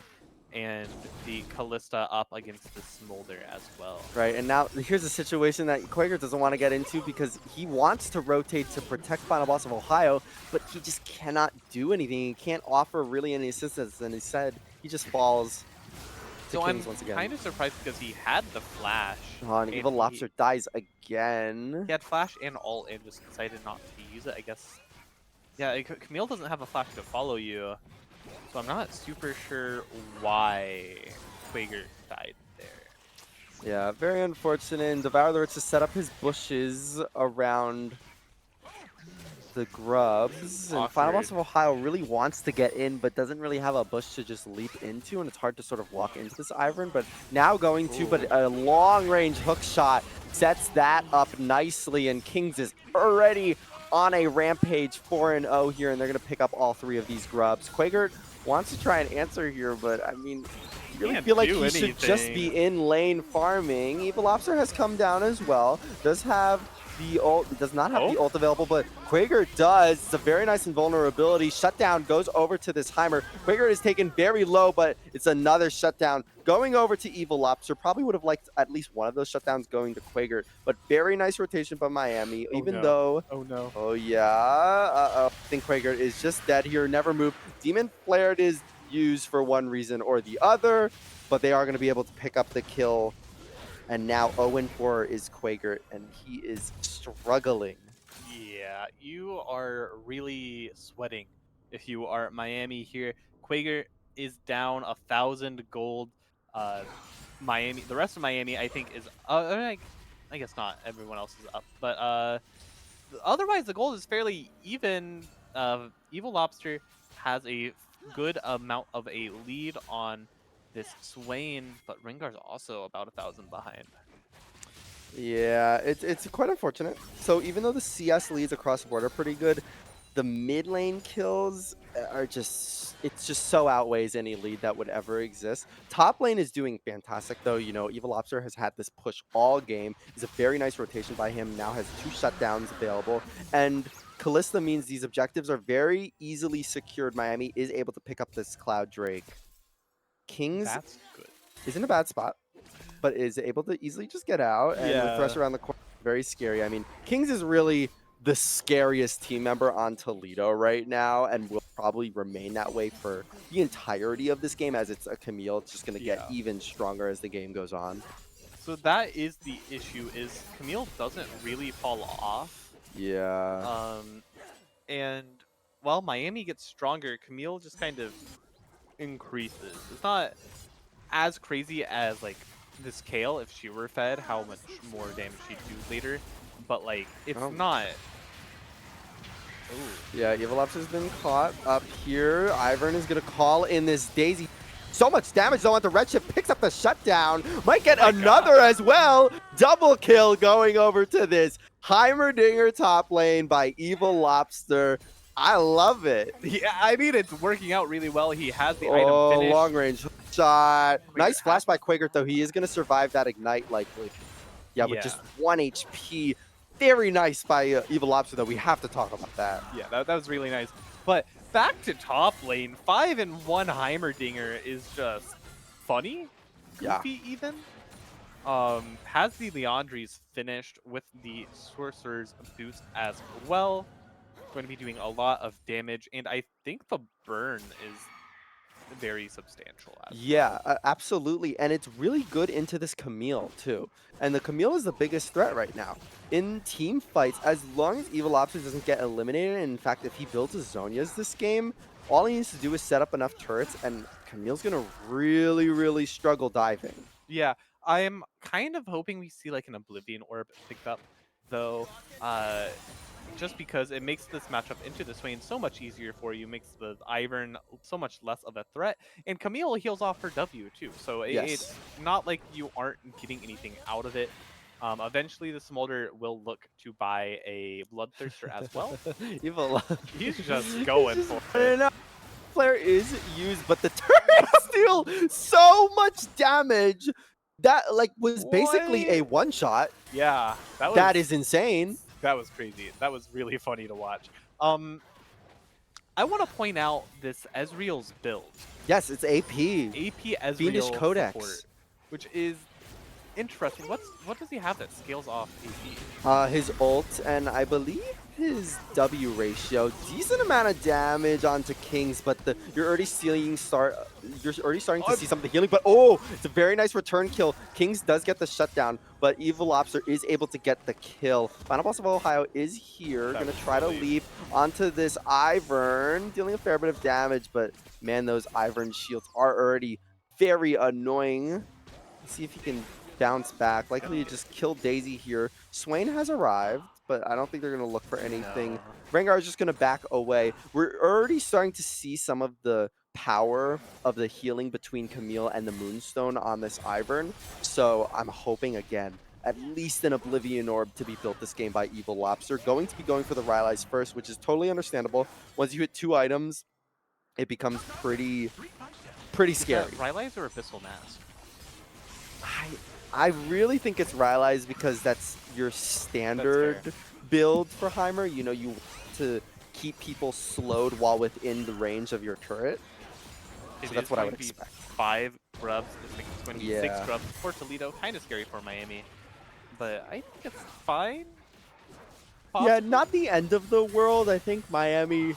and the Callista up against the Smolder as well. Right, and now here's a situation that Quaker doesn't want to get into because he wants to rotate to protect Final Boss of Ohio, but he just cannot do anything. He can't offer really any assistance, and instead he just falls to So Kings I'm once again. kind of surprised because he had the flash. Oh, and Evil Lobster dies again. He had flash and ult and just decided not to use it, I guess. Yeah, Camille doesn't have a flash to follow you, so I'm not super sure why Quager died there. Yeah, very unfortunate. And Devour the Rich to set up his bushes around the grubs. And Final Boss of Ohio really wants to get in, but doesn't really have a bush to just leap into, and it's hard to sort of walk into this Ivern. But now going to, but a long-range hook shot sets that up nicely, and Kings is already on a rampage 4-0 here, and they're going to pick up all 3 of these grubs. Quaker wants to try and answer here, but I mean, I really feel like he should just be in lane farming. Evil Lobster has come down as well. Does have the ult, does not have the ult available, but Quaker does. It's a very nice invulnerability. Shutdown goes over to this Heimer. Quaker is taken very low, but it's another shutdown going over to Evil Lobster. Probably would have liked at least one of those shutdowns going to Quaker, but very nice rotation by Miami, though. Oh no. Oh yeah. I think Quaker is just dead here. Never moved. Demon Flared is used for one reason or the other, but they are going to be able to pick up the kill. And now 0-4 is Quaker, and he is struggling. Yeah, you are really sweating if you are Miami here. Quaker is down 1,000 gold. Miami, the rest of Miami, I think is I guess not. Everyone else is up, but otherwise the gold is fairly even. Evil Lobster has a good amount of a lead on this Swain, but Rengar's also about 1,000 behind. Yeah, it's quite unfortunate. So even though the CS leads across the board are pretty good, the mid lane kills are just, it's just so outweighs any lead that would ever exist. Top lane is doing fantastic though. You know, Evil Lobster has had this push all game. It's a very nice rotation by him. Now has 2 shutdowns available, and Callista means these objectives are very easily secured. Miami is able to pick up this Cloud Drake. Kings is in a bad spot, but is able to easily just get out, and with Thresh around the corner, very scary. I mean, Kings is really the scariest team member on Toledo right now, and will probably remain that way for the entirety of this game, as it's a Camille. It's just going to get even stronger as the game goes on. So that is the issue, is Camille doesn't really fall off. Yeah. And while Miami gets stronger, Camille just kind of increases. It's not as crazy as like this Kale if she were fed, how much more damage she'd do later, but like it's not. Ooh. Yeah, Evil Lobster's been caught up here. Ivern is gonna call in this Daisy. So much damage though on the Redshift, picks up the shutdown, might get another as well. Double kill going over to this Heimerdinger top lane by Evil Lobster. I love it. Yeah, I mean, it's working out really well. He has the item finished. Long range shot. Nice flash by Quaker, though. He is going to survive that ignite likely. Yeah, with just 1 HP. Very nice by Evil Lobster, though. We have to talk about that. Yeah, that was really nice. But back to top lane, 5-1 Heimerdinger is just funny, goofy even. has the Leandries finished with the Sorcerer's boost as well. Going to be doing a lot of damage, and I think the burn is very substantial as Yeah, well. absolutely. And it's really good into this Camille, too. And the Camille is the biggest threat right now. In team fights, as long as Evil Lobster doesn't get eliminated, and in fact, if he builds his Zonias this game, all he needs to do is set up enough turrets, and Camille's going to really, really struggle diving. Yeah, I'm kind of hoping we see like an Oblivion Orb picked up, though. Uh, just because it makes this matchup into the Swain so much easier for you, makes the Ivern so much less of a threat, and Camille heals off her W too, so Yes. it's not like you aren't getting anything out of it. Eventually, the Smolder will look to buy a Bloodthirster as well. Evil. He's just He's going just for it. running out. Flare is used, but the turrets deal so much damage that like was basically a What? one shot. Yeah, That is insane. that was crazy. That was really funny to watch. Um, I want to point out this Ezreal's build. Yes, it's AP. AP Fiendish Ezreal support, Codex. which is interesting. What does he have that scales off AP? His ult and I believe his W ratio, decent amount of damage onto Kings, but you're already you're already starting to see some of the healing. But oh, it's a very nice return kill. Kings does get the shutdown, but Evil Lobster is able to get the kill. Final Boss of Ohio is here, gonna try to leap onto this Ivern, dealing a fair bit of damage. But man, those Ivern shields are already very annoying. Let's see if he can bounce back. Likely to just kill Daisy here. Swain has arrived, but I don't think they're going to look for anything. No. Rengar is just going to back away. We're already starting to see some of the power of the healing between Camille and the Moonstone on this Ivern. So I'm hoping, again, at least an Oblivion Orb to be built this game by Evil Lobster. Going to be going for the Rylai's first, which is totally understandable. Once you hit 2 items, it becomes pretty scary. Is that Rylai's or Abyssal Mask? I really think it's Rylai's because that's your standard build for Heimer. You know, you want to keep people slowed while within the range of your turret. So that's what I would expect. 5 grubs. I think it's going to be 6 Yeah. grubs for Toledo. Kind of scary for Miami, but I think it's fine. Yeah, Possibly. not the end of the world. I think Miami,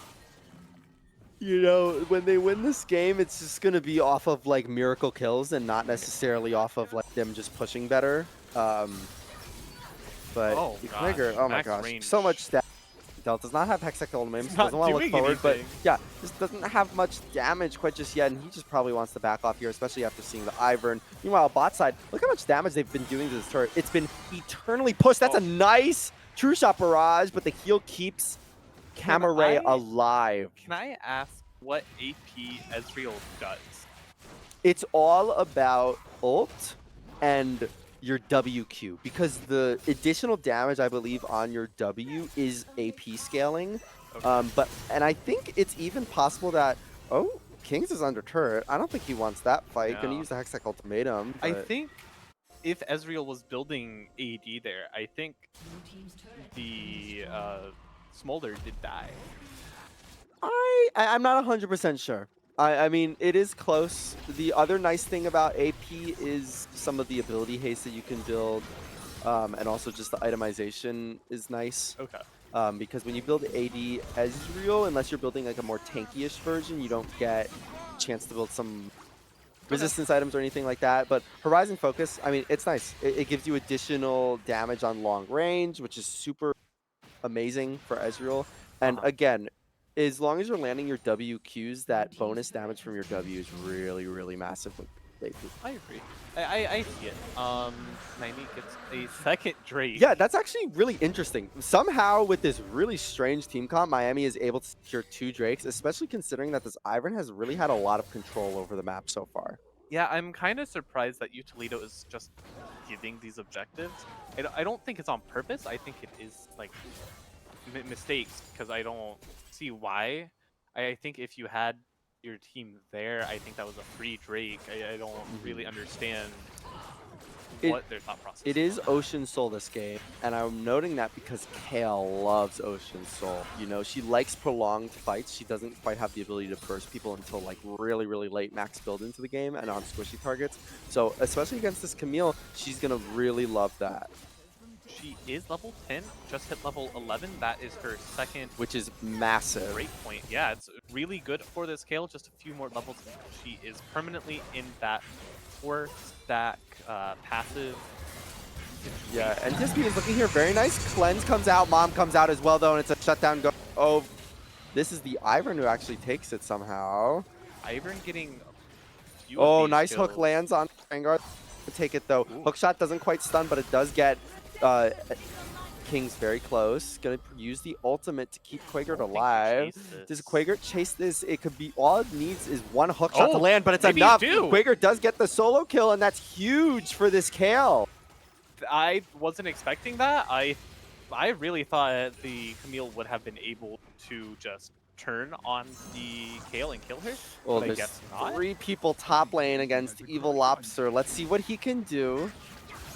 you know, when they win this game, it's just going to be off of like miracle kills and not necessarily off of like them just pushing better. But Oh, Gregor, gosh, oh my max gosh, range. so much stat. Del does not have Hextech Ultimatum, so not doesn't want to look doing forward, but anything. yeah, just doesn't have much damage quite just yet, and he just probably wants to back off here, especially after seeing the Ivern. Meanwhile, bot side, look how much damage they've been doing to this turret. It's been eternally pushed. That's a nice True Shot barrage, but the heal keeps Camaray alive. Can I ask what AP Ezreal does? It's all about ult and your WQ, because the additional damage I believe on your W is AP scaling. Okay. And I think it's even possible that Kings is under turret. I don't think he wants that fight. Gonna No. use the Hextech Ultimatum. I But think if Ezreal was building AD there, I think the Smolder did die. I'm not 100% sure. I mean, it is close. The other nice thing about AP is some of the ability haste that you can build, and also just the itemization is nice. Okay. Because when you build AD Ezreal, unless you're building like a more tanky-ish version, you don't get a chance to build some resistance items or anything like that. But Horizon Focus, I mean, it's nice. It gives you additional damage on long range, which is super amazing for Ezreal. And again, as long as you're landing your WQs, that bonus damage from your W is really, really massive with AP. I agree. I see it. Miami gets a second Drake. Yeah, that's actually really interesting. Somehow, with this really strange team comp, Miami is able to secure 2 Drakes, especially considering that this Ivern has really had a lot of control over the map so far. Yeah, I'm kind of surprised that Toledo is just giving these objectives. I don't think it's on purpose. I think it is like mistakes, because I don't see why. I think if you had your team there, I think that was a free Drake. I don't really understand what their thought process It is is on that. Ocean Soul this game, and I'm noting that because Kale loves Ocean Soul. You know, she likes prolonged fights. She doesn't quite have the ability to burst people until like really, really late max build into the game and on squishy targets. So especially against this Camille, she's gonna really love that, She is level 10, just hit level 11. That is her second which is massive. break point. Yeah, it's really good for this Kale. Just a few more levels, and she is permanently in that 4-stack passive Yeah, situation. and TSP is looking here. Very nice. Cleanse comes out. Mom comes out as well, though, and it's a shutdown go. Oh, this is the Ivern who actually takes it somehow. Ivern getting a few of Oh, these nice hook kills. lands on Vanguard. Take it, though. Ooh. Hook shot doesn't quite stun, but it does get King's very close. Gonna use the ultimate to keep Quaker alive. Does Quaker chase this? It could be, all it needs is one hook shot to land, but it's maybe enough. two. Quaker does get the solo kill, and that's huge for this Kale. I wasn't expecting that. I really thought the Camille would have been able to just turn on the Kale and kill her. Well, but I there's guess not. 3 people top lane against Evil Lobster. Let's see what he can do.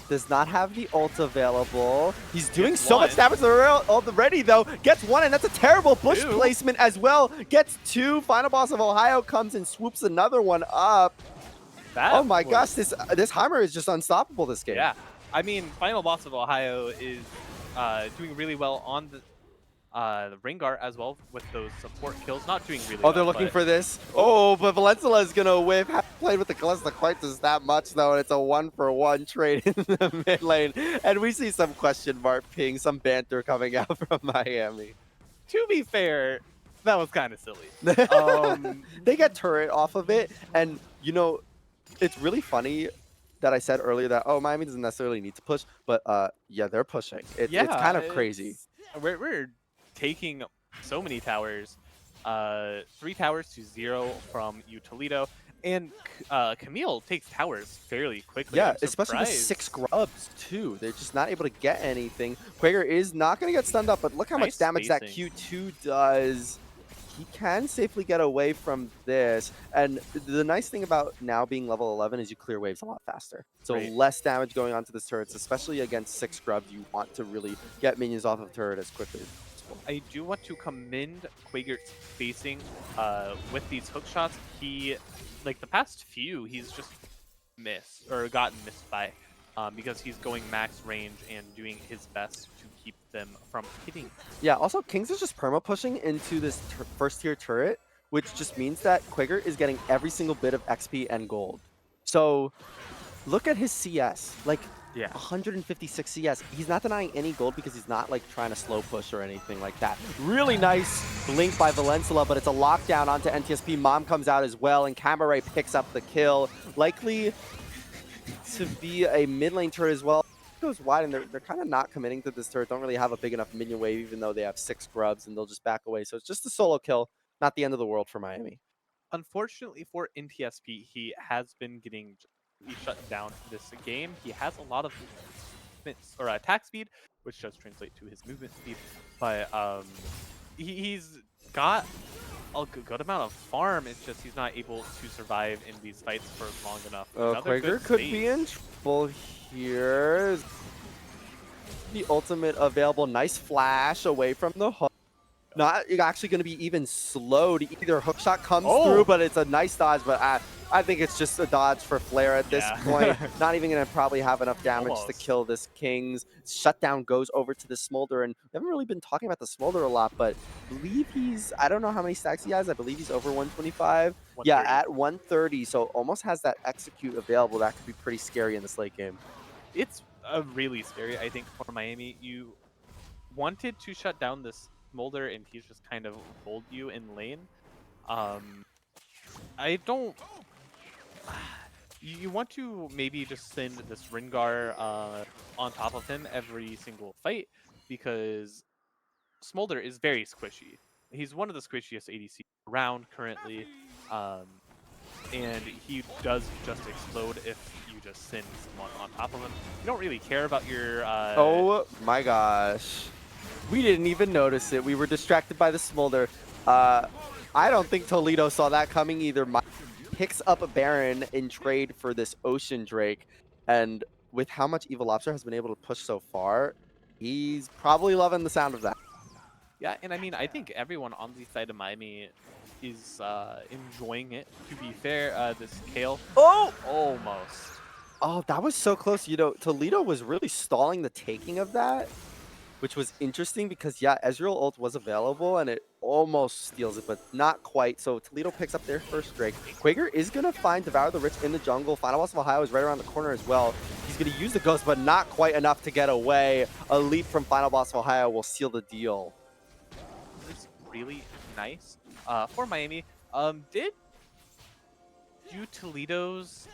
Does not have the ult available. He's doing Gets so one. much damage already, though. Gets 1, and that's a terrible bush Two. placement as well. Gets 2. Final boss of Ohio comes and swoops another one up. That Oh my gosh, was- this Heimer is just unstoppable this game. Yeah, I mean, final boss of Ohio is doing really well on the Rengar as well with those support kills. Not doing really well. Oh, they're looking but for this. Oh, but Valencia is going to whiff. Haven't played with the Kalista quite just that much, though, and it's a 1-for-1 trade in the mid lane. And we see some question mark ping, some banter coming out from Miami. To be fair, that was kind of silly. They get turret off of it, and, you know, it's really funny that I said earlier that, oh, Miami doesn't necessarily need to push, but yeah, they're pushing. It's kind of crazy. We're taking so many towers, 3 towers to 0 from Toledo, and Camille takes towers fairly quickly. Yeah, I'm especially with surprised. 6 grubs too. They're just not able to get anything. Quaker is not going to get stunned up, but look how much Nice damage that spacing. Q2 does. He can safely get away from this. And the nice thing about now being level 11 is you clear waves a lot faster. So Right. less damage going onto this turrets, especially against 6 grubs. You want to really get minions off of turret as quickly as possible. I do want to commend Quagert's spacing with these hook shots. He, like the past few, he's just missed or gotten missed by because he's going max range and doing his best to keep them from hitting. Yeah, also Kings is just perma pushing into this first tier turret, which just means that Quaker is getting every single bit of XP and gold. So look at his CS, like Yeah. 156 CS. He's not denying any gold because he's not like trying to slow push or anything like that. Really nice blink by Valencia, but it's a lockdown onto NTSP. Mom comes out as well, and Camaray picks up the kill. Likely to be a mid lane turret as well. Goes wide, and they're kind of not committing to this turret. Don't really have a big enough minion wave, even though they have 6 grubs, and they'll just back away. So it's just a solo kill, not the end of the world for Miami. Unfortunately for NTSP, he has been getting shut down this game. He has a lot of attack speed, which does translate to his movement speed, but he's got a good amount of farm. It's just he's not able to survive in these fights for long enough. Another Quaker good could be in trouble here. The ultimate available. Nice flash away from the hook. Not actually going to be even slowed. Either hook shot comes through, but it's a nice dodge. But I think it's just a dodge for Flare at this point. Not even going to probably have enough damage to kill this Kings. Shutdown goes over to the Smolder, and we haven't really been talking about the Smolder a lot, but I believe he's, I don't know how many stacks he has. I believe he's over 125. 130. Yeah, at 130, so almost has that execute available. That could be pretty scary in this late game. It's really scary, I think, for Miami. You wanted to shut down this Smolder, and he's just kind of pulled you in lane. I don't... You want to maybe just send this Rengar on top of him every single fight, because Smolder is very squishy. He's one of the squishiest ADC around currently, and he does just explode if you just send someone on top of him. You don't really care about your... Oh my gosh. We didn't even notice it. We were distracted by the Smolder. I don't think Toledo saw that coming either. Picks up a Baron in trade for this Ocean Drake, and with how much Evil Lobster has been able to push so far, he's probably loving the sound of that. Yeah, and I mean, I think everyone on the side of Miami is enjoying it. To be fair, this Kale Oh! almost. Oh, that was so close. You know, Toledo was really stalling the taking of that, which was interesting because, yeah, Ezreal ult was available and it almost steals it, but not quite. So Toledo picks up their first Drake. Quaker is going to find Devour the Rich in the jungle. Final Boss of Ohio is right around the corner as well. He's going to use the Ghost, but not quite enough to get away. A leap from Final Boss of Ohio will seal the deal. It's really nice for Miami. Did you Toledo's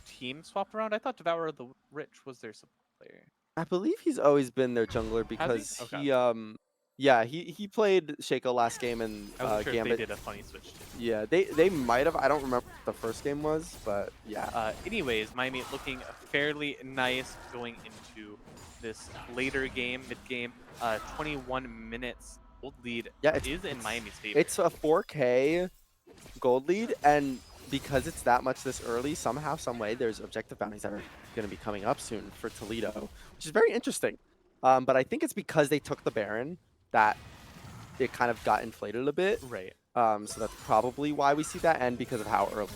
team swap around? I thought Devour the Rich was their support player. I believe he's always been their jungler Has he? because Okay. yeah, he played Shaco last game and I wasn't sure if they Gambit. did a funny switch too. Yeah, they might have. I don't remember what the first game was, but yeah. Anyways, Miami looking fairly nice going into this later game, mid-game. 21 minutes. Gold lead Yeah, is in Miami's favor. it's a 4K gold lead, and because it's that much this early, somehow, some way, there's objective bounties that are going to be coming up soon for Toledo, which is very interesting. But I think it's because they took the Baron that it kind of got inflated a bit. Right. So that's probably why we see that, and because of how early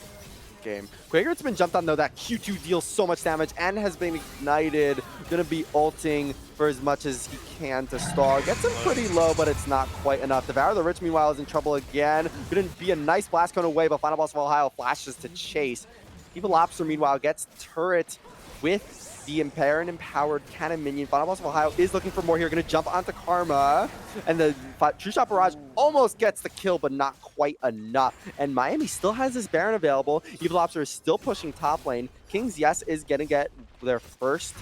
game. Quaker's been jumped on though. That Q2 deals so much damage and has been ignited. Gonna be ulting for as much as he can to stall. Gets him pretty low, but it's not quite enough. Devour the Rich, meanwhile, is in trouble again. Gonna be a nice blast cone away, but Final Boss of Ohio flashes to chase. Evil Lobster, meanwhile, gets turret with the Baron empowered cannon minion. Final Boss of Ohio is looking for more here. Gonna jump onto Karma. And the True Shot Barrage almost gets the kill, but not quite enough. And Miami still has this Baron available. Evil Lobster is still pushing top lane. Kings, yes, is gonna get their first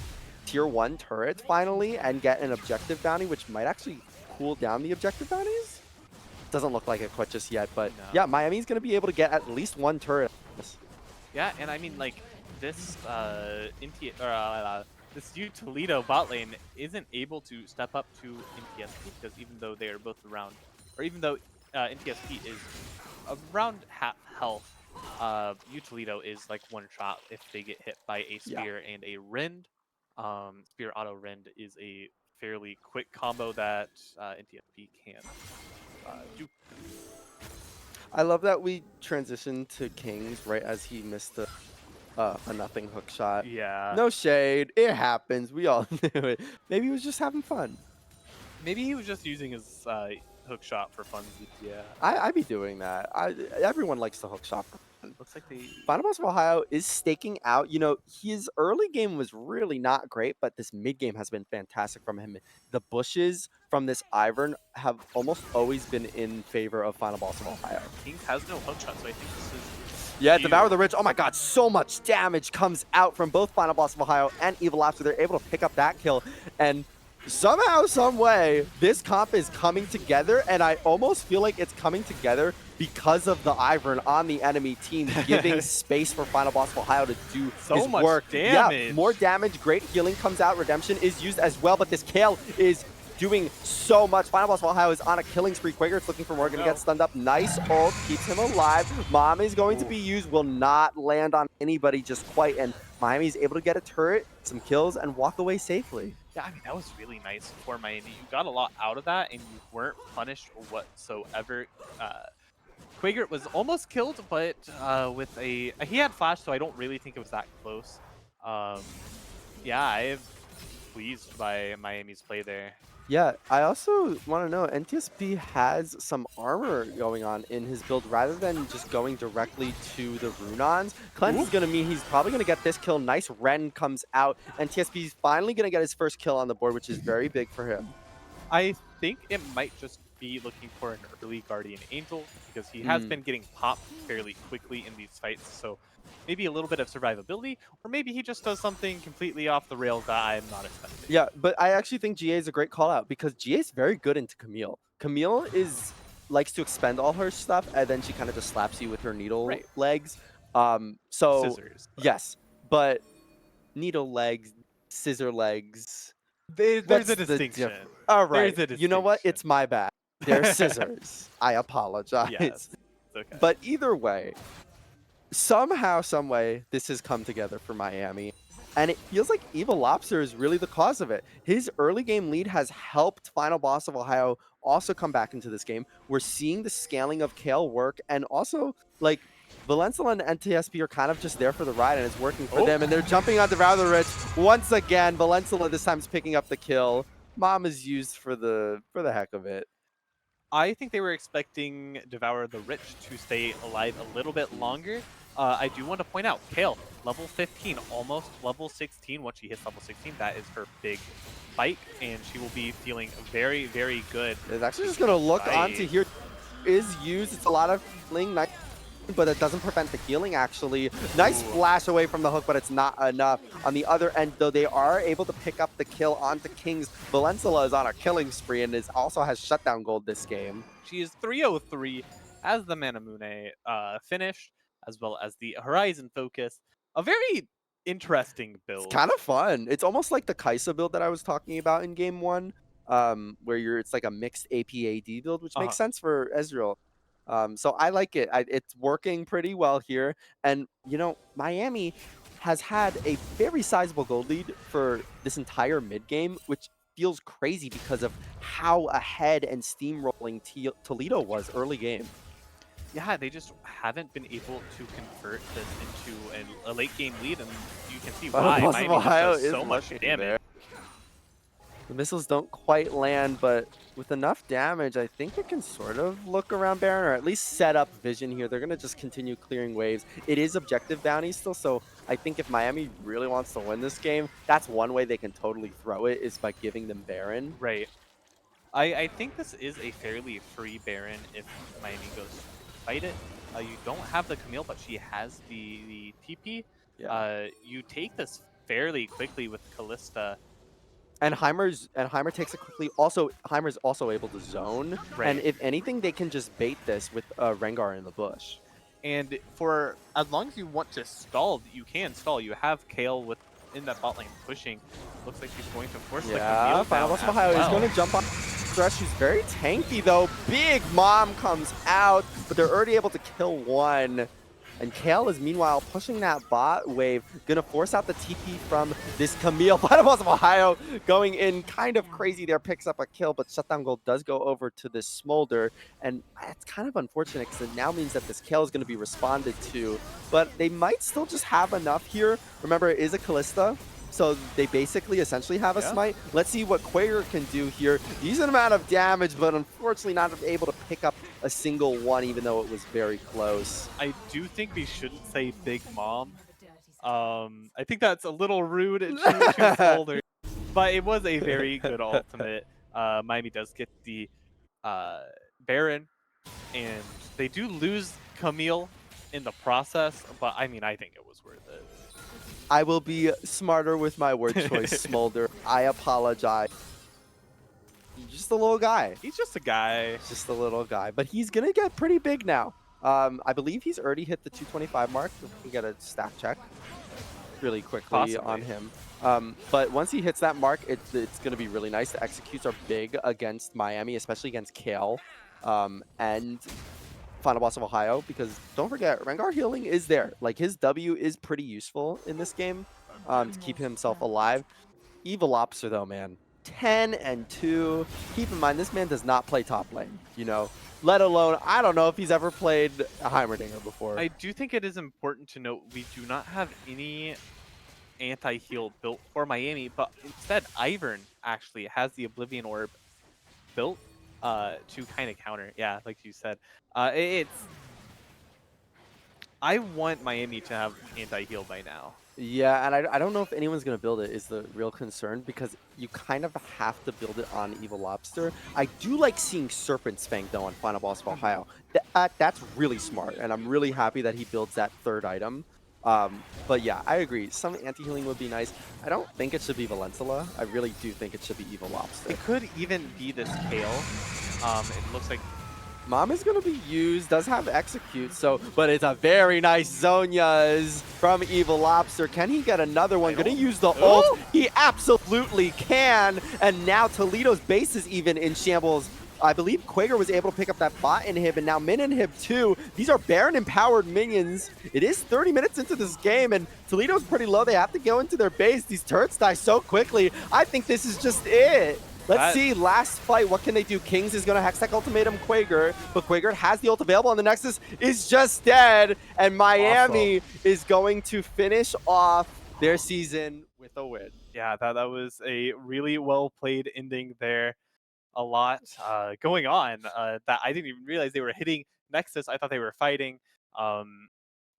tier 1 turret finally and get an objective bounty, which might actually cool down the objective bounties. Doesn't look like it quite just yet, but No. yeah, Miami's gonna be able to get at least 1 turret. Yeah, and I mean, like, this this new Toledo bot lane isn't able to step up to NTSP because even though they are both around, or even though NTSP is around half health, U Toledo is like one shot if they get hit by a spear and a rend. Spear auto rend is a fairly quick combo that NTSP can do. I love that we transitioned to Kings right as he missed a nothing hook shot. Yeah. No shade. It happens. We all knew it. Maybe he was just having fun. Maybe he was just using his hook shot for fun. Yeah. I'd be doing that. Everyone likes the hook shot for fun. Looks like they. Final Boss of Ohio is staking out. You know, his early game was really not great, but this mid game has been fantastic from him. The bushes from this Ivern have almost always been in favor of Final Boss of Ohio. Kings has no hook shot, so I think this is. Yeah, Devour the Rich. Oh my god, so much damage comes out from both Final Boss of Ohio and Evil Lobster. They're able to pick up that kill. And somehow, some way, this comp is coming together, and I almost feel like it's coming together because of the Ivern on the enemy team, giving space for Final Boss of Ohio to do So his much work. damage. Yeah, more damage, great healing comes out. Redemption is used as well, but this Kale is doing so much. Final Boss of Ohio is on a killing spree. Quaker's looking for more, gonna get stunned up. Nice ult, keeps him alive. Mom is going to be used, will not land on anybody just quite, and Miami's able to get a turret, some kills, and walk away safely. Yeah, I mean, that was really nice for Miami. You got a lot out of that, and you weren't punished whatsoever. Quaker was almost killed, but with he had flash, so I don't really think it was that close. Yeah, I'm pleased by Miami's play there. Yeah, I also want to know, NTSP has some armor going on in his build rather than just going directly to the Runons. Cleanse is going to mean he's probably going to get this kill. Nice Ren comes out. NTSP is finally going to get his first kill on the board, which is very big for him. I think it might just be looking for an early Guardian Angel because he has been getting popped fairly quickly in these fights. So maybe a little bit of survivability, or maybe he just does something completely off the rails that I'm not expecting. Yeah, but I actually think GA is a great call out because GA is very good into Camille. Camille likes to expend all her stuff and then she kind of just slaps you with her needle legs. So Scissors. yes, but needle legs, scissor legs. There's a distinction. All right. There's a You know what? distinction. It's my bad. They're scissors. I apologize. Yes. It's okay. But either way, somehow, some way, this has come together for Miami. And it feels like Evil Lobster is really the cause of it. His early game lead has helped Final Boss of Ohio also come back into this game. We're seeing the scaling of Kale work, and also, like, Valencia and NTSP are kind of just there for the ride, and it's working for Oh, them, and they're jumping onto Rather Rich once again. Valencia this time is picking up the kill. Mom is used for the heck of it. I think they were expecting Devour the Rich to stay alive a little bit longer. I do want to point out, Kale, level 15, almost level 16. Once she hits level 16, that is her big spike, and she will be feeling very, very good. It's actually just going to look on to here. Is used. It's a lot of fling, but it doesn't prevent the healing, actually. Nice flash away from the hook, but it's not enough. On the other end, though, they are able to pick up the kill onto Kings. Valencia is on a killing spree and also has shutdown gold this game. She is 303 as the Manamune finish, as well as the Horizon Focus. A very interesting build. It's kind of fun. It's almost like the Kaisa build that I was talking about in game 1, where it's like a mixed AP/AD build, which makes sense for Ezreal. So I like it. It's working pretty well here. And, you know, Miami has had a very sizable gold lead for this entire mid game, which feels crazy because of how ahead and steamrolling Toledo was early game. Yeah, they just haven't been able to convert this into a late game lead, and you can see why. Miami does so much damage. There. The missiles don't quite land, but with enough damage, I think it can sort of look around Baron, or at least set up vision here. They're going to just continue clearing waves. It is objective bounty still, so I think if Miami really wants to win this game, that's one way they can totally throw it, is by giving them Baron. Right. I think this is a fairly free Baron if Miami goes to fight it. You don't have the Camille, but she has the TP. Yeah. You take this fairly quickly with Callista. And Heimer takes it quickly. Also, Heimer's also able to zone. Right. And if anything, they can just bait this with Rengar in the bush. And for as long as you want to stall, you can stall. You have Kale in that bot lane pushing. Looks like he's going to force the Camille Final down Boss of Ohio is going to jump on Thresh. She's very tanky though. Big Mom comes out, but they're already able to kill one. And Kale is meanwhile pushing that bot wave, gonna force out the TP from this Camille. Final Boss of Ohio going in kind of crazy there, picks up a kill, but shutdown gold does go over to this Smolder. And it's kind of unfortunate because it now means that this Kale is gonna be responded to, but they might still just have enough here. Remember, it is a Callista, so they basically essentially have a smite. Let's see what Quaker can do here. Decent amount of damage, but unfortunately not able to pick up a single one, even though it was very close. I do think we shouldn't say Big Mom. I think that's a little rude to Smolder, but it was a very good ultimate. Miami does get the Baron, and they do lose Camille in the process, but I mean, I think it was worth it. I will be smarter with my word choice, Smolder. I apologize. He's just a little guy. He's just a guy. Just a little guy. But he's going to get pretty big now. I believe he's already hit the 225 mark. We get a stat check really quickly on him. But once he hits that mark, it's going to be really nice. The executes are big against Miami, especially against Kale. And Final Boss of Ohio, because don't forget, Rengar healing is there. Like, his W is pretty useful in this game to keep himself alive. Evil Lobster, though, man. 10-2. Keep in mind, this man does not play top lane, you know? Let alone, I don't know if he's ever played a Heimerdinger before. I do think it is important to note we do not have any anti-heal built for Miami, but instead, Ivern actually has the Oblivion Orb built to kind of counter. Yeah, like you said. I want Miami to have anti-heal by now. Yeah, and I don't know if anyone's going to build it is the real concern, because you kind of have to build it on Evil Lobster. I do like seeing Serpent's Fang, though, on Final Boss of Ohio. That's really smart, and I'm really happy that he builds that third item. But yeah, I agree. Some anti-healing would be nice. I don't think it should be Valencia. I really do think it should be Evil Lobster. It could even be this Kale. It looks like Mom is going to be used, does have execute, but it's a very nice Zonia's from Evil Lobster. Can he get another one? Going to use the ult. He absolutely can. And now Toledo's base is even in shambles. I believe Quaker was able to pick up that bot inhib and now min inhib too. These are Baron empowered minions. It is 30 minutes into this game and Toledo's pretty low. They have to go into their base. These turrets die so quickly. I think this is just it. Let's That see, last fight, what can they do? Kings is going to Hextech Ultimatum Quaker, but Quaker has the ult available, and the Nexus is just dead, and awesome. Miami is going to finish off their season with a win. Yeah, that was a really well played ending there. A lot going on that I didn't even realize they were hitting Nexus. I thought they were fighting. Um,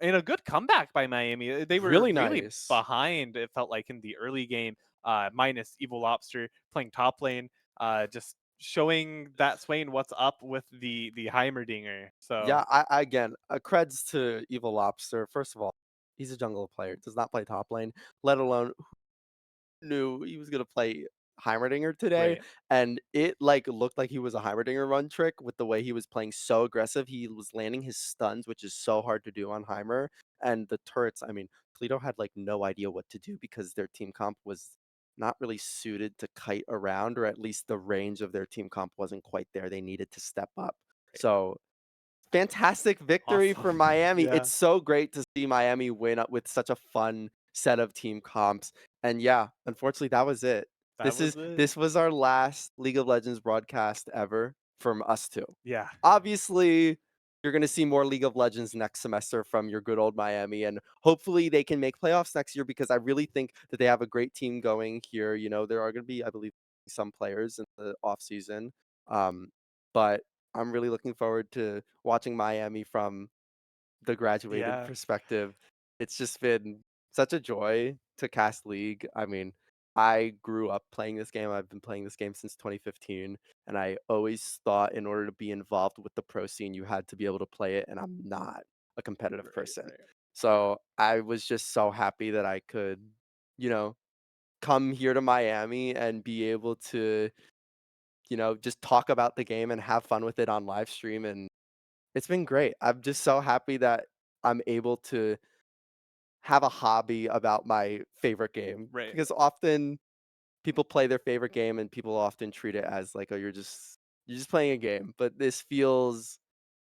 and a good comeback by Miami. They were Really really nice. behind, it felt like, in the early game, minus Evil Lobster playing top lane, just showing that Swain what's up with the Heimerdinger. So, Yeah, again, creds to Evil Lobster. First of all, he's a jungle player, does not play top lane, let alone knew he was gonna play Heimerdinger today, right. and it like looked like he was a Heimerdinger run trick with the way he was playing so aggressive. He was landing his stuns, which is so hard to do on Heimer, and the turrets. I mean, Toledo had like no idea what to do because their team comp was not really suited to kite around, or at least the range of their team comp wasn't quite there. They needed to step up. So fantastic victory for Awesome. Miami. Yeah, It's so great to see Miami win up with such a fun set of team comps. And yeah, unfortunately, that was it. that was it. This was our last League of Legends broadcast ever from us two. Yeah, Obviously, you're going to see more League of Legends next semester from your good old Miami, and hopefully they can make playoffs next year because I really think that they have a great team going here. You know, there are going to be, I believe, some players in the off season, but I'm really looking forward to watching Miami from the graduated yeah, perspective. It's just been such a joy to cast League. I mean, I grew up playing this game. I've been playing this game since 2015, and I always thought in order to be involved with the pro scene, you had to be able to play it, and I'm not a competitive right, person. right. So I was just so happy that I could, you know, come here to Miami and be able to, just talk about the game and have fun with it on live stream. And it's been great. I'm just so happy that I'm able to have a hobby about my favorite game Right. because often people play their favorite game and people often treat it as like, oh, you're just playing a game. But this feels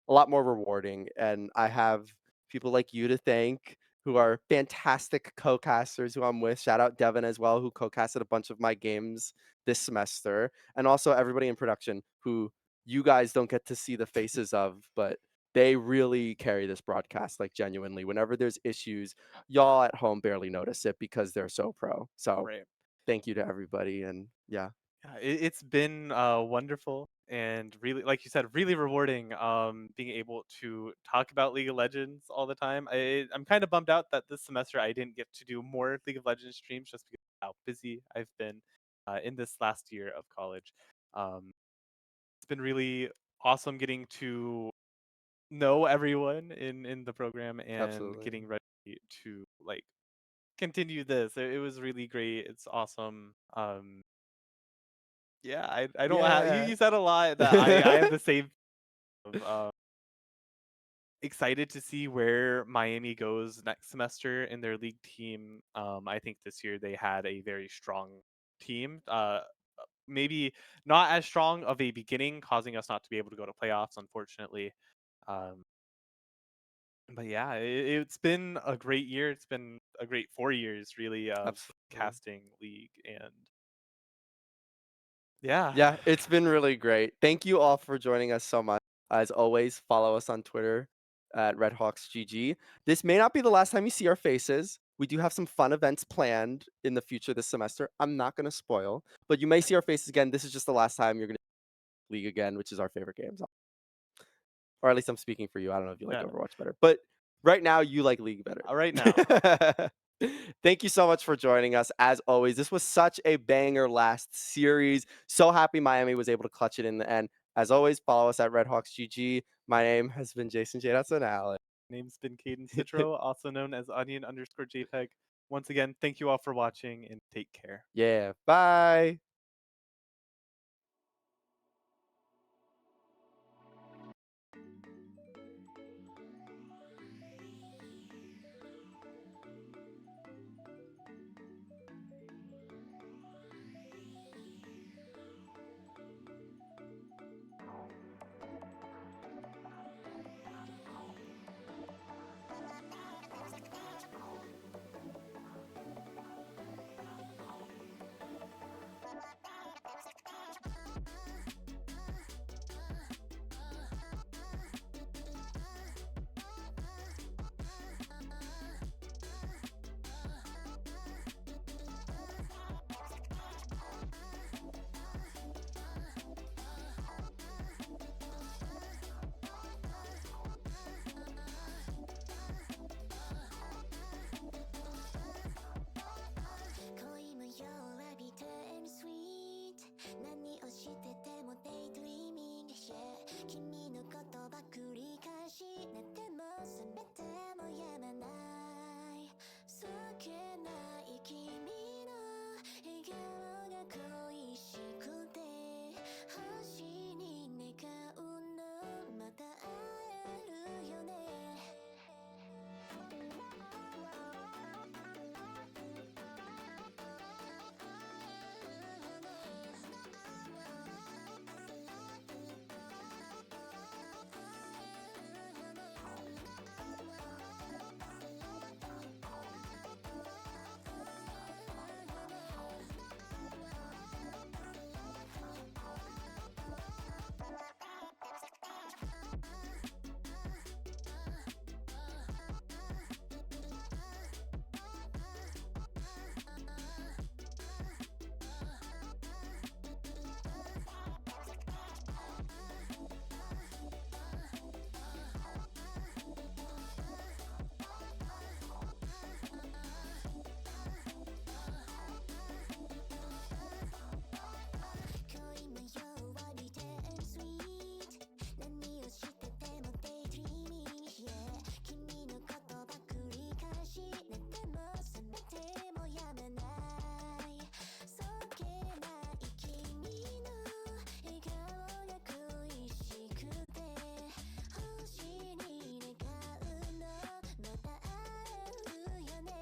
a lot more rewarding, and I have people like you to thank who are fantastic co-casters who I'm with. Shout out Devin as well, who co-casted a bunch of my games this semester, and also everybody in production who you guys don't get to see the faces of, but they really carry this broadcast like genuinely. Whenever there's issues, y'all at home barely notice it because they're so pro. So Right. thank you to everybody, and yeah, Yeah, it's been wonderful and really, like you said, really rewarding. Being able to talk about League of Legends all the time. I'm kind of bummed out that this semester I didn't get to do more League of Legends streams just because of how busy I've been in this last year of college. Um, it's been really awesome getting to know everyone in the program and absolutely. getting ready to like continue this. It was really great. It's awesome. Yeah, I don't have you, Yeah. you said a lot that I have the same of excited to see where Miami goes next semester in their league team. I think this year they had a very strong team. Maybe not as strong of a beginning, causing us not to be able to go to playoffs, unfortunately. Um, but yeah, it's been a great year. It's been a great 4 years, really, of Absolutely. casting league, and yeah, Yeah, it's been really great. Thank you all for joining us so much. As always, follow us on Twitter at RedHawksGG. This may not be the last time you see our faces. We do have some fun events planned in the future this semester. I'm not going to spoil, but you may see our faces again. This is just the last time you're going to League again, which is our favorite games. Or at least I'm speaking for you. I don't know if you like yeah, Overwatch better, but right now you like League better. right now. Thank you so much for joining us. As always, this was such a banger last series. So happy Miami was able to clutch it in the end. As always, follow us at RedHawksGG. My name has been Jason J. That's an Alex. Name's been Caden Citro, also known as Onion_JPEG. Once again, thank you all for watching and take care. Yeah. Bye.